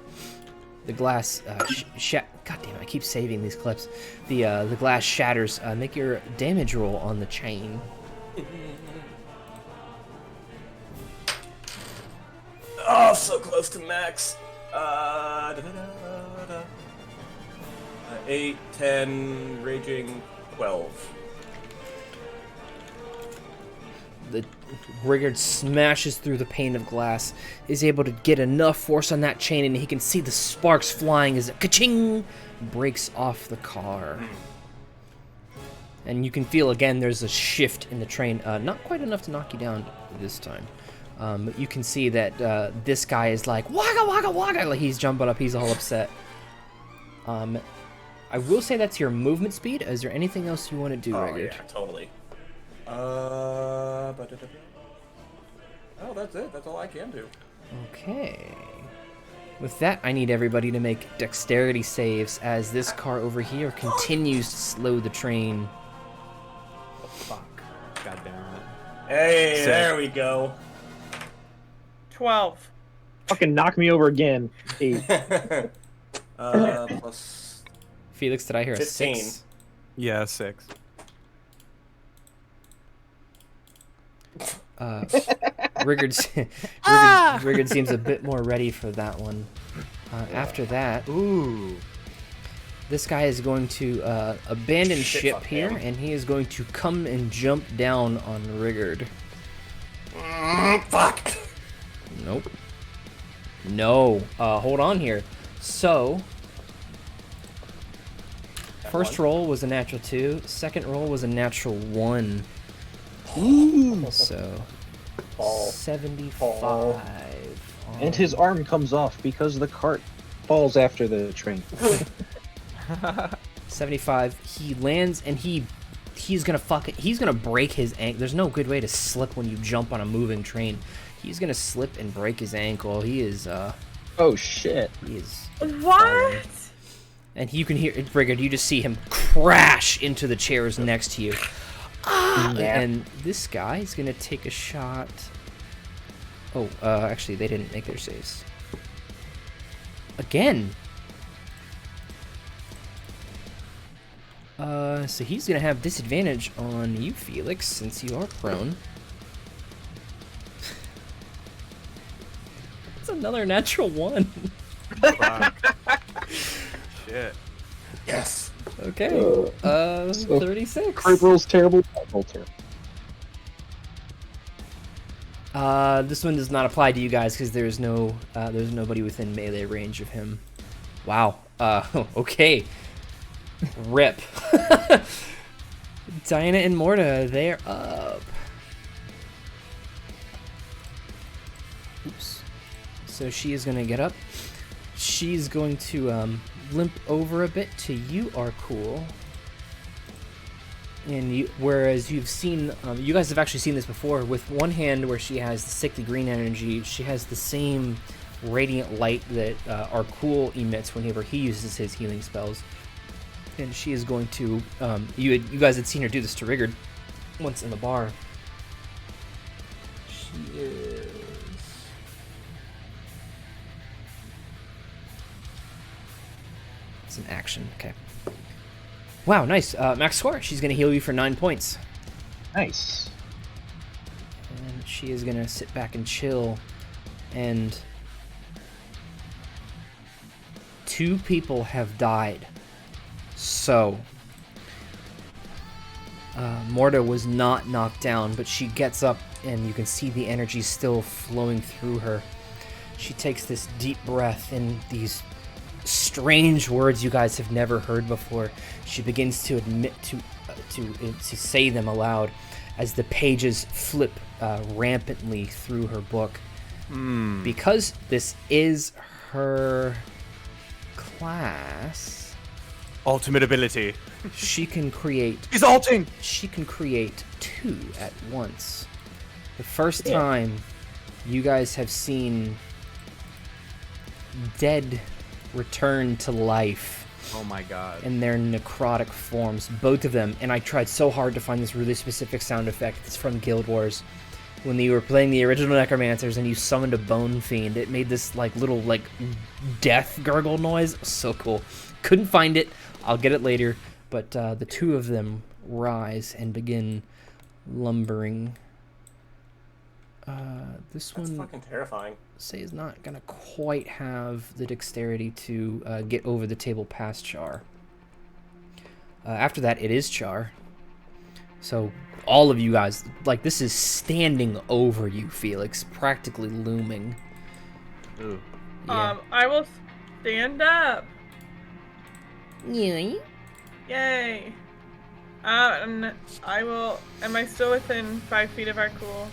The glass God damn it! I keep saving these clips. The glass shatters. Make your damage roll on the chain. Oh, so close to max. 8, 10, raging 12. The Rigurd smashes through the pane of glass, is able to get enough force on that chain, and he can see the sparks flying as it ka-ching breaks off the car. And you can feel again there's a shift in the train, not quite enough to knock you down this time. But you can see that this guy is like, wagga wagga wagga, like he's jumping up, he's all upset. I will say that's your movement speed. Is there anything else you want to do, Rigurd? Yeah, totally. Oh, that's it. That's all I can do. Okay. With that, I need everybody to make dexterity saves as this car over here continues to slow the train. Oh, fuck. God damn it. Hey, Sick. there we go. 12. Fucking knock me over again. 8. Plus Felix, did I hear a 15. 6? Yeah, 6. Rigurd seems a bit more ready for that one. After that, this guy is going to abandon ship fuck here, him. and he is going to come and jump down on Rigurd. Fuck. Nope. No. Hold on here. So, first roll was a natural 2. Second roll was a natural 1. So, 75. And his arm comes off because the cart falls after the train. 75. He lands and he's gonna break his ankle. There's no good way to slip when you jump on a moving train. He's gonna slip and break his ankle. He is Oh shit. he is What? and you can hear Rigurd, you just see him crash into the chairs next to you. And this guy is gonna take a shot. Oh, actually they didn't make their saves. Again. So he's gonna have disadvantage on you, Felix, since you are prone. It's another natural 1. Shit. Yes. Okay. 36. Crit roll's terrible. Roll terrible. This one does not apply to you guys because there's nobody within melee range of him. Wow. Okay. Rip. Diana and Morta, they're up. Oops. So she is going to get up. She's going to limp over a bit to you, Arkul. And whereas you've seen, you guys have actually seen this before, with one hand where she has the sickly green energy, she has the same radiant light that Arkul emits whenever he uses his healing spells. And she is going to, you guys had seen her do this to Rigurd once in the bar. She is... It's an action, okay. Wow, nice. Max score. She's going to heal you for 9 points. Nice. And she is going to sit back and chill. And 2 people have died. So, Morta was not knocked down, but she gets up and you can see the energy still flowing through her. She takes this deep breath in these strange words you guys have never heard before. She begins to admit to say them aloud as the pages flip rampantly through her book. Because this is her class, Ultimate ability. she can create He's ulting! She can create 2 at once. The first time you guys have seen dead return to life Oh my god. in their necrotic forms, both of them. And I tried so hard to find this really specific sound effect. It's from Guild Wars. When you were playing the original Necromancers and you summoned a Bone Fiend, it made this little death gurgle noise. So cool. Couldn't find it. I'll get it later. But the 2 of them rise and begin lumbering. This That's one, fucking terrifying. say, is not gonna quite have the dexterity to get over the table past Char. After that, it is Char. So all of you guys, this is standing over you, Felix, practically looming. Ooh. Yeah. I will stand up. Yeah. Yay. And I will. Am I still within 5 feet of Arkul?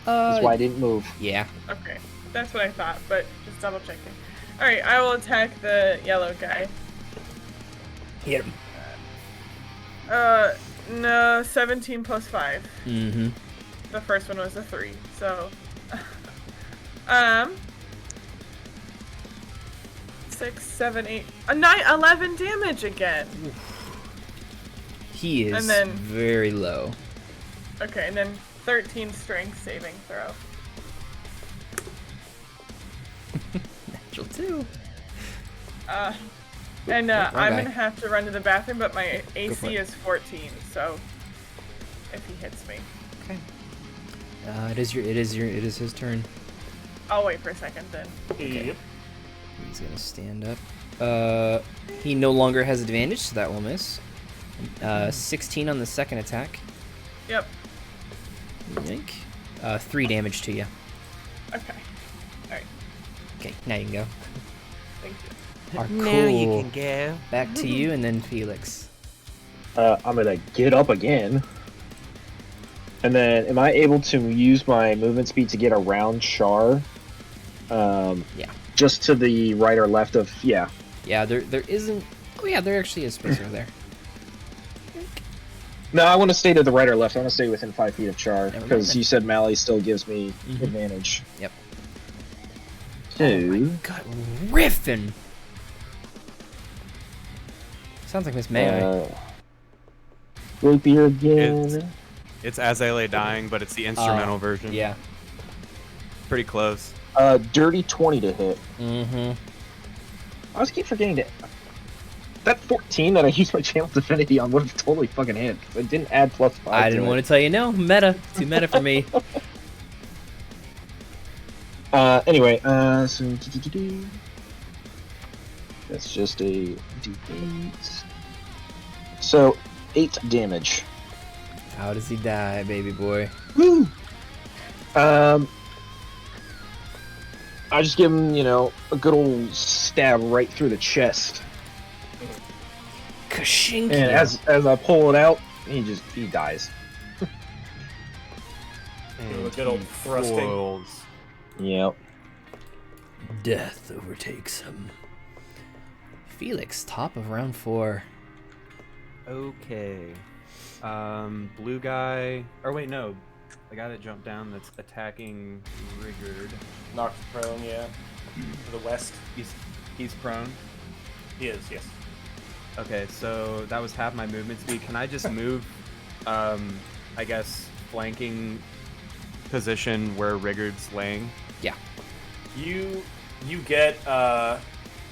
That's why I didn't move. Yeah. Okay, that's what I thought, but just double checking. All right, I will attack the yellow guy. Hit him. No, 17 plus 5. Mm-hmm. The first one was a 3, so 6, 7, 8, 9, 11 damage again. He is And then- very low. Okay, and then 13 strength saving throw. Natural 2. And Wrong I'm guy. gonna have to run to the bathroom, but my for AC it. is 14, so if he hits me, Okay. It is his turn. I'll wait for a second then. Yep. He's gonna stand up. He no longer has advantage, so that will miss. 16 on the second attack. Yep. Yank. 3 damage to you. Okay. All right. Okay, now you can go. Thank you. Now you Arkul, can go. back to you, and then Felix. I'm gonna get up again. And then, am I able to use my movement speed to get around Char? Yeah. Just to the right or left of, yeah. Yeah, there isn't... Oh yeah, there actually is space over there. No, I want to stay to the right or left. I want to stay within 5 feet of Char, Never mind because then. you said Mally still gives me advantage. Yep. Two. God, riffin'! Sounds like Miss May. Rapier again. It's As I Lay Dying, but it's the instrumental version. Yeah. Pretty close. Dirty 20 to hit. Mm-hmm. I always keep forgetting to... That 14 that I used my channel divinity on would have totally fucking hit. It didn't add +5 I didn't want to tell you no. Meta. Too meta for me. Anyway, so... That's just a D8. So, 8 damage. How does he die, baby boy? Woo! I just give him, a good old stab right through the chest. Kashinky. And as I pull it out, he dies. Give a good old thrusting. Foils. Yep. Death overtakes him. Felix, top of round 4. Okay. Blue guy. Or wait, no. The guy that jumped down that's attacking Rigurd. Knocked prone, yeah. To the west. He's prone. He is, yes. Okay, so that was half my movement speed. Can I just move, I guess, flanking position where Rigurd's laying? Yeah. You get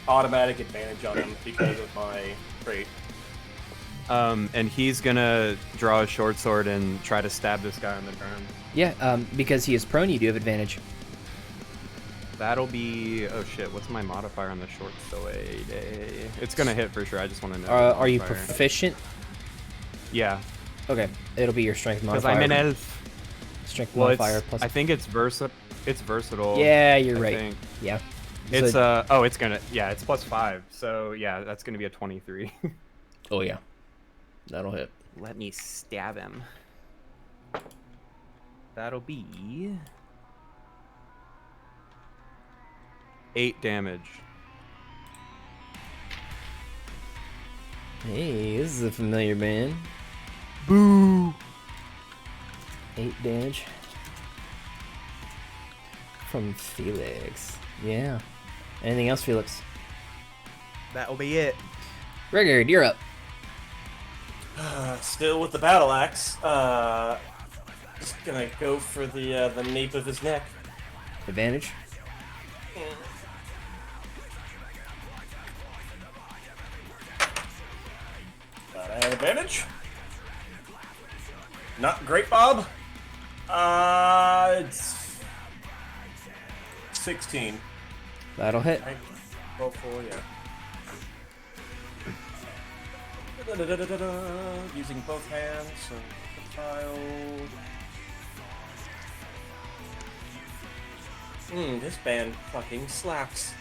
automatic advantage on him because of my trait. And he's gonna draw a short sword and try to stab this guy on the ground. Yeah, because he is prone, you do have advantage. That'll be... Oh shit, what's my modifier on the short sword? It's gonna hit for sure, I just want to know. Are you modifier. proficient? Yeah. Okay, it'll be your strength Because modifier. I'm an elf. Strength Well, modifier plus... I think it's versatile. Yeah, you're I right. think. Yeah. It's So- it's gonna, yeah, it's +5. So yeah, that's gonna be a 23. Oh yeah. That'll hit. Let me stab him. That'll be 8 damage. Hey, this is a familiar band. Boo! 8 damage. From Felix. Yeah. Anything else, Felix? That'll be it. Rigurd, you're up. Still with the battle axe. Just gonna go for the nape of his neck. Advantage. Got an advantage. Not great, Bob. It's 16. That'll hit. Right? Roll 4, yeah. Da-da-da-da-da-da. Using both hands, so tile. This band fucking slaps.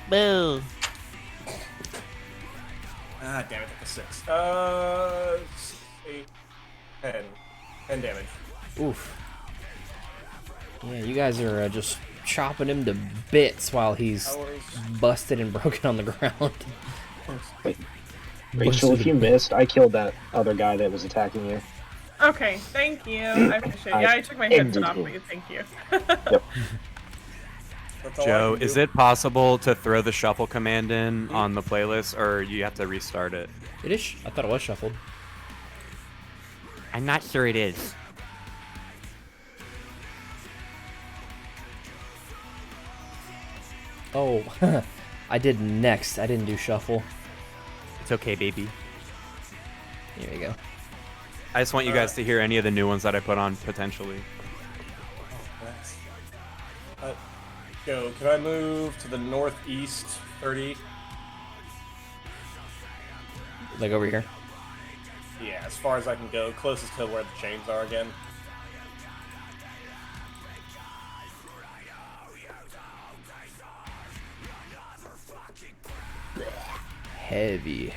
Boo! Ah, damn it, that's a 6. 8, 10. 10 damage. Oof. Yeah, you guys are just chopping him to bits while he's busted and broken on the ground. Wait. Rachel, if you missed, I killed that other guy that was attacking you. Okay, thank you. I appreciate it. Yeah, I took my headset off, but thank you. Yep. That's all I Joe, can is do. it possible to throw the shuffle command in on the playlist, or you have to restart it? It is. I thought it was shuffled. I'm not sure it is. Oh, I did next. I didn't do shuffle. It's okay, baby. Here we go. I just want you guys to hear any of the new ones that I put on, potentially. Joe, can I move to the northeast 30? Like over here. Yeah, as far as I can go, closest to where the chains are again. heavy.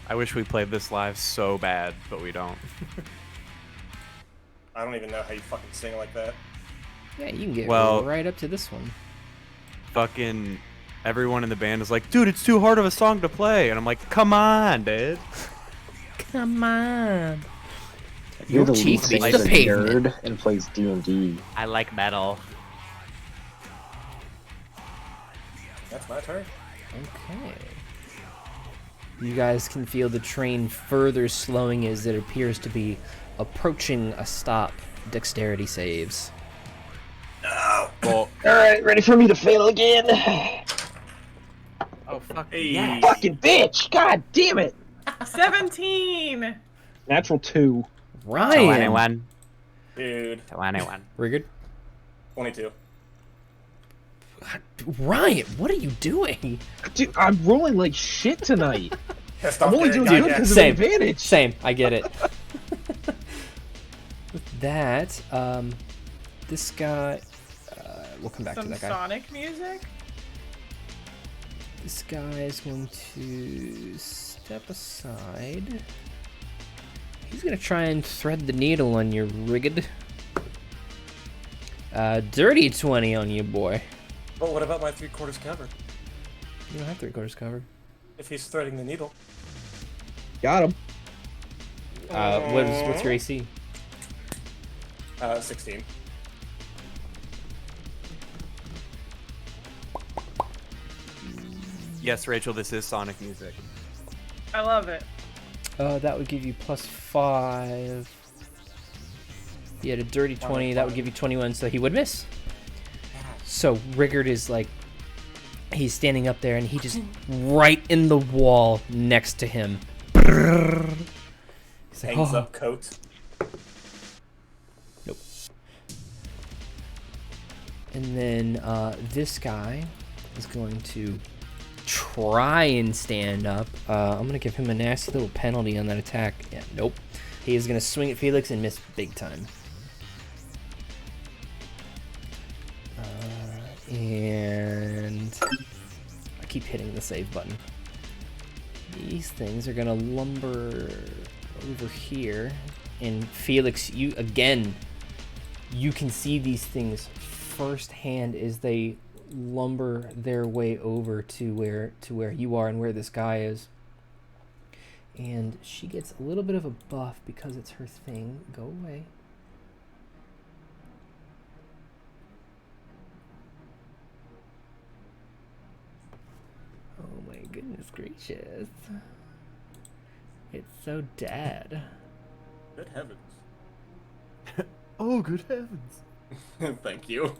I wish we played this live so bad, but we don't. I don't even know how you fucking sing like that. Yeah, you can get Well- right up to this one. Fucking everyone in the band is like, dude, it's too hard of a song to play. And I'm like, come on, dude. Come on. You're the Your lead cheek beats singer the pavement. nerd and plays D&D. I like metal. That's my turn. Okay. You guys can feel the train further slowing as it appears to be approaching a stop. Dexterity saves. Well, Alright, ready for me to fail again? oh, fuck. Hey. Fucking bitch! God damn it! 17. Natural 2. Ryan. 21. Dude, 21. Rigurd. 22. Ryan, what are you doing? Dude, I'm rolling like shit tonight. Pissed I'm off only Derek doing Gygax. good because of Same. advantage. Same, I get it. With that, this guy, we'll come back to Some that guy. Sonic music. This guy is going to step aside. He's gonna try and thread the needle on your Rigurd. Dirty 20 on you, boy. But what about my 3/4 cover? You don't have 3/4 cover. If he's threading the needle. Got him. What's your AC? 16. Yes, Rachel, this is Sonic music. I love it. That would give you +5. He had a dirty 20. That would give you 21, so he would miss. So Rigurd is like, he's standing up there, and he just right in the wall next to him. He's like, Hangs "Oh." up coat. Nope. And then this guy is going to try and stand up. I'm going to give him a nasty little penalty on that attack. Yeah, nope. He is going to swing at Felix and miss big time. And I keep hitting the save button. These things are going to lumber over here. And Felix, you again, you can see these things firsthand as they lumber their way over to where you are and where this guy is. And she gets a little bit of a buff because it's her thing. Go away. Oh my goodness gracious. It's so dead. Good heavens. Oh, good heavens. Thank you.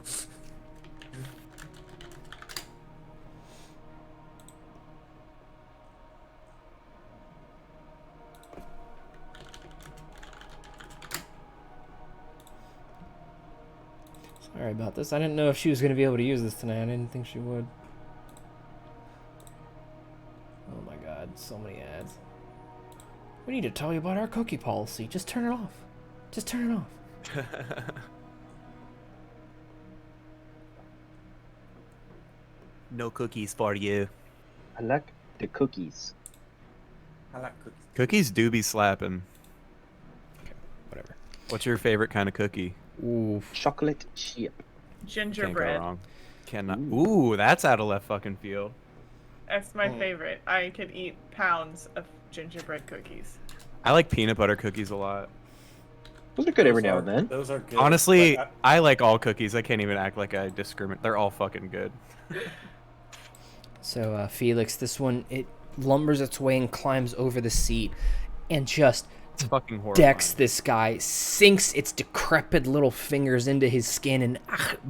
Sorry about this. I didn't know if she was going to be able to use this tonight. I didn't think she would. Oh my god, so many ads. We need to tell you about our cookie policy. Just turn it off. Just turn it off. No cookies for you. I like the cookies. I like cookies. Cookies do be slapping. Whatever. What's your favorite kind of cookie? Ooh. Chocolate chip. Can't go Gingerbread. wrong. Cannot. Ooh, that's out of left fucking field. That's my favorite. I could eat pounds of gingerbread cookies. I like peanut butter cookies a lot. Those are good every Those now are- and then. Those are good. Honestly, but I like all cookies. I can't even act like I discriminate. They're all fucking good. So, Felix, this one, it lumbers its way and climbs over the seat and just It's fucking horrible. decks this guy, sinks its decrepit little fingers into his skin and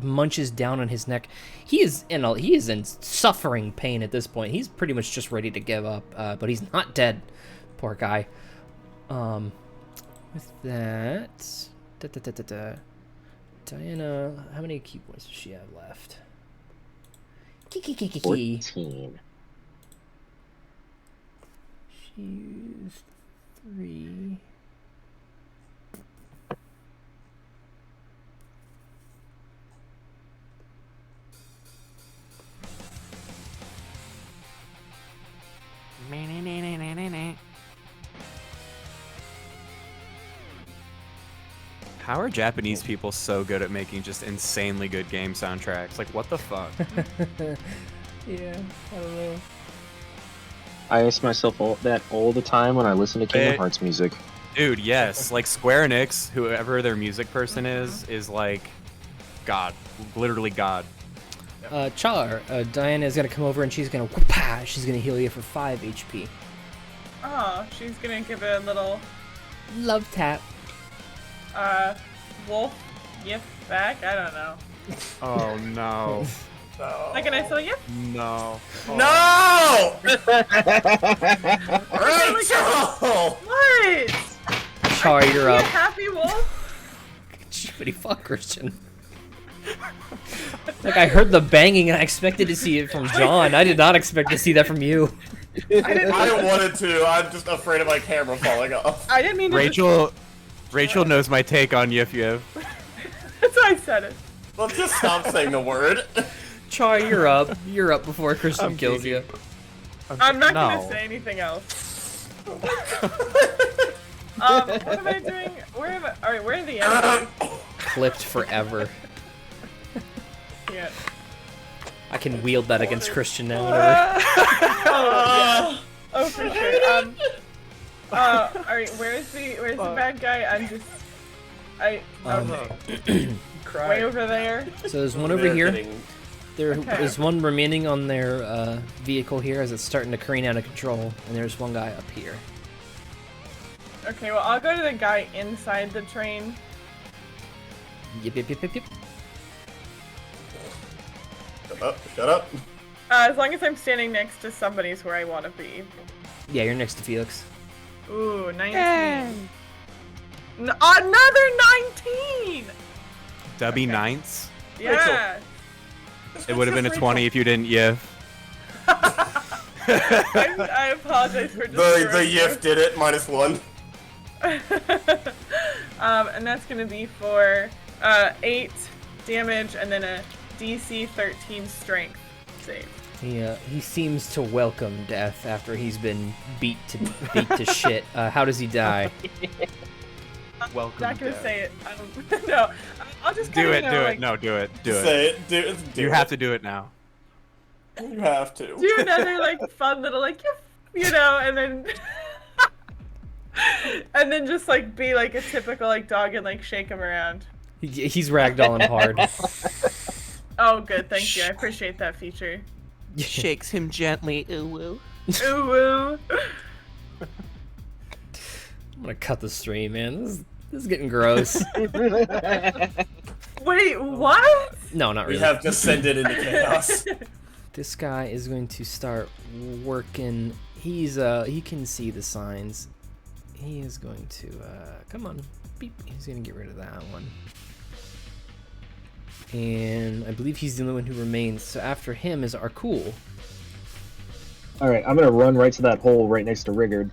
munches down on his neck. He is in suffering pain at this point. He's pretty much just ready to give up, but he's not dead. Poor guy. With that, Diana, how many key points does she have left? Key. 14. She used 3. How are Japanese people so good at making just insanely good game soundtracks? Like, what the fuck? Yeah, I don't know. I ask myself that all the time when I listen to Kingdom Hearts music. Dude, yes. Like, Square Enix, whoever their music person is like God. Literally God. Char, Diana is gonna come over and she's gonna whoop-ah, she's gonna heal you for 5 HP. Oh, she's gonna give it a little Love tap. wolf gift back. I don't know. Oh no. Like an ISO gift? No. No! Rachel! What? Char, you're Are you up. a happy wolf? Shippity fuck, Christian. Like, I heard the banging and I expected to see it from John. I did not expect to see that from you. I wanted to. I'm just afraid of my camera falling off. I didn't mean to. Rachel knows my take on Yif Yif. That's why I said it. Well, just stop saying the word. Char, you're up. You're up before Christian I'm kills kidding. you. I'm not No. gonna say anything else. What am I doing? Where am I? Alright, where are the enemies? Clipped forever. Yeah. I can wield that against Christian now. Oh, for sure. Alright, where's the bad guy? Way over there. So there's one over here. There is one remaining on their vehicle here as it's starting to careen out of control, and there's one guy up here. Okay, well, I'll go to the guy inside the train. Yep. Shut up. As long as I'm standing next to somebody's where I want to be. Yeah, you're next to Felix. Ooh, 19. Another 19! Dubby Ninths? Yeah. It would have been a 20 if you didn't Yif. I apologize for The destroying you. Yif did it, -1. And that's gonna be for 8 damage and then a DC 13 strength save. He seems to welcome death after he's been beat to shit. How does he die? Welcome. Not gonna say it. No, I'll just Do kinda, it, you know, do like, it. No, do it. Do it. Say it. Do You have to do it now. You have to. do another like fun little like you know, and then and then just like be like a typical like dog and like shake him around. He's ragdolling hard. Oh, good, thank you. I appreciate that feature. Shakes him gently. Ooh woo. Ooh woo. I'm gonna cut the stream, man. This is getting gross. Wait, what? No, not We really. have descended into chaos. This guy is going to start working. He can see the signs. He is going to come on. Beep. He's gonna get rid of that one. And I believe he's the only one who remains. So after him is Arkul. Alright, I'm gonna run right to that hole right next to Rigurd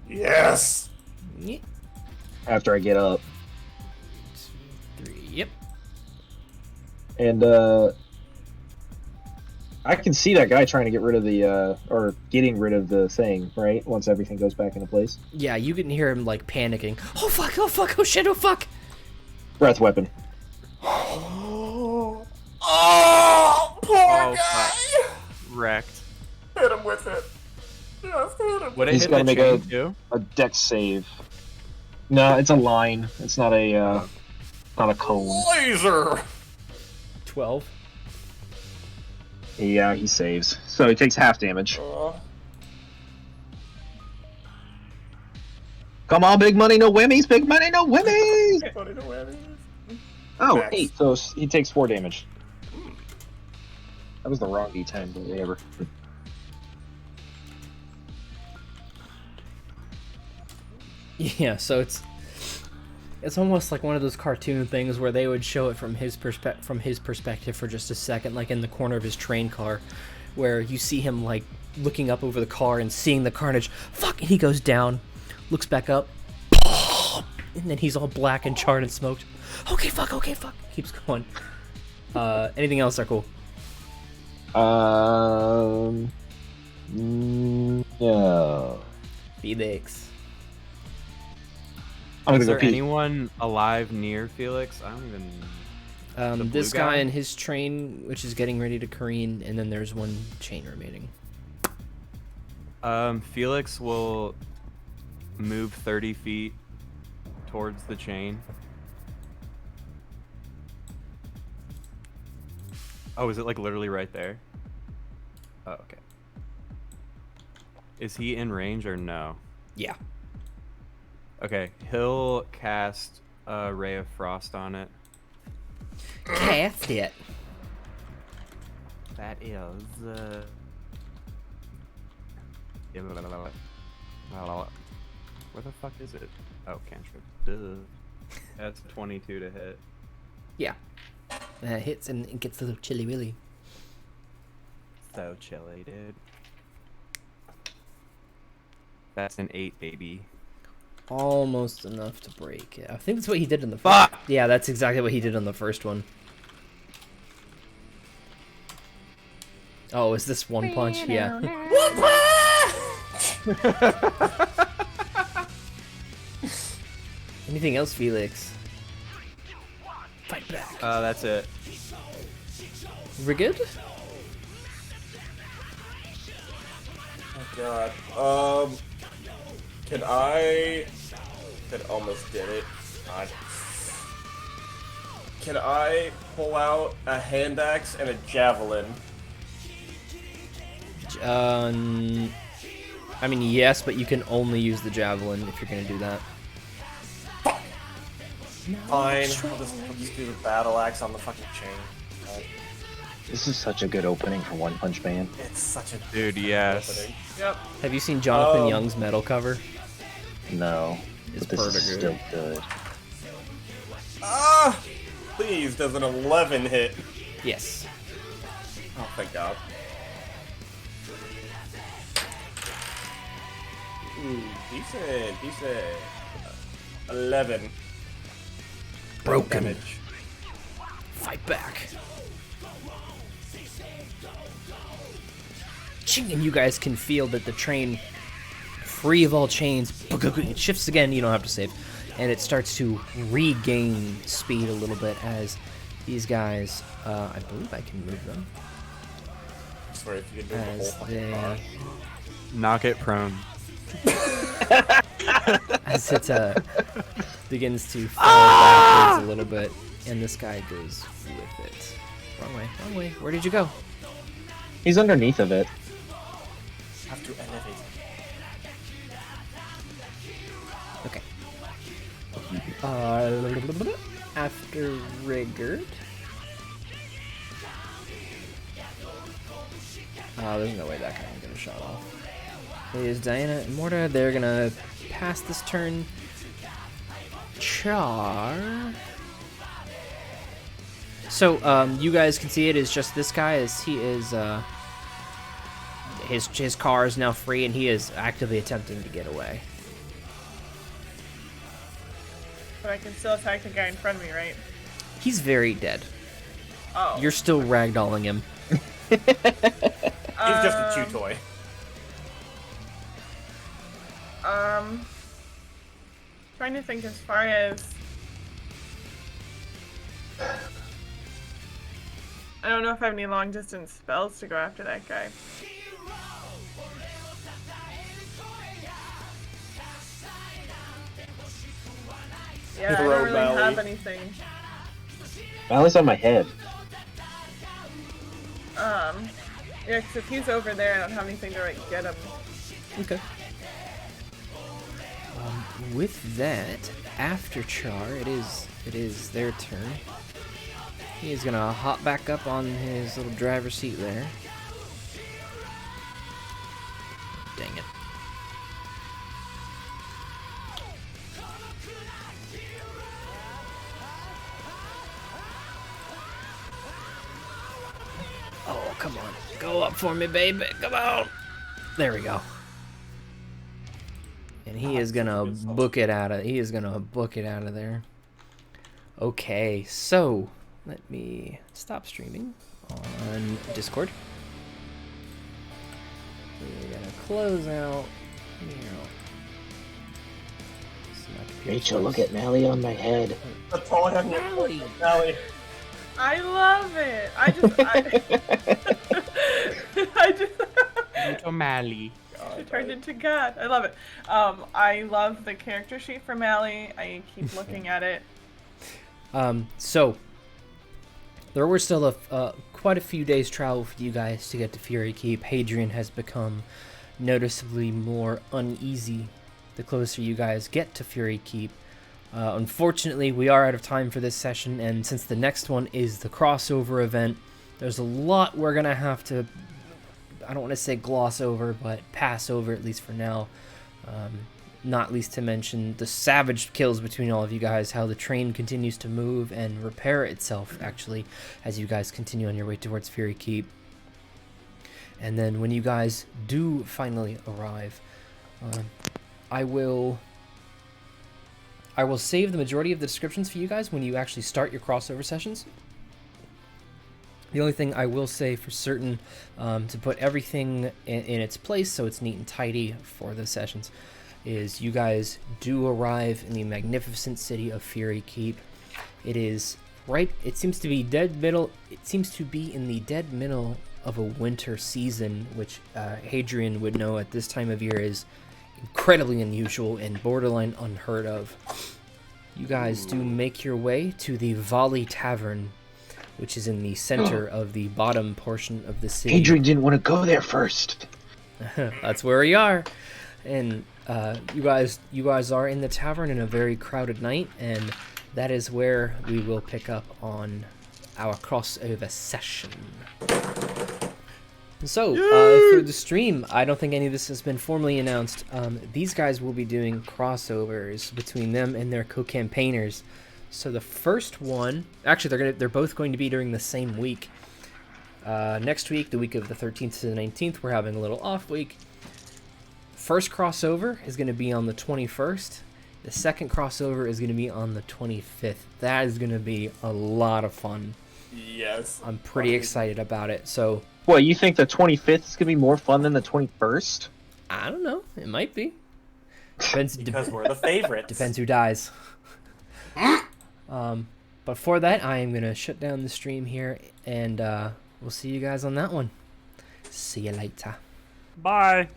Yes. Yep. after I get up. 2, 3. Yep. And I can see that guy trying to get rid of the or getting rid of the thing, right? Once everything goes back into place. Yeah, you can hear him like panicking. Oh fuck! Oh fuck! Oh shit! Oh fuck! Breath weapon. Oh, poor Oh, guy. Wrecked. Hit him with it. Just hit him. Would it He's hit gonna the make chain a- too? A dex save. No, it's a line. It's not a not a cone. Laser. 12. Yeah, he saves. So he takes half damage. Come on, big money, no whammies. Big money, no whammies. Oh, Max. 8. So he takes 4 damage. That was the wrong D10, but whatever. Yeah, so it's almost like one of those cartoon things where they would show it from his perspective for just a second, like in the corner of his train car, where you see him like looking up over the car and seeing the carnage. Fuck! And he goes down, looks back up, and then he's all black and charred and smoked. Okay, fuck. Keeps going. Anything else, Arkul? No. Felix. I'm Is gonna there go pee. anyone alive near Felix? I don't even. The This blue guy guy? and his train, which is getting ready to careen, and then there's one chain remaining. Felix will move 30 feet towards the chain. Oh, is it like literally right there? Oh, okay. Is he in range or no? Yeah. Okay, he'll cast a Ray of Frost on it. Cast it. That is. Where the fuck is it? Oh, cantrip. Duh. That's 22 to hit. Yeah. Hits and it gets a little chilly willy. So chilly, dude. That's an 8, baby. Almost enough to break it. I think that's what he did in the first. Fuck! Yeah, that's exactly what he did on the first one. Oh, is this one punch? Yeah. Anything else, Felix? Fight back. That's it. Rigurd? Oh god. Can I? That almost did it. God. Can I pull out a hand axe and a javelin? I mean, yes, but you can only use the javelin if you're gonna do that. Fine. I'll just do the battle axe on the fucking chain. This is such a good opening for One Punch Man. It's such a Dude, yes. opening. Yep. Have you seen Jonathan Young's metal cover? No, It's but this is pretty still good. Ah! Please, does an 11 hit? Yes. Oh, thank God. Ooh, decent. 11. Broken. Damage. Fight back. Ching, and you guys can feel that the train, free of all chains, it shifts again. You don't have to save, and it starts to regain speed a little bit as these guys. I believe I can move them I swear, if you could do the whole as fucking they bar. Knock it prone. as it begins to fall backwards a little bit, and this guy goes with it. Wrong way. Where did you go? He's underneath of it. Have to elevate. Okay. After Rigurd. There's no way that guy can get a shot off. It is Diana and Morta. They're gonna pass this turn. Char. So, you guys can see it is just this guy, as he is, his car is now free, and he is actively attempting to get away. But I can still attack the guy in front of me, right? He's very dead. Oh. You're still ragdolling him. He's just a chew toy. Trying to think as far as... I don't know if I have any long distance spells to go after that guy. Yeah, I Throw don't really Valley. have anything. Valley's on my head. Yeah, 'cause if he's over there, I don't have anything to like get him. Okay. With that, after Char, it is their turn. He is gonna hop back up on his little driver's seat there. Dang it. Oh, come on. Go up for me, baby. Come on. There we go. And he is gonna book it out of there. Okay, so let me stop streaming on Discord. clothes out. Rachel, look at Mally on my head. That's all I have. Mally. I love it. I just Little Mally. she turned into God. I love it. I love the character sheet for Mally. I keep looking at it. So there were still quite a few days travel for you guys to get to Fury Keep. Hadrian has become noticeably more uneasy the closer you guys get to Fury Keep. Unfortunately, we are out of time for this session, and since the next one is the crossover event, there's a lot we're gonna have to, I don't want to say gloss over, but pass over, at least for now. Not least to mention the savage kills between all of you guys, how the train continues to move and repair itself, actually, as you guys continue on your way towards Fury Keep. And then when you guys do finally arrive, I will save the majority of the descriptions for you guys when you actually start your crossover sessions. The only thing I will say for certain, to put everything in its place so it's neat and tidy for the sessions, is you guys do arrive in the magnificent city of Fury Keep. It is right, it seems to be in the dead middle of a winter season, which Hadrian would know at this time of year is incredibly unusual and borderline unheard of. You guys do make your way to the Volley Tavern, which is in the center of the bottom portion of the city. Adrian didn't want to go there first. That's where we are. And you guys are in the tavern in a very crowded night, and that is where we will pick up on our crossover session. So, for the stream, I don't think any of this has been formally announced. These guys will be doing crossovers between them and their co-campaigners. So the first one, actually, they're both going to be during the same week. Next week, the week of the 13th to the 19th, we're having a little off week. First crossover is going to be on the 21st. The second crossover is going to be on the 25th. That is going to be a lot of fun. Yes. I'm pretty excited about it. So, What, you think the 25th is going to be more fun than the 21st? I don't know. It might be. Depends. Because we're the favorites. Depends who dies. But for that, I am going to shut down the stream here, and we'll see you guys on that one. See you later. Bye.